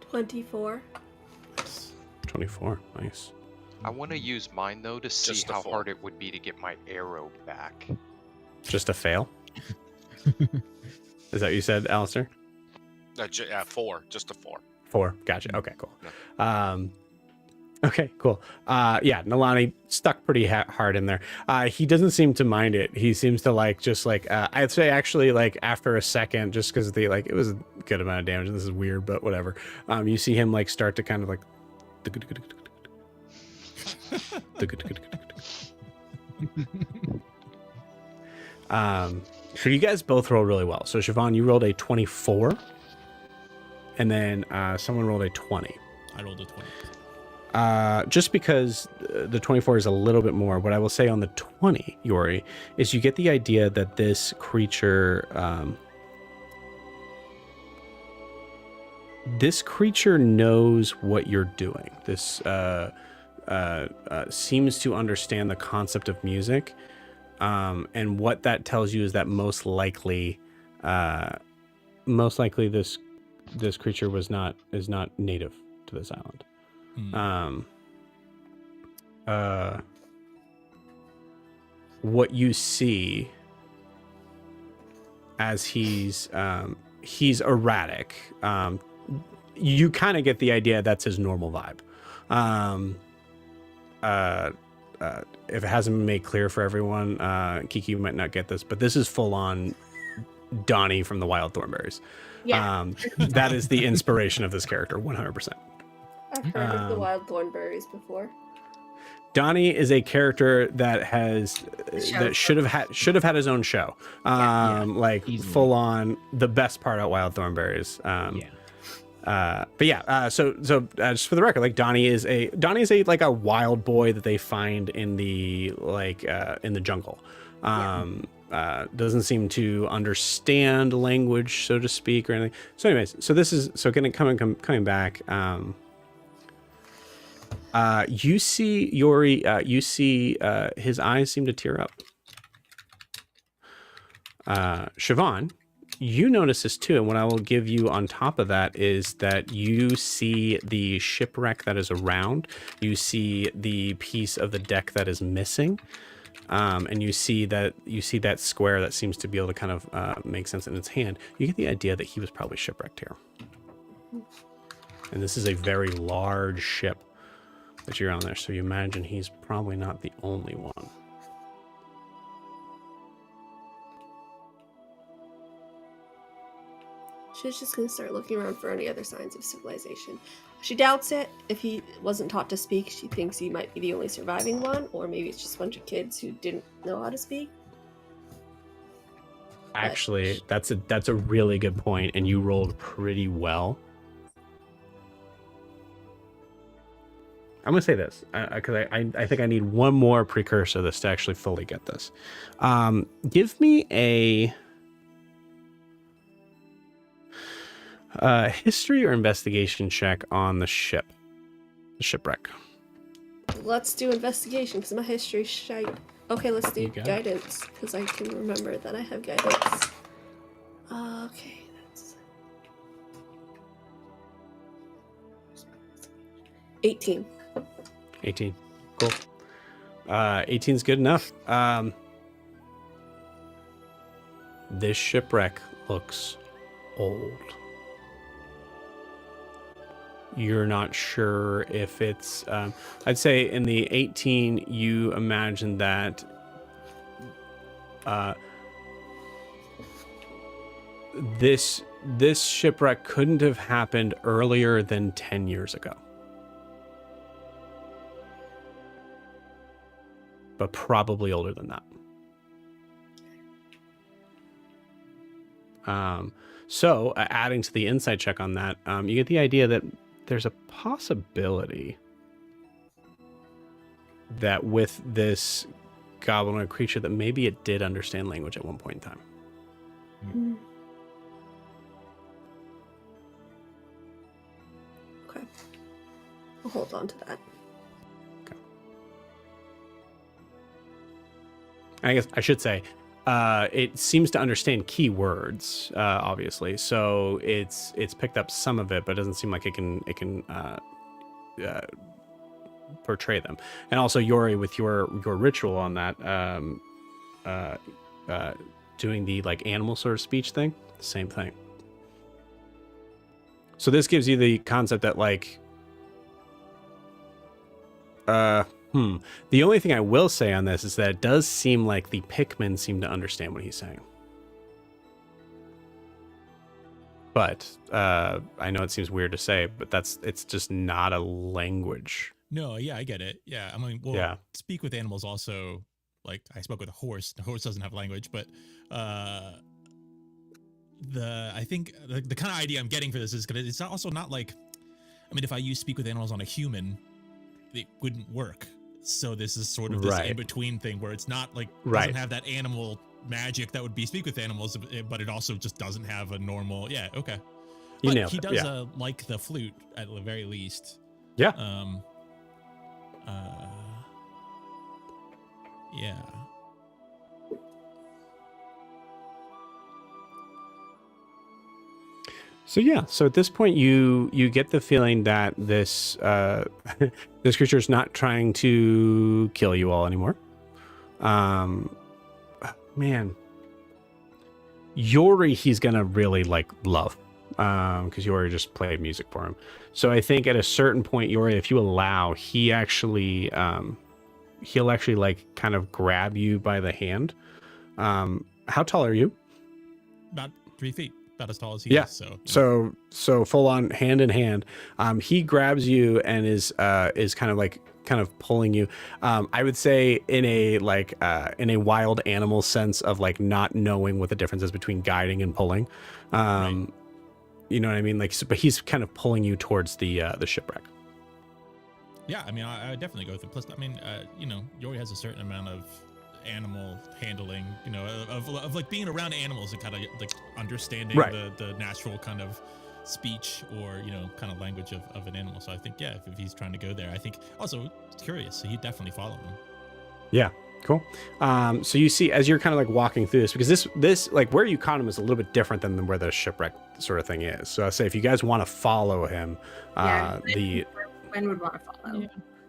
[SPEAKER 1] 24.
[SPEAKER 2] 24. Nice.
[SPEAKER 7] I want to use mine though to see
[SPEAKER 6] Just a
[SPEAKER 7] how
[SPEAKER 6] 4.
[SPEAKER 7] hard it would be to get my arrow back.
[SPEAKER 2] Just a fail. Is that what you said, Alistair?
[SPEAKER 6] 4. Just a 4.
[SPEAKER 2] 4. Gotcha. Okay, cool. Okay, cool. Yeah, Nalani stuck pretty hard in there. He doesn't seem to mind it. He seems to I'd say actually like after a second, just because it was a good amount of damage. This is weird, but whatever. You see him like start to kind of like. So you guys both roll really well. So Siobhan, you rolled a 24, and then someone rolled a 20.
[SPEAKER 3] I rolled a 20.
[SPEAKER 2] Just because the 24 is a little bit more, what I will say on the 20, Yori, is you get the idea that this creature knows what you're doing. This seems to understand the concept of music, and what that tells you is that most likely this creature is not native to this island. What you see as he's erratic, you kind of get the idea that's his normal vibe. If it hasn't been made clear for everyone, Kiki might not get this, but this is full on Donnie from the Wild Thornberries.
[SPEAKER 5] Yeah.
[SPEAKER 2] That is the inspiration of this character, 100%.
[SPEAKER 1] I've heard of the Wild Thornberries before.
[SPEAKER 2] Donnie is a character that should have had his own show.
[SPEAKER 4] Easily.
[SPEAKER 2] Full on the best part about Wild Thornberries. So just for the record, like Donnie is a like a wild boy that they find in the jungle. Doesn't seem to understand language, so to speak, or anything. So anyways, coming back. You see Yori, his eyes seem to tear up. Siobhan, you notice this too, and what I will give you on top of that is that you see the shipwreck that is around, you see the piece of the deck that is missing, and you see that square that seems to be able to kind of make sense in its hand. You get the idea that he was probably shipwrecked here. And this is a very large ship that you're on there, so you imagine he's probably not the only one.
[SPEAKER 1] She's just gonna start looking around for any other signs of civilization. She doubts it. If he wasn't taught to speak, she thinks he might be the only surviving one, or maybe it's just a bunch of kids who didn't know how to speak.
[SPEAKER 2] Actually, that's a really good point, and you rolled pretty well. I'm gonna say this because I think I need one more precursor of this to actually fully get this. Give me a. History or investigation check on the shipwreck.
[SPEAKER 1] Let's do investigation because my history shite. Okay, let's do
[SPEAKER 2] You got it.
[SPEAKER 1] guidance because I can remember that I have guidance. Okay, that's 18.
[SPEAKER 2] 18. Cool. 18 is good enough. This shipwreck looks old. You're not sure if it's... I'd say in the 18, you imagine that this shipwreck couldn't have happened earlier than 10 years ago. But probably older than that. So adding to the insight check on that, you get the idea that there's a possibility that with this goblinoid creature that maybe it did understand language at one point in time.
[SPEAKER 1] Okay. I'll hold on to that.
[SPEAKER 2] Okay. I guess I should say, it seems to understand key words, obviously. So it's picked up some of it, but it doesn't seem like it can portray them. And also, Yori, with your ritual on that, doing the like animal sort of speech thing, same thing. So this gives you the concept that like, the only thing I will say on this is that it does seem like the Pikmin seem to understand what he's saying. But I know it seems weird to say, but it's just not a language.
[SPEAKER 3] No, yeah, I get it. Yeah, I mean, well,
[SPEAKER 2] Yeah.
[SPEAKER 3] Speak with animals also, like I spoke with a horse. The horse doesn't have language, but I think the kind of idea I'm getting for this is because it's also not like, I mean, if I use speak with animals on a human, it wouldn't work. So this is sort of this
[SPEAKER 2] Right.
[SPEAKER 3] in-between thing where it's not like,
[SPEAKER 2] Right.
[SPEAKER 3] doesn't have that animal magic that would be speak with animals, but it also just doesn't have a normal, yeah, okay.
[SPEAKER 2] You
[SPEAKER 3] But
[SPEAKER 2] nailed
[SPEAKER 3] he
[SPEAKER 2] it,
[SPEAKER 3] does
[SPEAKER 2] yeah.
[SPEAKER 3] like the flute at the very least.
[SPEAKER 2] Yeah.
[SPEAKER 3] Yeah.
[SPEAKER 2] So yeah, so at this point you get the feeling that this this creature is not trying to kill you all anymore. Man, Yori he's gonna really like love, because Yori just played music for him. So I think at a certain point, Yori, if you allow, he'll actually like kind of grab you by the hand. How tall are you?
[SPEAKER 3] About 3 feet. About as tall as he
[SPEAKER 2] Yeah.
[SPEAKER 3] is.
[SPEAKER 2] So full on hand in hand. He grabs you and is kind of pulling you. I would say in a wild animal sense of like not knowing what the difference is between guiding and pulling.
[SPEAKER 3] Right.
[SPEAKER 2] You know what I mean? Like, but he's kind of pulling you towards the shipwreck.
[SPEAKER 3] Yeah, I mean, I would definitely go with it. Plus, I mean, Yori has a certain amount of animal handling, of like being around animals and kind of like understanding
[SPEAKER 2] Right.
[SPEAKER 3] the natural kind of speech or, kind of language of an animal. So I think, yeah, if he's trying to go there, I think also curious, so he'd definitely follow him.
[SPEAKER 2] Yeah. Cool. So you see, as you're kind of like walking through this, because this like where you caught him is a little bit different than where the shipwreck sort of thing is. So I say if you guys want to follow him,
[SPEAKER 5] Gwen would want to follow.
[SPEAKER 4] Yeah.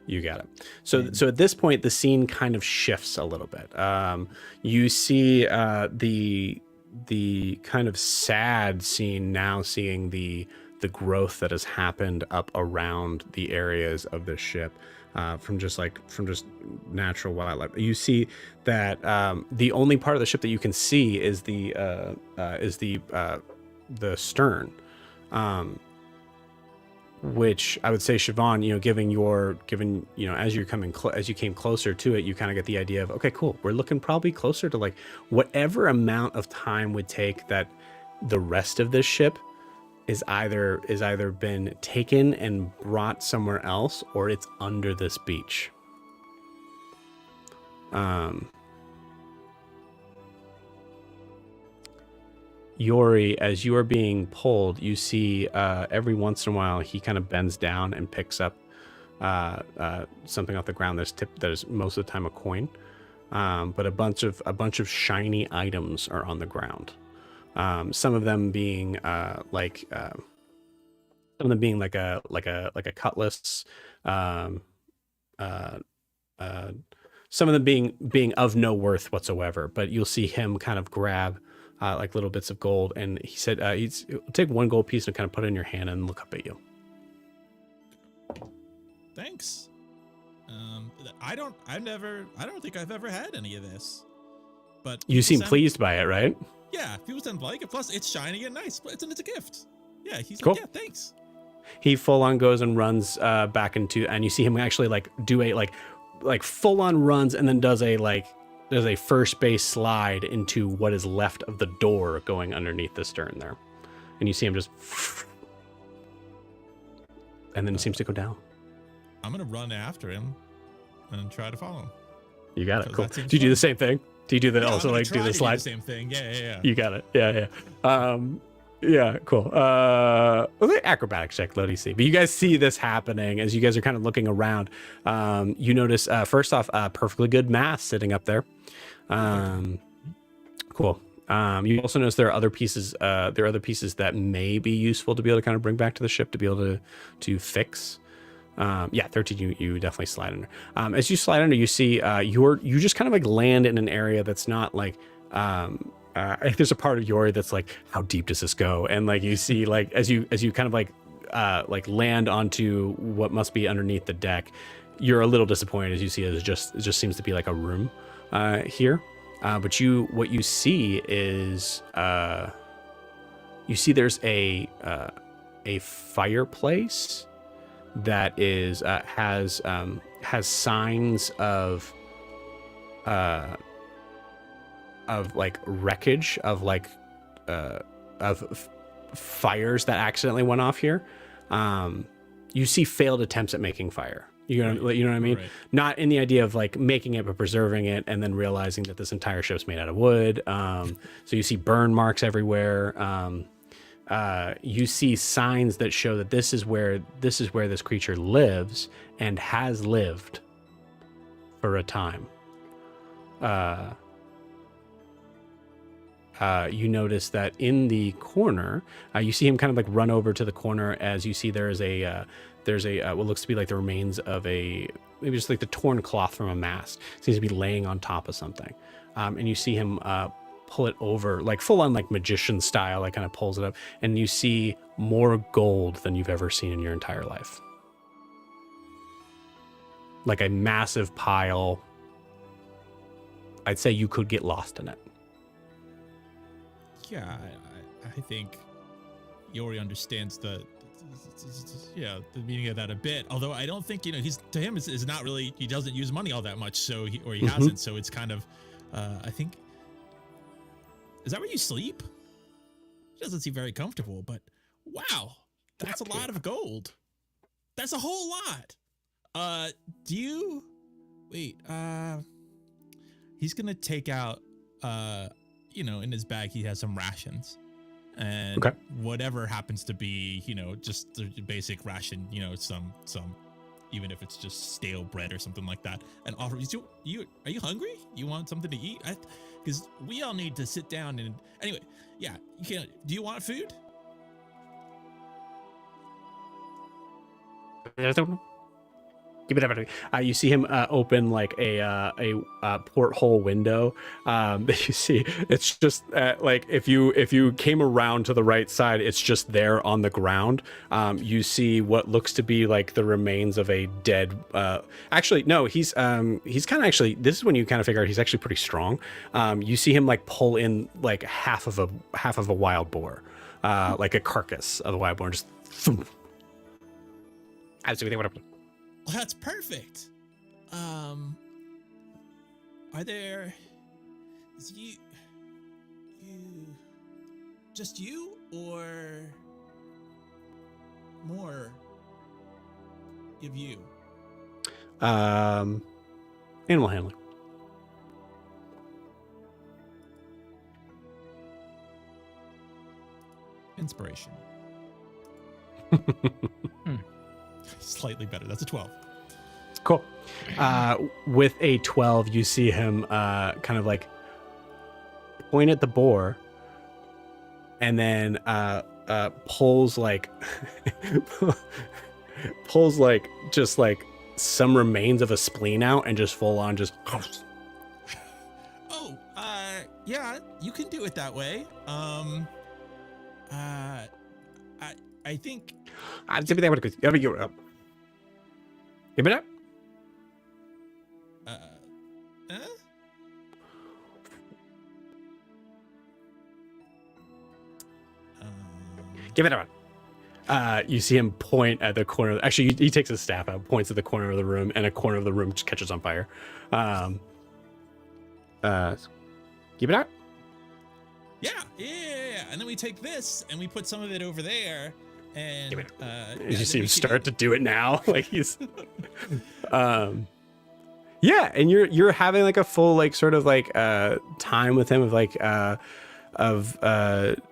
[SPEAKER 2] you got it. So at this point, the scene kind of shifts a little bit. You see the kind of sad scene now, seeing the growth that has happened up around the areas of the ship. From just natural wildlife, you see that the only part of the ship that you can see is the stern, which I would say, Siobhan, given as you're as you came closer to it, you kind of get the idea of, okay, cool, we're looking probably closer to like whatever amount of time would take that the rest of this ship is either been taken and brought somewhere else, or it's under this beach. Yori, as you are being pulled, you see every once in a while he kind of bends down and picks up something off the ground that is most of the time a coin, but a bunch of shiny items are on the ground. Some of them being like a cutlass, some of them being of no worth whatsoever. But you'll see him kind of grab like little bits of gold, and he said he'll take one gold piece and kind of put it in your hand and look up at you.
[SPEAKER 3] Thanks. I don't think I've ever had any of this. But
[SPEAKER 2] You seem pleased by it, right?
[SPEAKER 3] Yeah, people tend to like it. Plus, it's shiny and nice. It's a gift. Yeah, he's
[SPEAKER 2] Cool.
[SPEAKER 3] like, yeah, thanks.
[SPEAKER 2] He full on goes and runs back into, and you see him actually like do a like full on runs, and then does a first base slide into what is left of the door going underneath the stern there, and you see him just, and then it seems to go down.
[SPEAKER 3] I'm gonna run after him and try to follow him.
[SPEAKER 2] You got it. Cool.
[SPEAKER 3] That seems
[SPEAKER 2] Do you do
[SPEAKER 3] fun.
[SPEAKER 2] the same thing? Do you do that
[SPEAKER 3] Yeah,
[SPEAKER 2] also,
[SPEAKER 3] I'm gonna
[SPEAKER 2] like do
[SPEAKER 3] try
[SPEAKER 2] the
[SPEAKER 3] to
[SPEAKER 2] slide?
[SPEAKER 3] the same thing. Yeah.
[SPEAKER 2] You got it. Yeah. Yeah, cool. Acrobatics check, low DC. But you guys see this happening as you guys are kind of looking around. You notice, first off, perfectly good mass sitting up there. Cool. You also notice there are other pieces. That may be useful to be able to kind of bring back to the ship to be able to fix. 13. You definitely slide under. As you slide under, you see you just kind of like land in an area that's not like. There's a part of Yori that's like, how deep does this go? And like you see, like as you kind of like land onto what must be underneath the deck, you're a little disappointed as you see it just seems to be like a room here. But what you see is you see there's a fireplace that is has signs of like wreckage of like fires that accidentally went off here. You see failed attempts at making fire. You know what I mean?
[SPEAKER 3] Right.
[SPEAKER 2] Not in the idea of like making it, but preserving it, and then realizing that this entire ship's made out of wood. So you see burn marks everywhere. You see signs that show that this is where this creature lives and has lived for a time. You notice that in the corner, you see him kind of like run over to the corner as you see there's a what looks to be like the remains of maybe just like the torn cloth from a mast. Seems to be laying on top of something. And you see him pull it over, like full on like magician style, like kind of pulls it up, and you see more gold than you've ever seen in your entire life. Like a massive pile. I'd say you could get lost in it.
[SPEAKER 3] Yeah, I think Yori understands the meaning of that a bit. Although I don't think to him is not really, he doesn't use money all that much, so he hasn't. So it's kind of I think, is that where you sleep? It doesn't seem very comfortable, but wow, that's a lot of gold. That's a whole lot. He's gonna take out in his bag he has some rations, and whatever happens to be, just the basic ration, some even if it's just stale bread or something like that, and offer you. Are you hungry? You want something to eat? Because we all need to sit down and anyway. Yeah, you can. Do you want food?
[SPEAKER 2] You see him open like a porthole window that you see. It's just like if you came around to the right side, it's just there on the ground. You see what looks to be like the remains of a dead. Actually, no, he's kind of actually. This is when you kind of figure out he's actually pretty strong. You see him like pull in like half of a wild boar, like a carcass of a wild boar, and just. Absolutely, what?
[SPEAKER 3] Well, that's perfect. Are there? Is just you or more of you?
[SPEAKER 2] Animal handling.
[SPEAKER 3] inspiration. Slightly better. That's a 12.
[SPEAKER 2] Cool. With a 12, you see him kind of like point at the boar, and then pulls like pulls like just like some remains of a spleen out, and just full on just.
[SPEAKER 3] Oh, yeah, you can do it that way. I think.
[SPEAKER 2] Give it up. Give it up. Give it up. You see him point at the corner. Actually, he takes his staff out, points at the corner of the room, and a corner of the room just catches on fire. Give it up.
[SPEAKER 3] Yeah. And then we take this and we put some of it over there. And
[SPEAKER 2] you see him start to do it now, like he's. Yeah, and you're having like a full like sort of like time with him of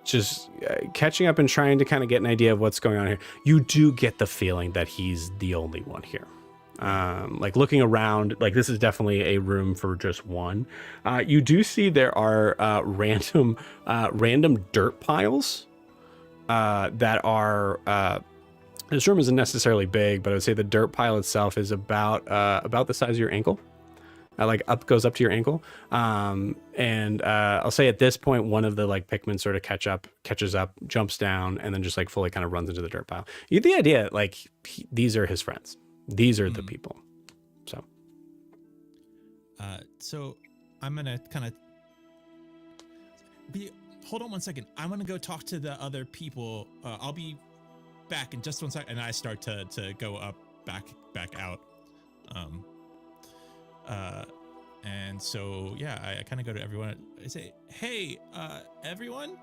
[SPEAKER 2] just catching up and trying to kind of get an idea of what's going on here. You do get the feeling that he's the only one here. Like looking around, like this is definitely a room for just one. You do see there are random dirt piles that are. This room isn't necessarily big, but I would say the dirt pile itself is about the size of your ankle. Goes up to your ankle. And I'll say at this point, one of the like Pikmin sort of catches up, jumps down, and then just like fully kind of runs into the dirt pile. You get the idea, like these are his friends. These are the people.
[SPEAKER 3] So I'm gonna kind of hold on one second. I'm gonna go talk to the other people. I'll be back in just 1 second, and I start to go up back out. And so yeah, I kind of go to everyone. I say, hey, everyone.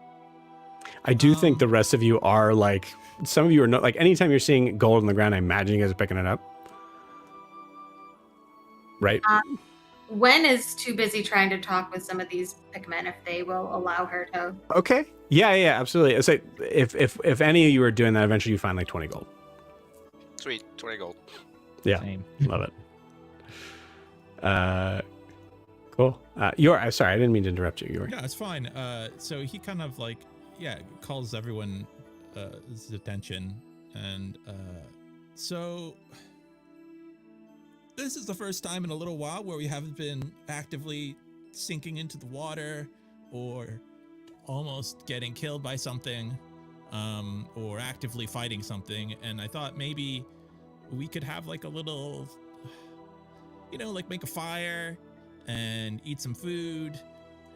[SPEAKER 2] I do think the rest of you are like, some of you are not like, anytime you're seeing gold on the ground, I imagine you guys are picking it up, right?
[SPEAKER 5] Gwen is too busy trying to talk with some of these Pikmin if they will allow her to.
[SPEAKER 2] Okay. Yeah, absolutely. So if any of you are doing that, eventually you find like 20 gold.
[SPEAKER 6] Sweet, 20 gold.
[SPEAKER 2] Yeah,
[SPEAKER 4] Same.
[SPEAKER 2] Love it. Cool. I'm sorry, I didn't mean to interrupt you.
[SPEAKER 3] No, it's fine. So he kind of like, calls everyone's attention, and so this is the first time in a little while where we haven't been actively sinking into the water or almost getting killed by something, or actively fighting something. And I thought maybe we could have like a little, like make a fire and eat some food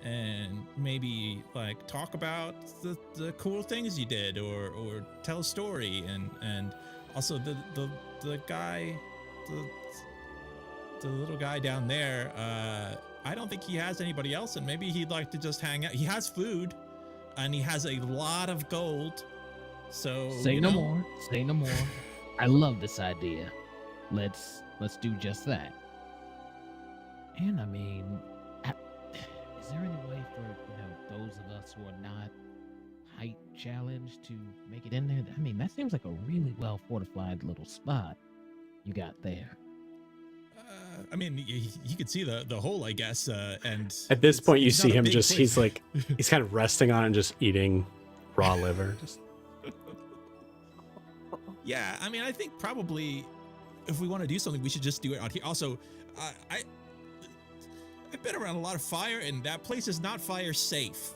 [SPEAKER 3] and maybe like talk about the cool things you did, or tell a story, and also the guy, the little guy down there, I don't think he has anybody else, and maybe he'd like to just hang out. He has food and he has a lot of gold, so
[SPEAKER 4] Say no more. I love this idea. Let's do just that. And I mean, is there any way for those of us who are not height challenged to make it in there? I mean, that seems like a really well fortified little spot you got there.
[SPEAKER 3] I mean, you could see the hole, I guess. And
[SPEAKER 2] at this point, you see him just,
[SPEAKER 3] place.
[SPEAKER 2] he's like, he's kind of resting on it and just eating raw liver. Just.
[SPEAKER 3] Yeah, I mean, I think probably if we want to do something, we should just do it out here. Also, I've been around a lot of fire, and that place is not fire safe.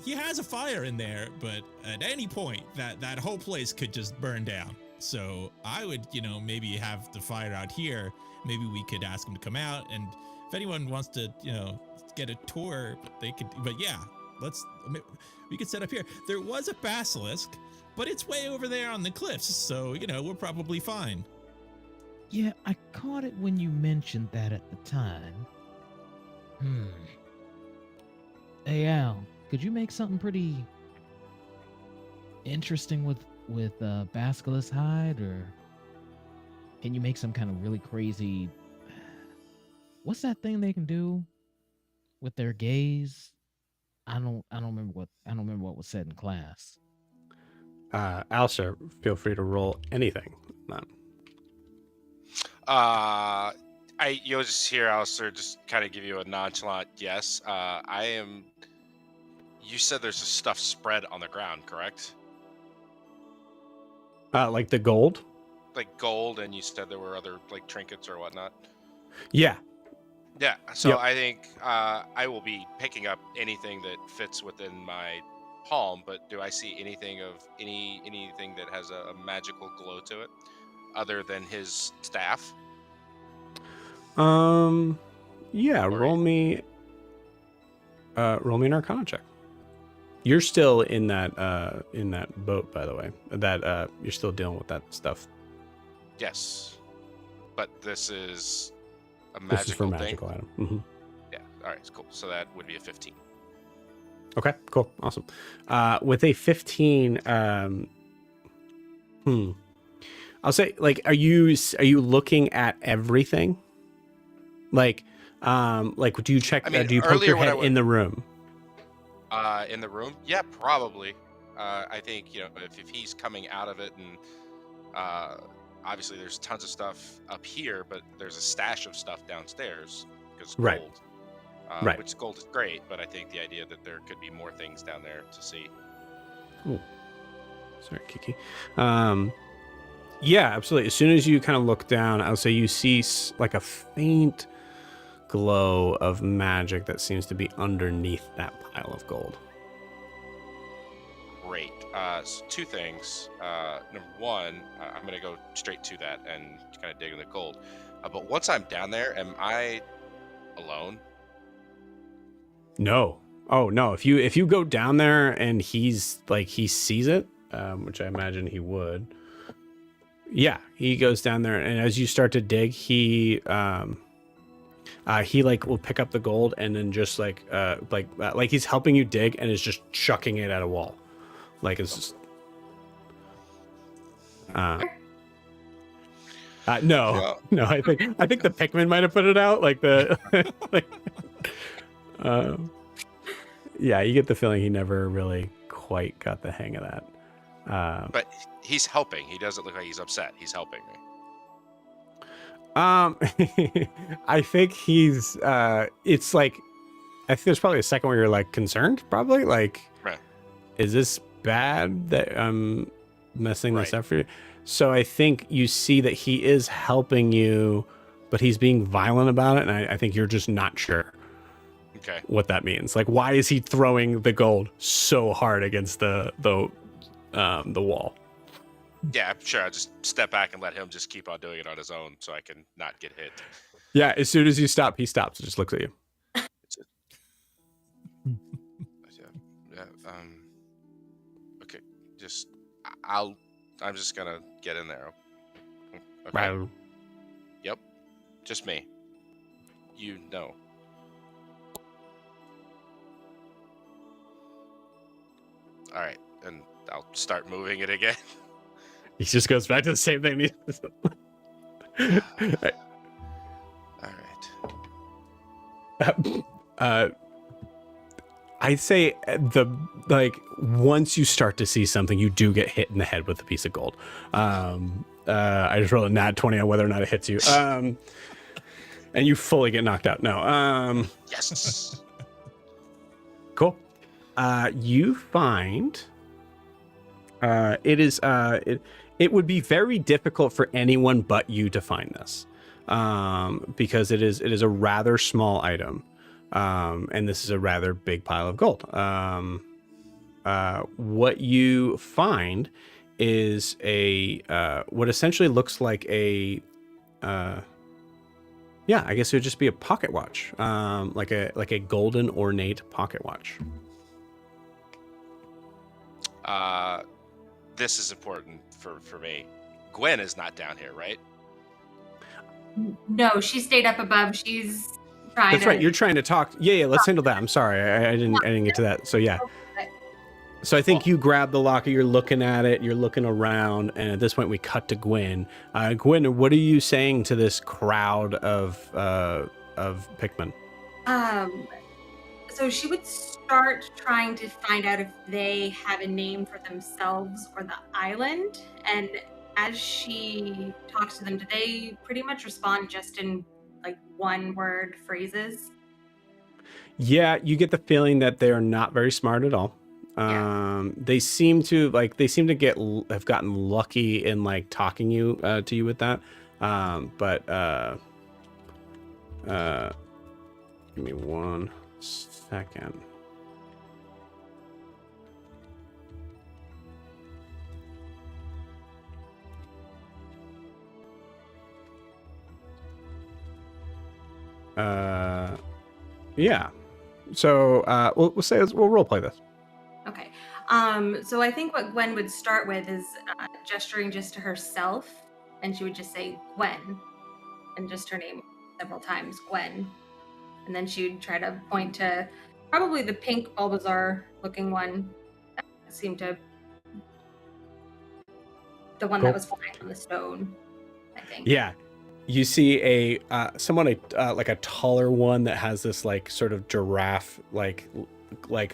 [SPEAKER 3] He has a fire in there, but at any point, that whole place could just burn down. So I would, maybe have the fire out here. Maybe we could ask him to come out, and if anyone wants to, get a tour, they could. But yeah, we could set up here. There was a basilisk, but it's way over there on the cliffs, so we're probably fine.
[SPEAKER 4] Yeah, I caught it when you mentioned that at the time. Hey Al, could you make something pretty interesting with basilisk hide, or can you make some kind of really crazy, what's that thing they can do with their gaze? I don't remember what was said in class.
[SPEAKER 2] Alistair, feel free to roll anything.
[SPEAKER 6] You'll just hear Alistair just kind of give you a nonchalant yes. I am. You said there's a stuff spread on the ground, correct?
[SPEAKER 2] Like the gold?
[SPEAKER 6] Like gold, and you said there were other like trinkets or whatnot.
[SPEAKER 2] Yeah.
[SPEAKER 6] Yeah. So
[SPEAKER 2] Yep.
[SPEAKER 6] I think I will be picking up anything that fits within my palm. But do I see anything of anything that has a magical glow to it, other than his staff?
[SPEAKER 2] Yeah. Roll me an Arcana check. You're still in that boat, by the way. That you're still dealing with that stuff.
[SPEAKER 6] Yes, but this is a magical
[SPEAKER 2] This is for
[SPEAKER 6] thing.
[SPEAKER 2] magical item. Mm-hmm.
[SPEAKER 6] Yeah. All right. Cool. So that would be a 15.
[SPEAKER 2] Okay. Cool. Awesome. With a 15, I'll say, like, are you looking at everything? Like, do you check?
[SPEAKER 6] I mean,
[SPEAKER 2] do you poke
[SPEAKER 6] earlier
[SPEAKER 2] your
[SPEAKER 6] when I
[SPEAKER 2] head in the room?
[SPEAKER 6] In the room? Yeah, probably. I think if he's coming out of it, and obviously there's tons of stuff up here, but there's a stash of stuff downstairs because
[SPEAKER 2] Right.
[SPEAKER 6] gold.
[SPEAKER 2] Right.
[SPEAKER 6] Which gold is great, but I think the idea that there could be more things down there to see.
[SPEAKER 2] Cool. Sorry, Kiki. Yeah, absolutely. As soon as you kind of look down, I'll say you see like a faint glow of magic that seems to be underneath that pile of gold.
[SPEAKER 6] Great. So two things. Number one, I'm going to go straight to that and kind of dig in the gold. But once I'm down there, am I alone?
[SPEAKER 2] No. Oh no. If you go down there and he sees it, which I imagine he would. Yeah, he goes down there, and as you start to dig, he will pick up the gold and then just like he's helping you dig and is just chucking it at a wall, like it's just. No. I think the Pikmin might have put it out, like the like. Yeah, you get the feeling he never really quite got the hang of that.
[SPEAKER 6] But he's helping. He doesn't look like he's upset. He's helping me.
[SPEAKER 2] I think he's. It's like, I think there's probably a second where you're like concerned, probably like,
[SPEAKER 6] Right.
[SPEAKER 2] Is this bad that I'm messing this
[SPEAKER 6] Right.
[SPEAKER 2] up for you? So I think you see that he is helping you, but he's being violent about it, and I think you're just not sure.
[SPEAKER 6] Okay.
[SPEAKER 2] What that means. Like, why is he throwing the gold so hard against the wall?
[SPEAKER 6] Yeah, sure. I'll just step back and let him just keep on doing it on his own so I can not get hit.
[SPEAKER 2] Yeah, as soon as you stop, he stops and just looks at you.
[SPEAKER 6] Okay. I'm just gonna get in there. Okay.
[SPEAKER 2] Right.
[SPEAKER 6] Yep. Just me. You know. All right, and I'll start moving it again.
[SPEAKER 2] He just goes back to the same thing.
[SPEAKER 6] All right.
[SPEAKER 2] I'd say once you start to see something, you do get hit in the head with a piece of gold. I just rolled a nat 20 on whether or not it hits you. And you fully get knocked out. No.
[SPEAKER 6] Yes.
[SPEAKER 2] Cool. You find it would be very difficult for anyone but you to find this, because it is a rather small item, and this is a rather big pile of gold. What you find is what essentially looks like I guess it would just be a pocket watch, like a golden ornate pocket watch.
[SPEAKER 6] This is important for me. Gwen is not down here, right?
[SPEAKER 5] No, she stayed up above. She's trying
[SPEAKER 2] That's
[SPEAKER 5] to.
[SPEAKER 2] right. You're trying to talk. Yeah. Let's handle that. I'm sorry. I didn't get to that. So yeah. So I think you grab the locker. You're looking at it. You're looking around, and at this point we cut to Gwen. Gwen, what are you saying to this crowd of Pikmin?
[SPEAKER 5] So she would start trying to find out if they have a name for themselves or the island. And as she talks to them, do they pretty much respond just in like one word phrases?
[SPEAKER 2] Yeah, you get the feeling that they are not very smart at all.
[SPEAKER 5] Yeah.
[SPEAKER 2] They seem to have gotten lucky in like talking to you with that. But give me 1 second. Yeah. So we'll role play this.
[SPEAKER 5] Okay. So I think what Gwen would start with is gesturing just to herself, and she would just say Gwen, and just her name several times, Gwen. And then she would try to point to probably the pink Bulbasaur looking one that seemed to, the one
[SPEAKER 2] Cool.
[SPEAKER 5] that was flying on the stone, I think.
[SPEAKER 2] Yeah. You see a like a taller one that has this like sort of giraffe like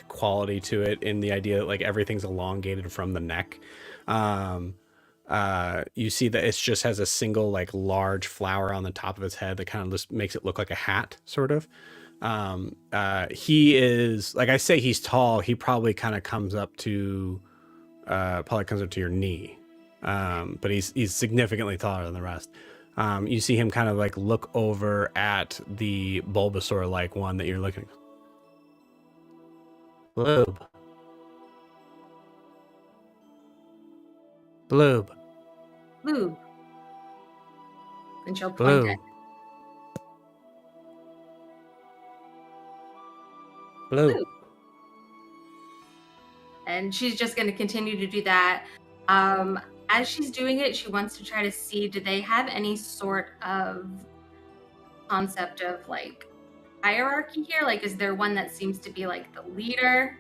[SPEAKER 2] quality to it, in the idea that like everything's elongated from the neck. You see that it just has a single like large flower on the top of its head that kind of just makes it look like a hat, sort of. He is, like I say, he's tall. He probably kind of comes up to your knee, but he's significantly taller than the rest. You see him kind of like look over at the Bulbasaur like one that you're looking. Bloob. Bloob.
[SPEAKER 5] Blue. And she'll point
[SPEAKER 2] Blue.
[SPEAKER 5] at
[SPEAKER 2] Blue.
[SPEAKER 5] Blue. And she's just going to continue to do that. As she's doing it, she wants to try to see, do they have any sort of concept of like hierarchy here? Like, is there one that seems to be like the leader?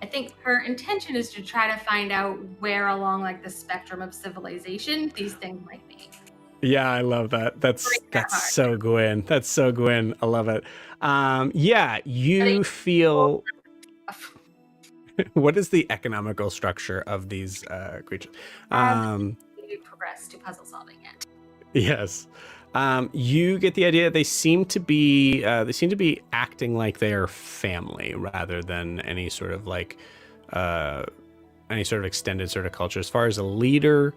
[SPEAKER 5] I think her intention is to try to find out where along like the spectrum of civilization these things might be.
[SPEAKER 2] Yeah, I love that. That's so Gwen. That's so Gwen. I love it. Yeah, you feel. What is the economical structure of these creatures?
[SPEAKER 5] We progress to puzzle solving yet.
[SPEAKER 2] Yes. You get the idea that they seem to be acting like they are family rather than any sort of like any sort of extended sort of culture. As far as a leader,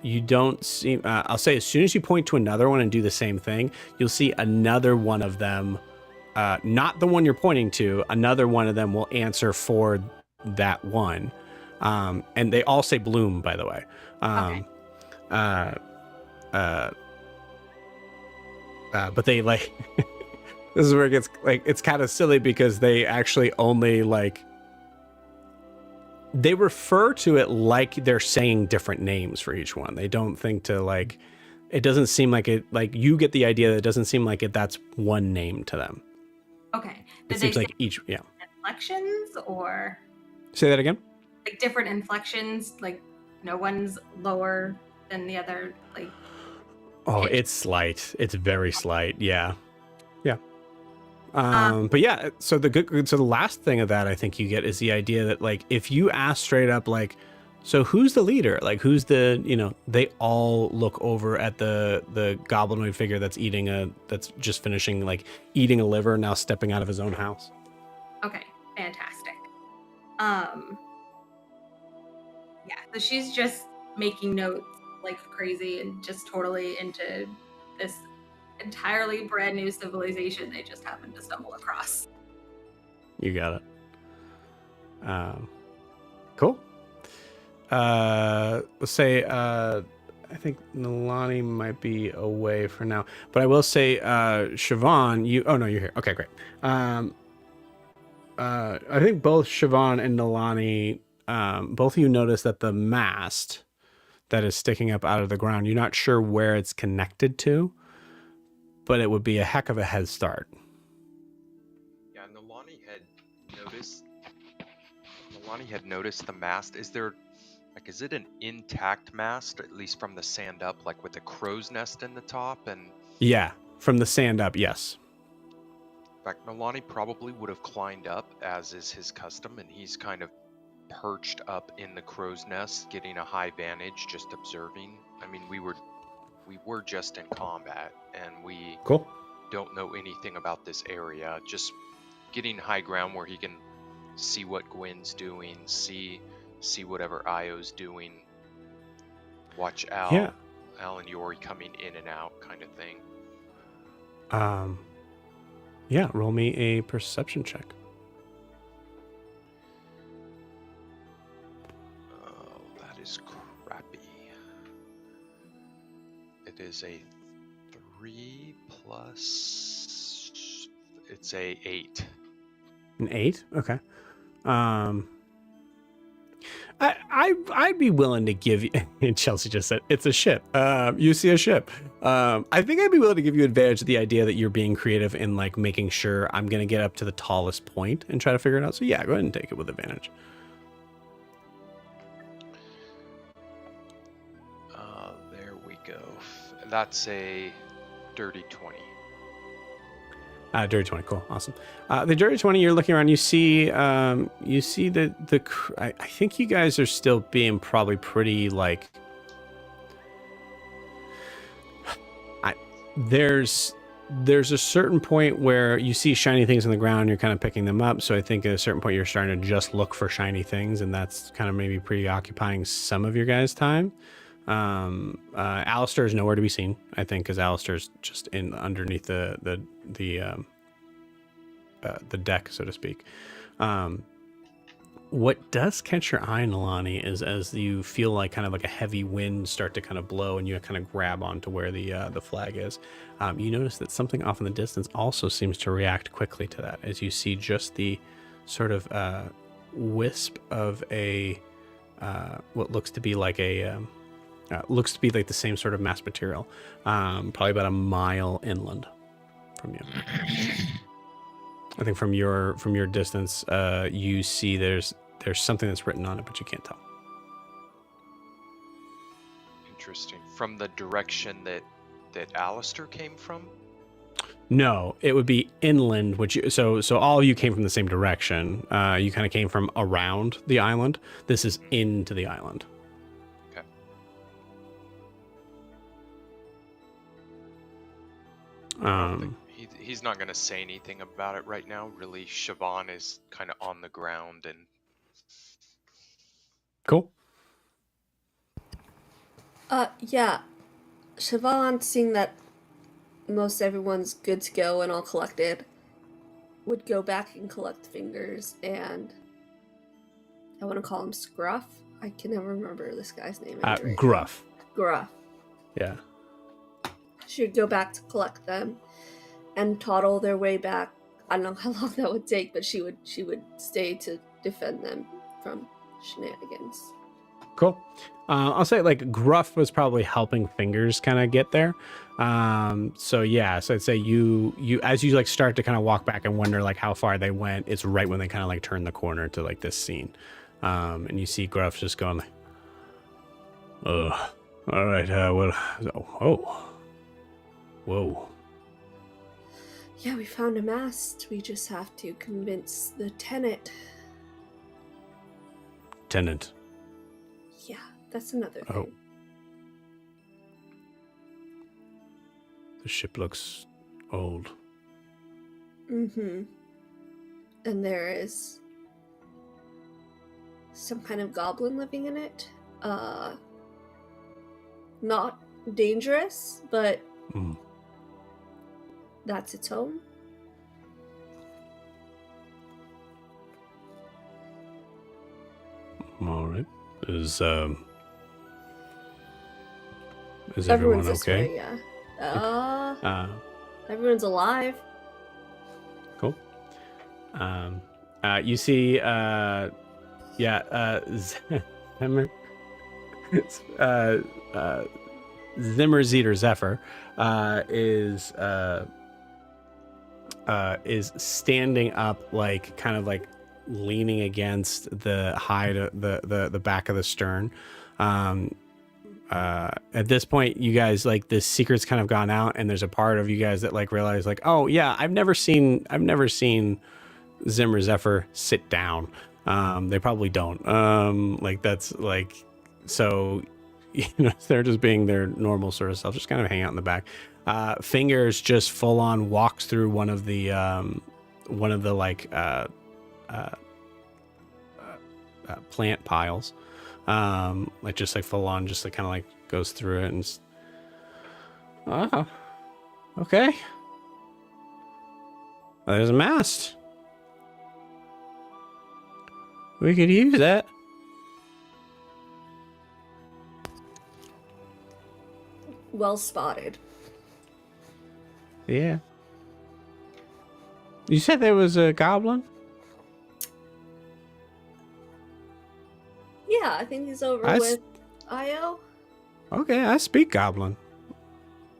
[SPEAKER 2] you don't see. I'll say, as soon as you point to another one and do the same thing, you'll see another one of them. Not the one you're pointing to. Another one of them will answer for that one, and they all say Bloom, by the way. But they like this is where it gets like, it's kind of silly because they actually only like, they refer to it like they're saying different names for each one. They don't think to like, it doesn't seem like it, like you get the idea that it doesn't seem like it, that's one name to them.
[SPEAKER 5] Okay.
[SPEAKER 2] It seems like each, yeah.
[SPEAKER 5] Inflections or?
[SPEAKER 2] Say that again?
[SPEAKER 5] Like different inflections, like no one's lower than the other, like.
[SPEAKER 2] Oh, it's slight. It's very slight. Yeah. Yeah. But yeah, so the last thing of that I think you get is the idea that like, if you ask straight up, like, so who's the leader? Like, who's the, you know, they all look over at the goblinoid figure that's that's just finishing like eating a liver, now stepping out of his own house.
[SPEAKER 5] Okay, fantastic. Yeah, so she's just making notes like crazy and just totally into this entirely brand new civilization they just happened to stumble across.
[SPEAKER 2] You got it. Cool. Let's say I think Nalani might be away for now, but I will say Siobhan, you're here. Okay, great. I think both Siobhan and Nalani, both of you notice that the mast that is sticking up out of the ground, you're not sure where it's connected to, but it would be a heck of a head start.
[SPEAKER 7] Yeah, Nalani had noticed the mast. Is it an intact mast, at least from the sand up, like with a crow's nest in the top? And
[SPEAKER 2] yeah, from the sand up, yes.
[SPEAKER 7] In fact, Nolani probably would have climbed up, as is his custom, and he's kind of perched up in the crow's nest, getting a high vantage, just observing. I mean, we were just in combat, and we
[SPEAKER 2] Cool.
[SPEAKER 7] don't know anything about this area. Just getting high ground where he can see what Gwen's doing, see whatever Io's doing, watch Al,
[SPEAKER 2] Yeah.
[SPEAKER 7] Al and Yori coming in and out, kind of thing.
[SPEAKER 2] Yeah, roll me a perception check.
[SPEAKER 7] Oh, that is crappy. It is a 3 plus. It's a 8.
[SPEAKER 2] An 8? Okay. I'd be willing to give you, and Chelsea just said, it's a ship. You see a ship. I think I'd be willing to give you advantage of the idea that you're being creative in like making sure I'm going to get up to the tallest point and try to figure it out. So yeah, go ahead and take it with advantage.
[SPEAKER 7] There we go. That's a dirty 20.
[SPEAKER 2] Dirty 20, cool, awesome. The dirty 20, you're looking around, you see I think you guys are still being probably pretty like, there's a certain point where you see shiny things on the ground, you're kind of picking them up. So I think at a certain point you're starting to just look for shiny things, and that's kind of maybe preoccupying some of your guys' time. Alistair is nowhere to be seen, I think, because Alistair's just in underneath the deck, so to speak. What does catch your eye, Nolani, is as you feel like kind of like a heavy wind start to kind of blow, and you kind of grab onto where the flag is. You notice that something off in the distance also seems to react quickly to that, as you see just the sort of wisp of a what looks to be like a the same sort of mass material, probably about a mile inland from you. I think from your distance, you see there's something that's written on it, but you can't tell.
[SPEAKER 7] Interesting. From the direction that Alistair came from?
[SPEAKER 2] No, it would be inland, so all of you came from the same direction. You kind of came from around the island. This is into the island.
[SPEAKER 7] Okay. He's not going to say anything about it right now. Really, Siobhan is kind of on the ground and...
[SPEAKER 2] Cool.
[SPEAKER 1] Yeah. Siobhan, seeing that most everyone's good to go and all collected, would go back and collect Fingers and... I want to call him Scruff. I can never remember this guy's name.
[SPEAKER 2] Gruff.
[SPEAKER 1] Gruff.
[SPEAKER 2] Yeah.
[SPEAKER 1] She would go back to collect them and toddle their way back. I don't know how long that would take, but she would stay to defend them from shenanigans.
[SPEAKER 2] Cool. I'll say like Gruff was probably helping Fingers kind of get there. So yeah, so I'd say you as you like start to kind of walk back and wonder like how far they went, it's right when they kind of like turn the corner to like this scene. And you see Gruff just going like, all right, whoa.
[SPEAKER 1] Yeah, we found a mast. We just have to convince the tenant.
[SPEAKER 2] Tenant.
[SPEAKER 1] Yeah, that's another thing.
[SPEAKER 2] Oh. The ship looks old.
[SPEAKER 1] Mm-hmm. And there is some kind of goblin living in it. Not dangerous, but that's its home.
[SPEAKER 2] All right. Is everyone
[SPEAKER 1] Everyone's this
[SPEAKER 2] okay?
[SPEAKER 1] way, yeah. Everyone's alive.
[SPEAKER 2] Cool. You see, Zimmer Zephyr is standing up, like kind of like leaning against the hide, the back of the stern. at this point, you guys like this secret's kind of gone out, and there's a part of you guys that like realize like, oh yeah, I've never seen Zimmer Zephyr sit down. They probably don't. Like that's like, so, you know, they're just being their normal sort of self, just kind of hang out in the back. Fingers just full on walks through one of the like plant piles, like just like full on, just like kind of like goes through it and oh, okay, well, there's a mast, we could use that.
[SPEAKER 1] Well spotted.
[SPEAKER 2] Yeah, you said there was a goblin.
[SPEAKER 1] Yeah, I think he's over with Io.
[SPEAKER 2] Okay, I speak goblin.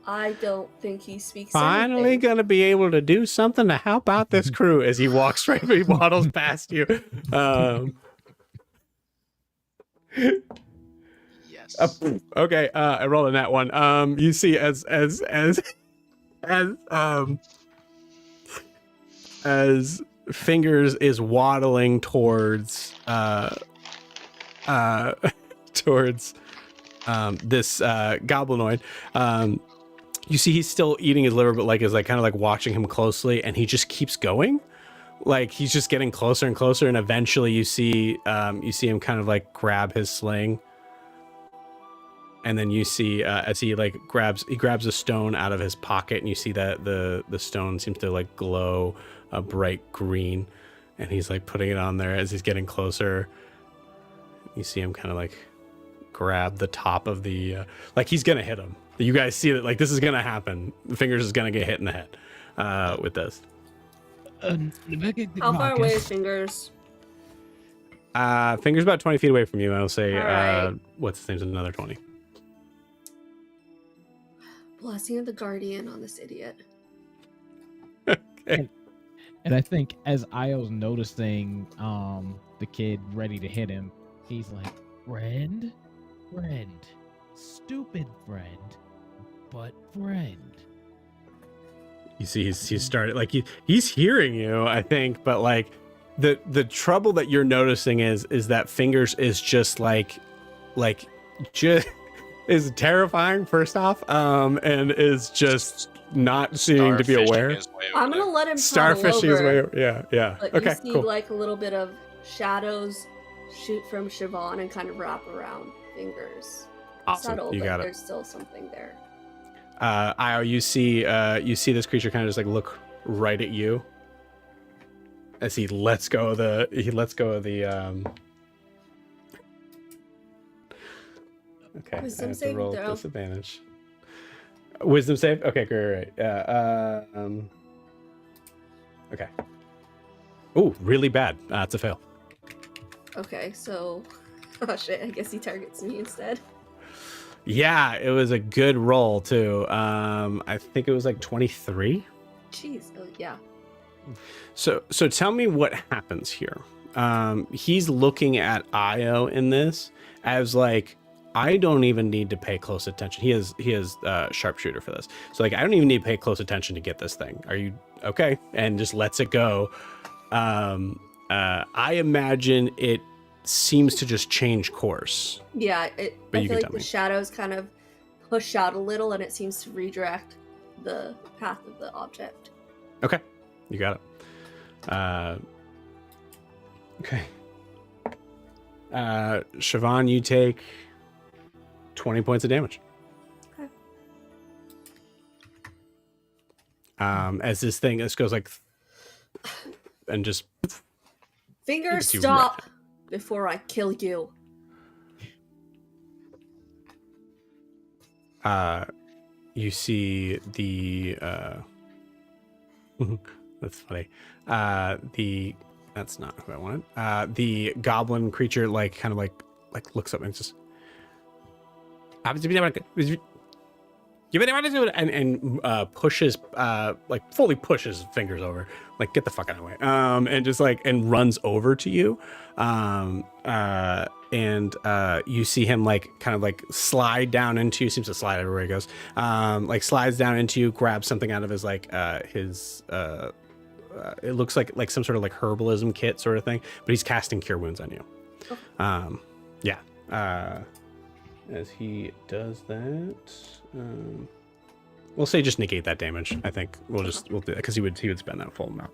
[SPEAKER 1] I don't think he speaks
[SPEAKER 2] Finally
[SPEAKER 1] anything.
[SPEAKER 2] gonna be able to do something to help out this crew as he walks right, he waddles past you.
[SPEAKER 6] Yes.
[SPEAKER 2] Okay, I rolled a nat one. You see as Fingers is waddling towards towards this goblinoid. You see he's still eating his liver, but like is like kind of like watching him closely, and he just keeps going. Like he's just getting closer and closer, and eventually you see him kind of like grab his sling, and then you see as he like grabs a stone out of his pocket, and you see that the stone seems to like glow a bright green, and he's like putting it on there as he's getting closer. You see him kind of like grab the top of the like he's gonna hit him. You guys see that like this is gonna happen. Fingers is gonna get hit in the head with this.
[SPEAKER 1] How far away is Fingers?
[SPEAKER 2] Fingers about 20 feet away from you. I'll say
[SPEAKER 1] Right.
[SPEAKER 2] what's his name's another 20.
[SPEAKER 1] Blessing of the Guardian on this idiot.
[SPEAKER 2] Okay.
[SPEAKER 4] And I think as Io's noticing the kid ready to hit him, he's like, friend, stupid friend, but friend.
[SPEAKER 2] You see he's started like he's hearing you, I think, but like the trouble that you're noticing is that Fingers is just like just is terrifying first off, and is just not seeming to be
[SPEAKER 6] Starfishing
[SPEAKER 2] aware.
[SPEAKER 6] his way over
[SPEAKER 1] I'm gonna
[SPEAKER 6] there.
[SPEAKER 1] let him tunnel
[SPEAKER 2] Starfishing his way
[SPEAKER 1] over.
[SPEAKER 2] over. Yeah.
[SPEAKER 1] But
[SPEAKER 2] Okay,
[SPEAKER 1] you see
[SPEAKER 2] cool.
[SPEAKER 1] like a little bit of shadows shoot from Siobhan and kind of wrap around Fingers.
[SPEAKER 2] Awesome.
[SPEAKER 1] Subtle,
[SPEAKER 2] You
[SPEAKER 1] but
[SPEAKER 2] got it.
[SPEAKER 1] there's still something there.
[SPEAKER 2] Io, you see this creature kind of just like look right at you as he lets go of the okay,
[SPEAKER 1] Wisdom
[SPEAKER 2] I have to
[SPEAKER 1] saving
[SPEAKER 2] roll
[SPEAKER 1] throw.
[SPEAKER 2] disadvantage. Wisdom save? Okay, great. Yeah. Okay. Oh, really bad. It's a fail.
[SPEAKER 1] Okay, so oh shit, I guess he targets me instead.
[SPEAKER 2] Yeah, it was a good roll too. I think it was like 23.
[SPEAKER 1] Jeez, oh yeah.
[SPEAKER 2] So tell me what happens here. He's looking at Io in this as like, I don't even need to pay close attention. He is sharpshooter for this. So like, I don't even need to pay close attention to get this thing. Are you okay? And just lets it go. I imagine it seems to just change course.
[SPEAKER 1] Yeah,
[SPEAKER 2] But
[SPEAKER 1] I
[SPEAKER 2] you
[SPEAKER 1] feel
[SPEAKER 2] can
[SPEAKER 1] like
[SPEAKER 2] tell
[SPEAKER 1] the
[SPEAKER 2] me.
[SPEAKER 1] shadows kind of push out a little and it seems to redirect the path of the object.
[SPEAKER 2] Okay, you got it. Okay. Siobhan, you take 20 points of damage.
[SPEAKER 1] Okay.
[SPEAKER 2] As this goes like, and just
[SPEAKER 1] Fingers,
[SPEAKER 2] It's you
[SPEAKER 1] stop before I kill you.
[SPEAKER 2] you see the that's funny. That's not who I wanted. The goblin creature like kind of like looks up and just and pushes like fully pushes fingers over, like get the fuck out of the way, and just like and runs over to you, and you see him like kind of like slide down into you. Seems to slide everywhere he goes, like slides down into you, grabs something out of his like his it looks like some sort of like herbalism kit sort of thing, but he's casting cure wounds on you. Yeah. As he does that, we'll say just negate that damage. I think we'll do that because he would spend that full amount.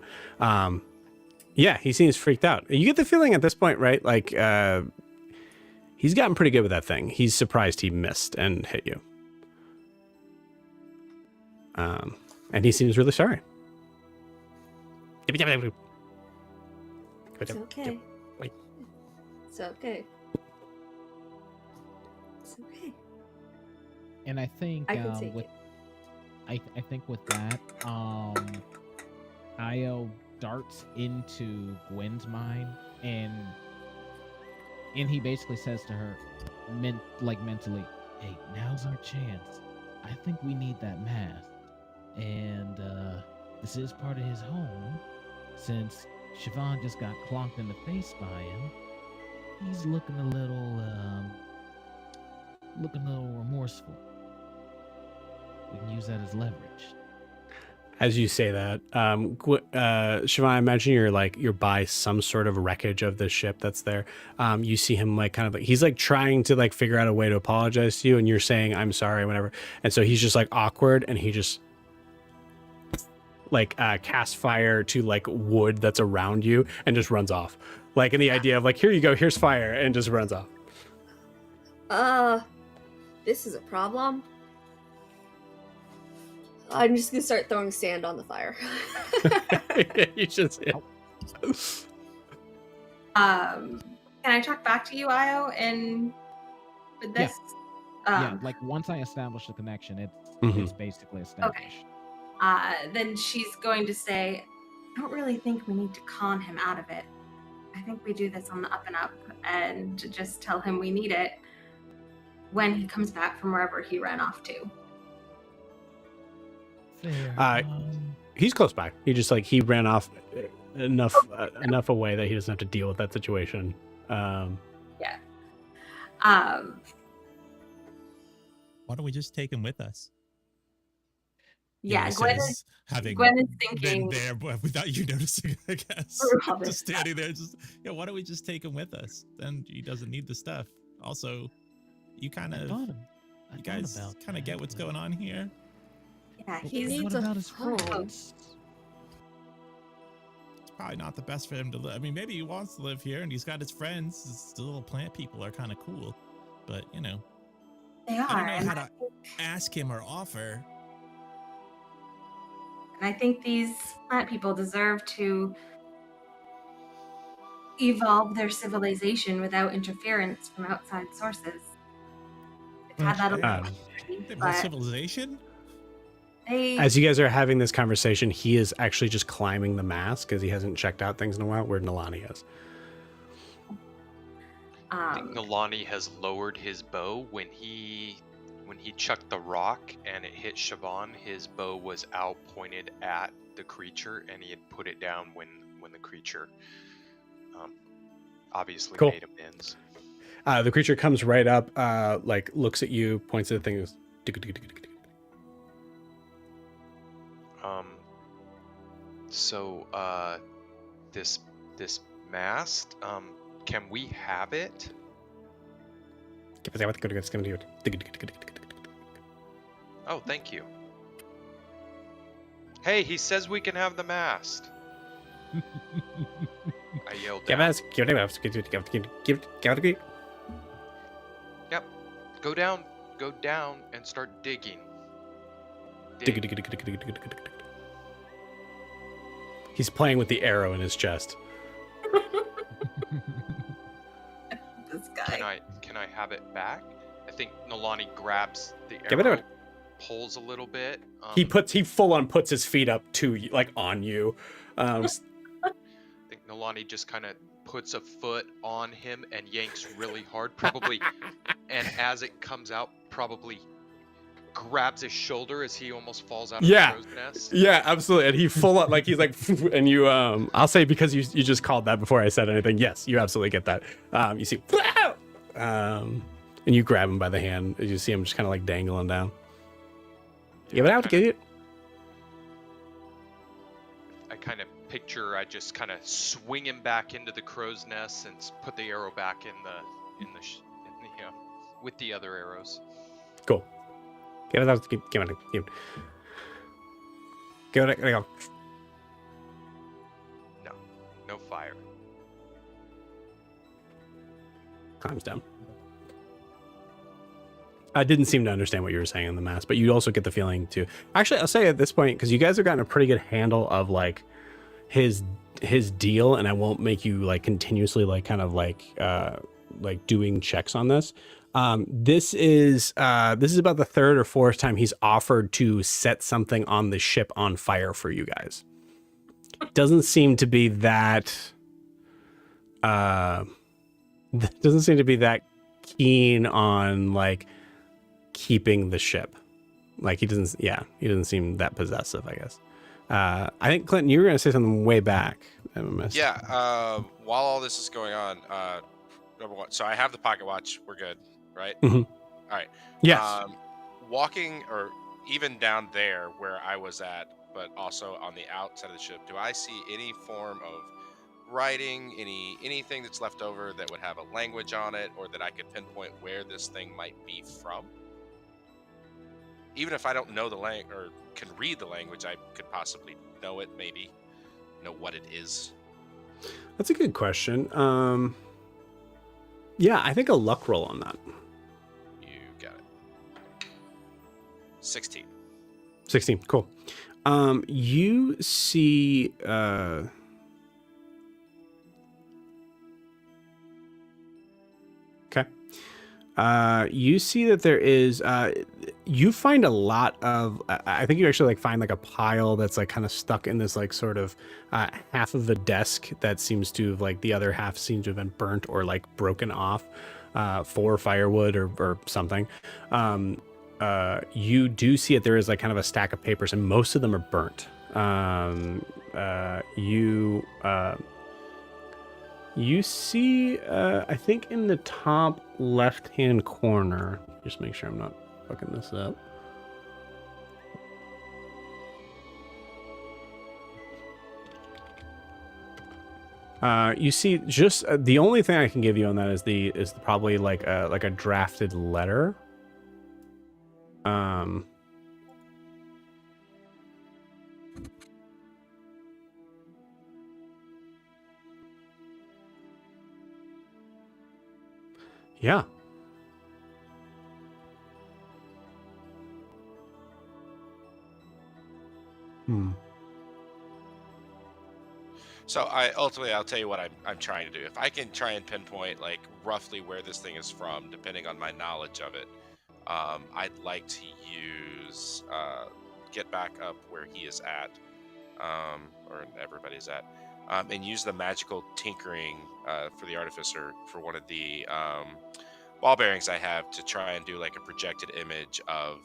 [SPEAKER 2] Yeah, he seems freaked out. You get the feeling at this point, right? Like he's gotten pretty good with that thing. He's surprised he missed and hit you. And he seems really sorry.
[SPEAKER 1] It's okay.
[SPEAKER 2] Wait.
[SPEAKER 1] It's okay. It's okay.
[SPEAKER 4] And I think
[SPEAKER 1] I can take
[SPEAKER 4] with
[SPEAKER 1] it.
[SPEAKER 4] I think with that, Io darts into Gwen's mind, and he basically says to her, mentally, "Hey, now's our chance. I think we need that mask, and this is part of his home. Since Siobhan just got clonked in the face by him, he's looking a little remorseful. We can use that as leverage."
[SPEAKER 2] As you say that, Siobhan, I imagine you're by some sort of wreckage of the ship that's there. You see him like kind of like he's like trying to like figure out a way to apologize to you, and you're saying I'm sorry, whatever. And so he's just like awkward, and he just like casts fire to like wood that's around you, and just runs off. Like in the idea of like, here you go, here's fire, and just runs off.
[SPEAKER 1] This is a problem. I'm just gonna start throwing sand on the fire.
[SPEAKER 2] You should say.
[SPEAKER 5] Can I talk back to you, Io, and with this?
[SPEAKER 4] Yeah, like once I establish the connection, it's basically established.
[SPEAKER 5] Then she's going to say, I don't really think we need to con him out of it. I think we do this on the up and up and just tell him we need it when he comes back from wherever he ran off to.
[SPEAKER 4] Fair.
[SPEAKER 2] He's close by. He ran off enough away that he doesn't have to deal with that situation.
[SPEAKER 3] Why don't we just take him with us?
[SPEAKER 5] Yeah,
[SPEAKER 3] Gwen is
[SPEAKER 5] thinking
[SPEAKER 3] been there without you noticing, I guess. Just standing there, why don't we just take him with us? Then he doesn't need the stuff. Also, you guys kind of get what's going on here.
[SPEAKER 5] Yeah,
[SPEAKER 1] He needs
[SPEAKER 4] what about
[SPEAKER 1] a
[SPEAKER 4] his
[SPEAKER 1] home.
[SPEAKER 4] friends?
[SPEAKER 3] It's probably not the best for him to live. I mean, maybe he wants to live here and he's got his friends. The little plant people are kind of cool, but
[SPEAKER 5] they are.
[SPEAKER 3] I don't know how to ask him or offer.
[SPEAKER 5] And I think these plant people deserve to evolve their civilization without interference from outside sources. They've had that a lot.
[SPEAKER 3] They have civilization?
[SPEAKER 2] As you guys are having this conversation, he is actually just climbing the mast because he hasn't checked out things in a while, where Nalani is.
[SPEAKER 7] I think Nalani has lowered his bow when he chucked the rock and it hit Siobhan. His bow was out pointed at the creature, and he had put it down when the creature obviously made amends.
[SPEAKER 2] The creature comes right up, like looks at you, points at the thing, and goes,
[SPEAKER 7] So this mast, can we have it? Oh, thank you. Hey, he says we can have the mast. I yelled down. Yep. Go down and start digging.
[SPEAKER 2] He's playing with the arrow in his chest.
[SPEAKER 5] This guy.
[SPEAKER 7] Can I have it back? I think Nalani grabs the arrow, pulls a little bit.
[SPEAKER 2] He full on puts his feet up to you, like on you.
[SPEAKER 7] I think Nalani just kind of puts a foot on him and yanks really hard, probably. And as it comes out, probably grabs his shoulder as he almost falls out of
[SPEAKER 2] Yeah.
[SPEAKER 7] the crow's nest.
[SPEAKER 2] Yeah, absolutely. And he full up, like he's like, and you, I'll say because you just called that before I said anything. Yes, you absolutely get that. You see, and you grab him by the hand. You see him just kind of like dangling down. Give it out, get it.
[SPEAKER 7] I kind of picture I just kind of swing him back into the crow's nest and put the arrow back in the with the other arrows.
[SPEAKER 2] Cool. Give it out. Give it. Give it. Go.
[SPEAKER 7] No fire.
[SPEAKER 2] Climbs down. I didn't seem to understand what you were saying in the mass, but you also get the feeling too. Actually, I'll say at this point, because you guys have gotten a pretty good handle of like his deal, and I won't make you like continuously like kind of like doing checks on this. This is about the third or fourth time he's offered to set something on the ship on fire for you guys. Doesn't seem to be that keen on like keeping the ship. Like he doesn't seem that possessive, I guess. I think Clinton, you were gonna say something way back. I missed.
[SPEAKER 6] Yeah, while all this is going on, number one, so I have the pocket watch, we're good, right?
[SPEAKER 2] Mhm.
[SPEAKER 6] All right.
[SPEAKER 2] Yes.
[SPEAKER 6] Walking or even down there where I was at, but also on the outside of the ship, do I see any form of writing, anything that's left over that would have a language on it, or that I could pinpoint where this thing might be from? Even if I don't know the language or can read the language, I could possibly know it, maybe know what it is.
[SPEAKER 2] That's a good question. Yeah, I think a luck roll on that.
[SPEAKER 6] You got it. 16.
[SPEAKER 2] 16, cool. You see okay. You see that there is you find a lot of I think you actually like find like a pile that's like kind of stuck in this like sort of half of the desk that seems to have like the other half seems to have been burnt or like broken off for firewood or something. You do see that there is like kind of a stack of papers and most of them are burnt. You see, I think in the top left-hand corner, just make sure I'm not fucking this up. You see, just the only thing I can give you on that is probably like a drafted letter. Yeah.
[SPEAKER 6] So I'll tell you what I'm trying to do. If I can try and pinpoint like roughly where this thing is from, depending on my knowledge of it, I'd like to use get back up where he is at, or everybody's at, and use the magical tinkering for the artificer for one of the ball bearings I have to try and do like a projected image of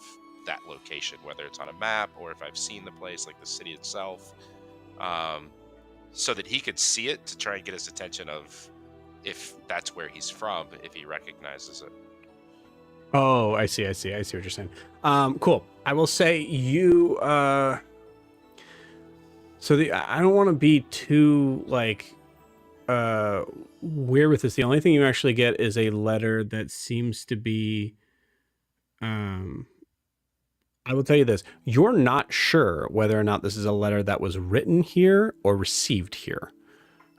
[SPEAKER 6] that location, whether it's on a map or if I've seen the place, like the city itself, so that he could see it to try and get his attention of if that's where he's from, if he recognizes it.
[SPEAKER 2] Oh, I see what you're saying. Cool. I will say you I don't want to be too like weird with this. The only thing you actually get is a letter that seems to be I will tell you this. You're not sure whether or not this is a letter that was written here or received here.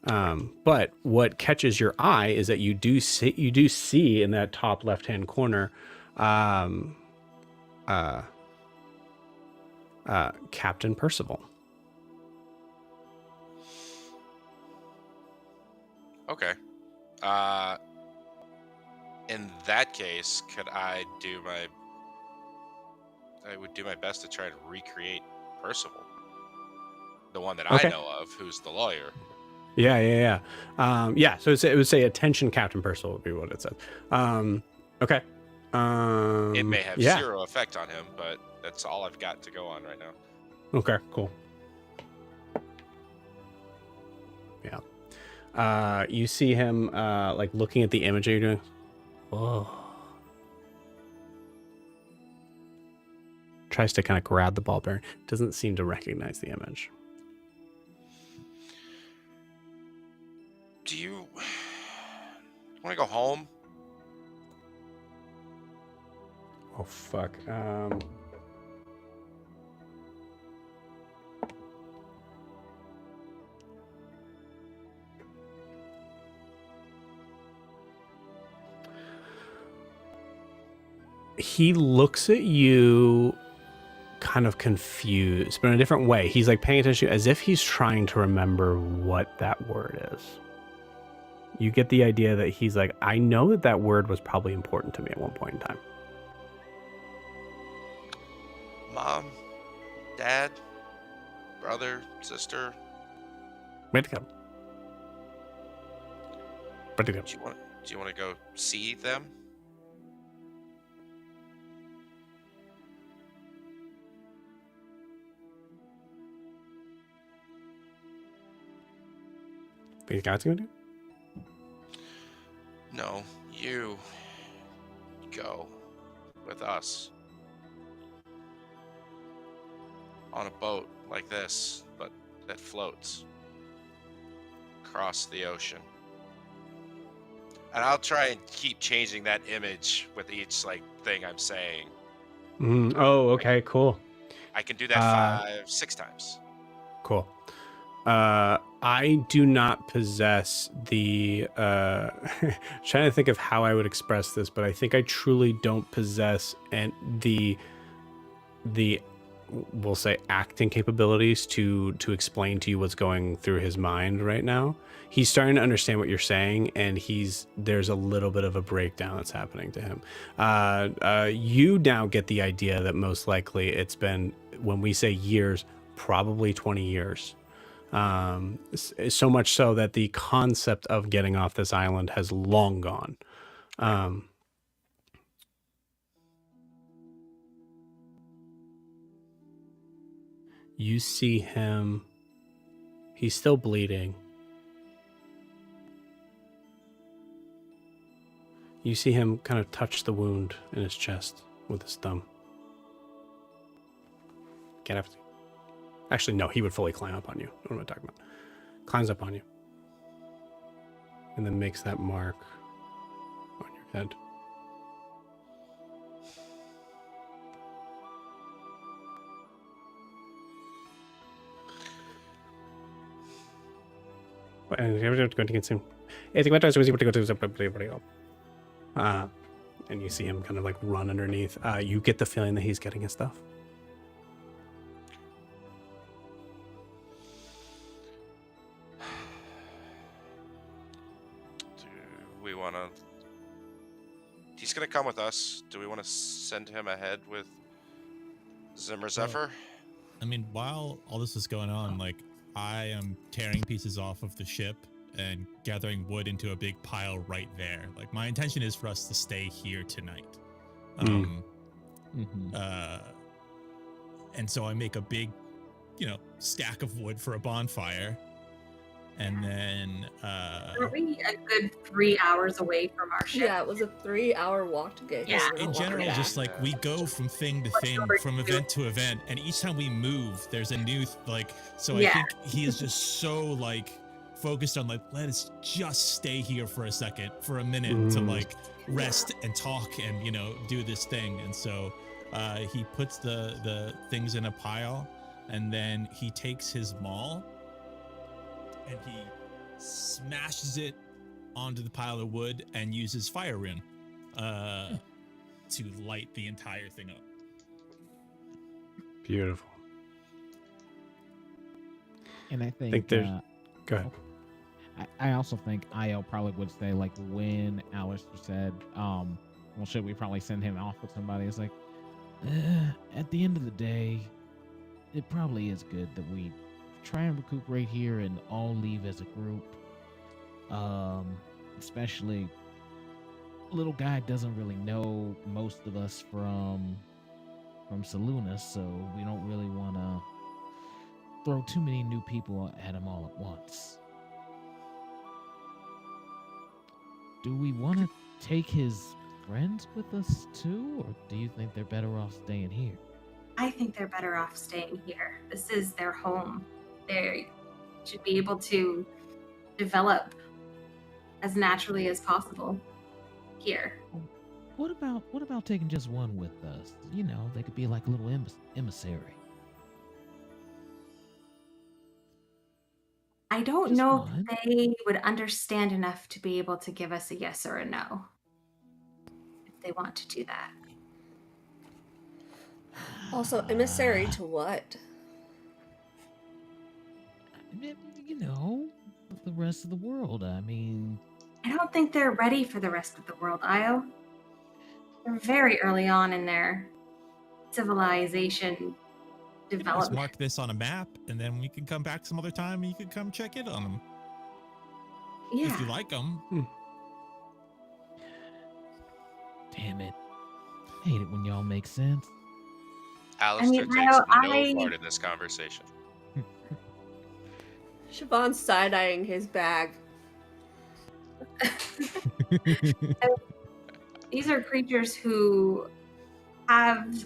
[SPEAKER 2] But what catches your eye is that you do see in that top left-hand corner Captain Percival.
[SPEAKER 6] Okay. In that case, I would do my best to try and recreate Percival, the one that
[SPEAKER 2] Okay.
[SPEAKER 6] I know of, who's the lawyer.
[SPEAKER 2] Yeah. So it would say attention, Captain Percival would be what it says. Okay.
[SPEAKER 6] It may have
[SPEAKER 2] yeah.
[SPEAKER 6] 0 effect on him, but that's all I've got to go on right now.
[SPEAKER 2] Okay, cool. Yeah. You see him like looking at the image you're doing. Whoa. Tries to kind of grab the ball bearing. Doesn't seem to recognize the image.
[SPEAKER 6] Do you want to go home?
[SPEAKER 2] Oh fuck. He looks at you kind of confused, but in a different way. He's like paying attention as if he's trying to remember what that word is. You get the idea that he's like, I know that that word was probably important to me at one point in time.
[SPEAKER 6] Mom, Dad, brother, sister.
[SPEAKER 2] Ready to go. Ready to go.
[SPEAKER 6] Do you want to go see them?
[SPEAKER 2] These guys gonna do?
[SPEAKER 6] No, you go with us on a boat like this, but that floats across the ocean. And I'll try and keep changing that image with each like thing I'm saying.
[SPEAKER 2] Oh, okay, cool.
[SPEAKER 6] I can do that 5-6 times.
[SPEAKER 2] Cool. I do not possess the trying to think of how I would express this, but I think I truly don't possess the we'll say acting capabilities to explain to you what's going through his mind right now. He's starting to understand what you're saying, and there's a little bit of a breakdown that's happening to him. You now get the idea that most likely it's been, when we say years, probably 20 years. So much so that the concept of getting off this island has long gone. You see him, he's still bleeding. You see him kind of touch the wound in his chest with his thumb. Get up. Actually, no, he would fully climb up on you. What am I talking about? Climbs up on you. And then makes that mark on your head. And you see him kind of like run underneath. You get the feeling that he's getting his stuff.
[SPEAKER 6] He's gonna come with us. Do we want to send him ahead with Zimmer Zephyr?
[SPEAKER 3] I mean, while all this is going on, like, I am tearing pieces off of the ship and gathering wood into a big pile right there. Like, my intention is for us to stay here tonight. And so I make a big, stack of wood for a bonfire. And then
[SPEAKER 5] Are we a good 3 hours away from our ship?
[SPEAKER 1] Yeah, it was a 3-hour walk to get here.
[SPEAKER 5] Yeah.
[SPEAKER 1] We were
[SPEAKER 3] in general,
[SPEAKER 1] walking
[SPEAKER 3] just like we go from thing to thing, from event to event, and each time we move, there's a new So I think he is just so focused on let us just stay here for a second, for a minute to rest and talk and do this thing. And so he puts the things in a pile, and then he takes his maul and he smashes it onto the pile of wood and uses fire rune to light the entire thing up.
[SPEAKER 2] Beautiful.
[SPEAKER 4] And I think
[SPEAKER 2] there's... Go ahead.
[SPEAKER 4] I also think Io probably would say, when Alistair said, well, should we probably send him off with somebody? It's at the end of the day, it probably is good that we try and recuperate here and all leave as a group. Especially little guy doesn't really know most of us from Saluna, so we don't really want to throw too many new people at him all at once. Do we want to take his friends with us too, or do you think they're better off staying here?
[SPEAKER 5] I think they're better off staying here. This is their home. They should be able to develop as naturally as possible here.
[SPEAKER 4] What about taking just one with us? You know, they could be like a little emissary.
[SPEAKER 5] I don't
[SPEAKER 4] Just
[SPEAKER 5] know
[SPEAKER 4] one?
[SPEAKER 5] if they would understand enough to be able to give us a yes or a no. If they want to do that.
[SPEAKER 1] Also, emissary to what?
[SPEAKER 4] You know, the rest of the world. I mean,
[SPEAKER 5] I don't think they're ready for the rest of the world, Io. They're very early on in their civilization
[SPEAKER 3] Let's
[SPEAKER 5] development.
[SPEAKER 3] mark this on a map, and then we can come back some other time, and you can come check in on them
[SPEAKER 5] Yeah.
[SPEAKER 3] if you like them.
[SPEAKER 4] damn it. Hate it when y'all make sense.
[SPEAKER 6] Alistair takes
[SPEAKER 5] I-
[SPEAKER 6] no part in this conversation.
[SPEAKER 1] Siobhan's side-eyeing his bag.
[SPEAKER 5] These are creatures who have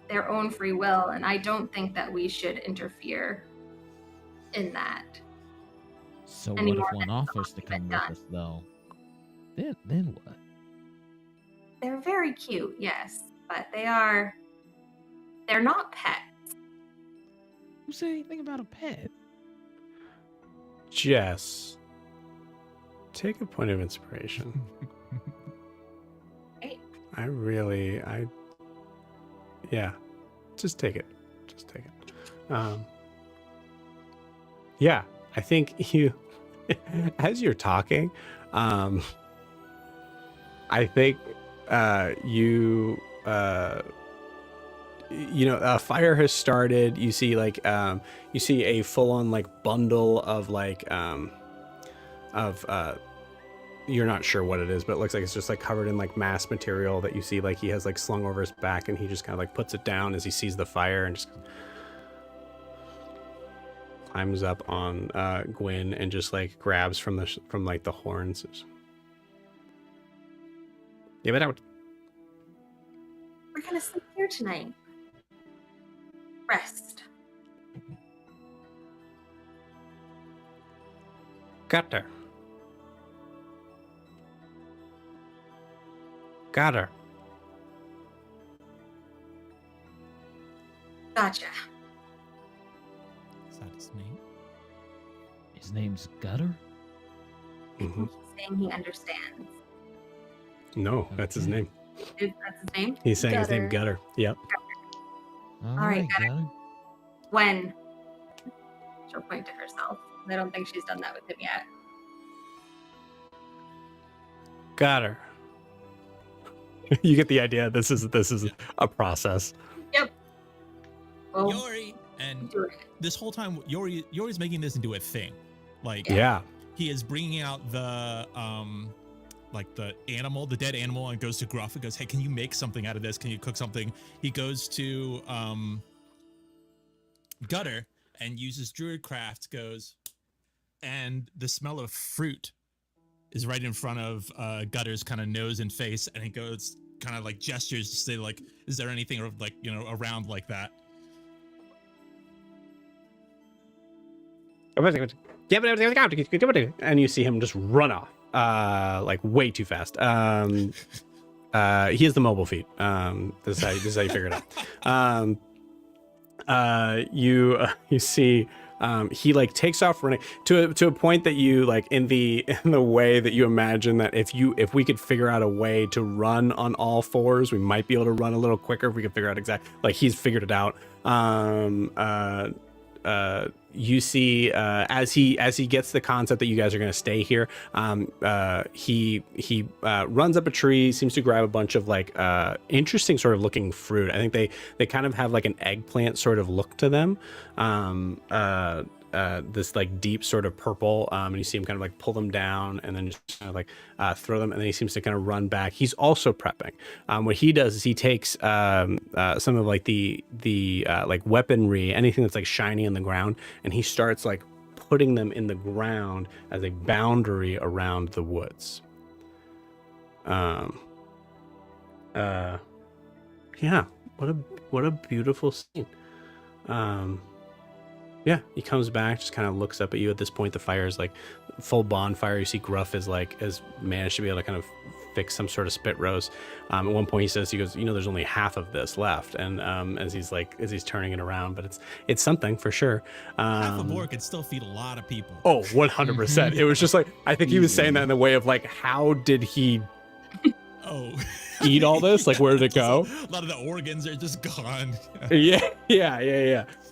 [SPEAKER 5] their own free will, and I don't think that we should interfere in that.
[SPEAKER 4] So what
[SPEAKER 5] Anymore
[SPEAKER 4] if one
[SPEAKER 5] than
[SPEAKER 4] offers to
[SPEAKER 5] something
[SPEAKER 4] come with
[SPEAKER 5] done.
[SPEAKER 4] us, though? Then what?
[SPEAKER 5] They're very cute, yes, but they're not pets.
[SPEAKER 4] Who said anything about a pet?
[SPEAKER 2] Jess, take a point of inspiration.
[SPEAKER 5] Right.
[SPEAKER 2] Yeah, just take it. Yeah, I think you, as you're talking, I think a fire has started. You see you see a full-on like bundle of you're not sure what it is, but it looks like it's just like covered in like mass material that you see like he has like slung over his back, and he just kind of like puts it down as he sees the fire and just climbs up on Gwyn and just like grabs from like the horns. Give it out.
[SPEAKER 5] We're gonna sleep here tonight. Rest.
[SPEAKER 2] Got her.
[SPEAKER 5] Gotcha.
[SPEAKER 3] Is that his name?
[SPEAKER 4] His name's Gutter?
[SPEAKER 2] Mm-hmm.
[SPEAKER 5] He's saying he understands.
[SPEAKER 2] No, that's his name.
[SPEAKER 5] That's his name?
[SPEAKER 2] He's saying his name Gutter. Yep.
[SPEAKER 4] All
[SPEAKER 5] right,
[SPEAKER 4] Gutter.
[SPEAKER 5] When? She'll point to herself. I don't think she's done that with him yet.
[SPEAKER 2] Got her. You get the idea. This is a process.
[SPEAKER 5] Yep. Well,
[SPEAKER 3] Yori, and
[SPEAKER 5] do it.
[SPEAKER 3] this whole time, Yori's making this into a thing. Like,
[SPEAKER 2] Yeah.
[SPEAKER 3] he is bringing out the like the dead animal, and goes to Gruff and goes, "Hey, can you make something out of this? Can you cook something?" He goes to Gutter and uses Druidcraft, and the smell of fruit is right in front of Gutter's kind of nose and face, and he goes kind of like gestures to say like, "Is there anything like around like that?"
[SPEAKER 2] And you see him just run off, like way too fast. He is the mobile feat. This is how you figure it out. You see, he like takes off running to a point that you like in the way that you imagine that if we could figure out a way to run on all fours, we might be able to run a little quicker if we could figure out exactly, like, he's figured it out. You see, as he gets the concept that you guys are going to stay here, he runs up a tree, seems to grab a bunch of like interesting sort of looking fruit. I think they kind of have like an eggplant sort of look to them. this like deep sort of purple, and you see him kind of like pull them down and then just kind of like throw them, and then he seems to kind of run back. He's also prepping. What he does is he takes some of like the like weaponry, anything that's like shiny on the ground, and he starts like putting them in the ground as a boundary around the woods. Yeah, what a beautiful scene. Yeah, he comes back, just kind of looks up at you. At this point, the fire is like full bonfire. You see Gruff has managed to be able to kind of fix some sort of spit roast. At one point he goes, there's only half of this left. And as he's turning it around, but it's something for sure.
[SPEAKER 3] Half a boar could still feed a lot of people.
[SPEAKER 2] Oh, 100%. It was just like, I think he was saying that in the way of like, how did he eat all this? Like, where did it go?
[SPEAKER 3] A lot of the organs are just gone.
[SPEAKER 2] Yeah.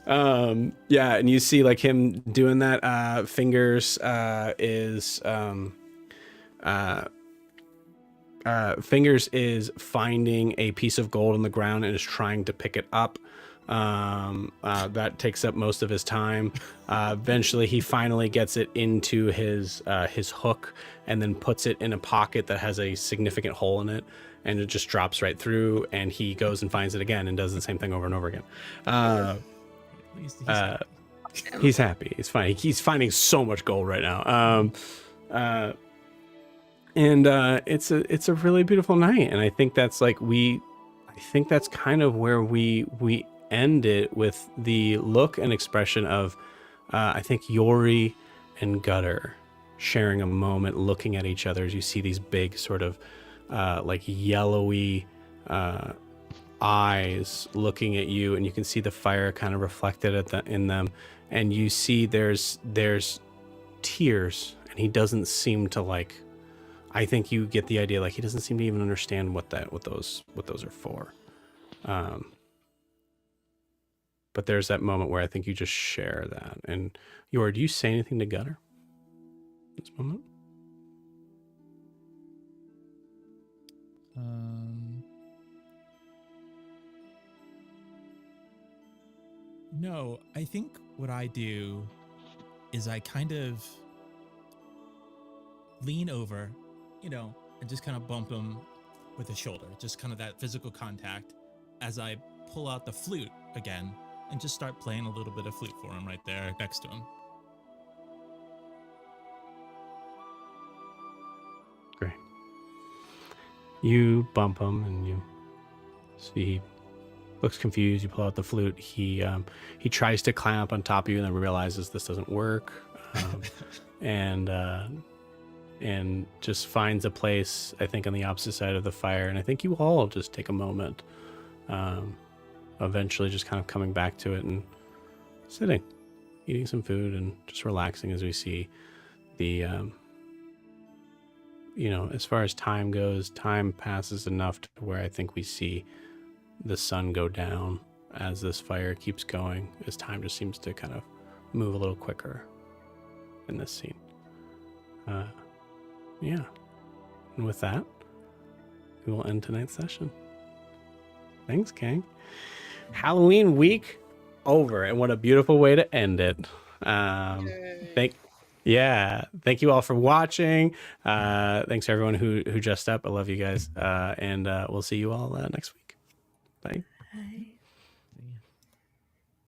[SPEAKER 2] And you see like him doing that. Fingers is finding a piece of gold on the ground and is trying to pick it up. That takes up most of his time. Eventually he finally gets it into his hook and then puts it in a pocket that has a significant hole in it, and it just drops right through, and he goes and finds it again and does the same thing over and over again. He's happy. He's fine. He's finding so much gold right now. And it's a really beautiful night, and I think that's kind of where we end it, with the look and expression of I think Yori and Gutter sharing a moment, looking at each other as you see these big sort of like yellowy eyes looking at you, and you can see the fire kind of reflected in them, and you see there's tears, and he doesn't seem to like. I think you get the idea, like he doesn't seem to even understand what those are for. But there's that moment where I think you just share that. And Yor, do you say anything to Gutter at this moment?
[SPEAKER 3] No, I think what I do is I kind of lean over, and just kind of bump him with the shoulder, just kind of that physical contact, as I pull out the flute again and just start playing a little bit of flute for him right there next to him.
[SPEAKER 2] Great. You bump him and you see he looks confused. You pull out the flute. He tries to climb up on top of you and then realizes this doesn't work. And just finds a place, I think, on the opposite side of the fire. And I think you all just take a moment, eventually just kind of coming back to it and sitting, eating some food and just relaxing as we see the, as far as time goes, time passes enough to where I think we see the sun go down as this fire keeps going, as time just seems to kind of move a little quicker in this scene. Yeah. And with that, we will end tonight's session. Thanks, gang. Halloween week over, and what a beautiful way to end it. Thank you all for watching. Thanks to everyone who dressed up. I love you guys. And we'll see you all next week. Bye.
[SPEAKER 1] Bye.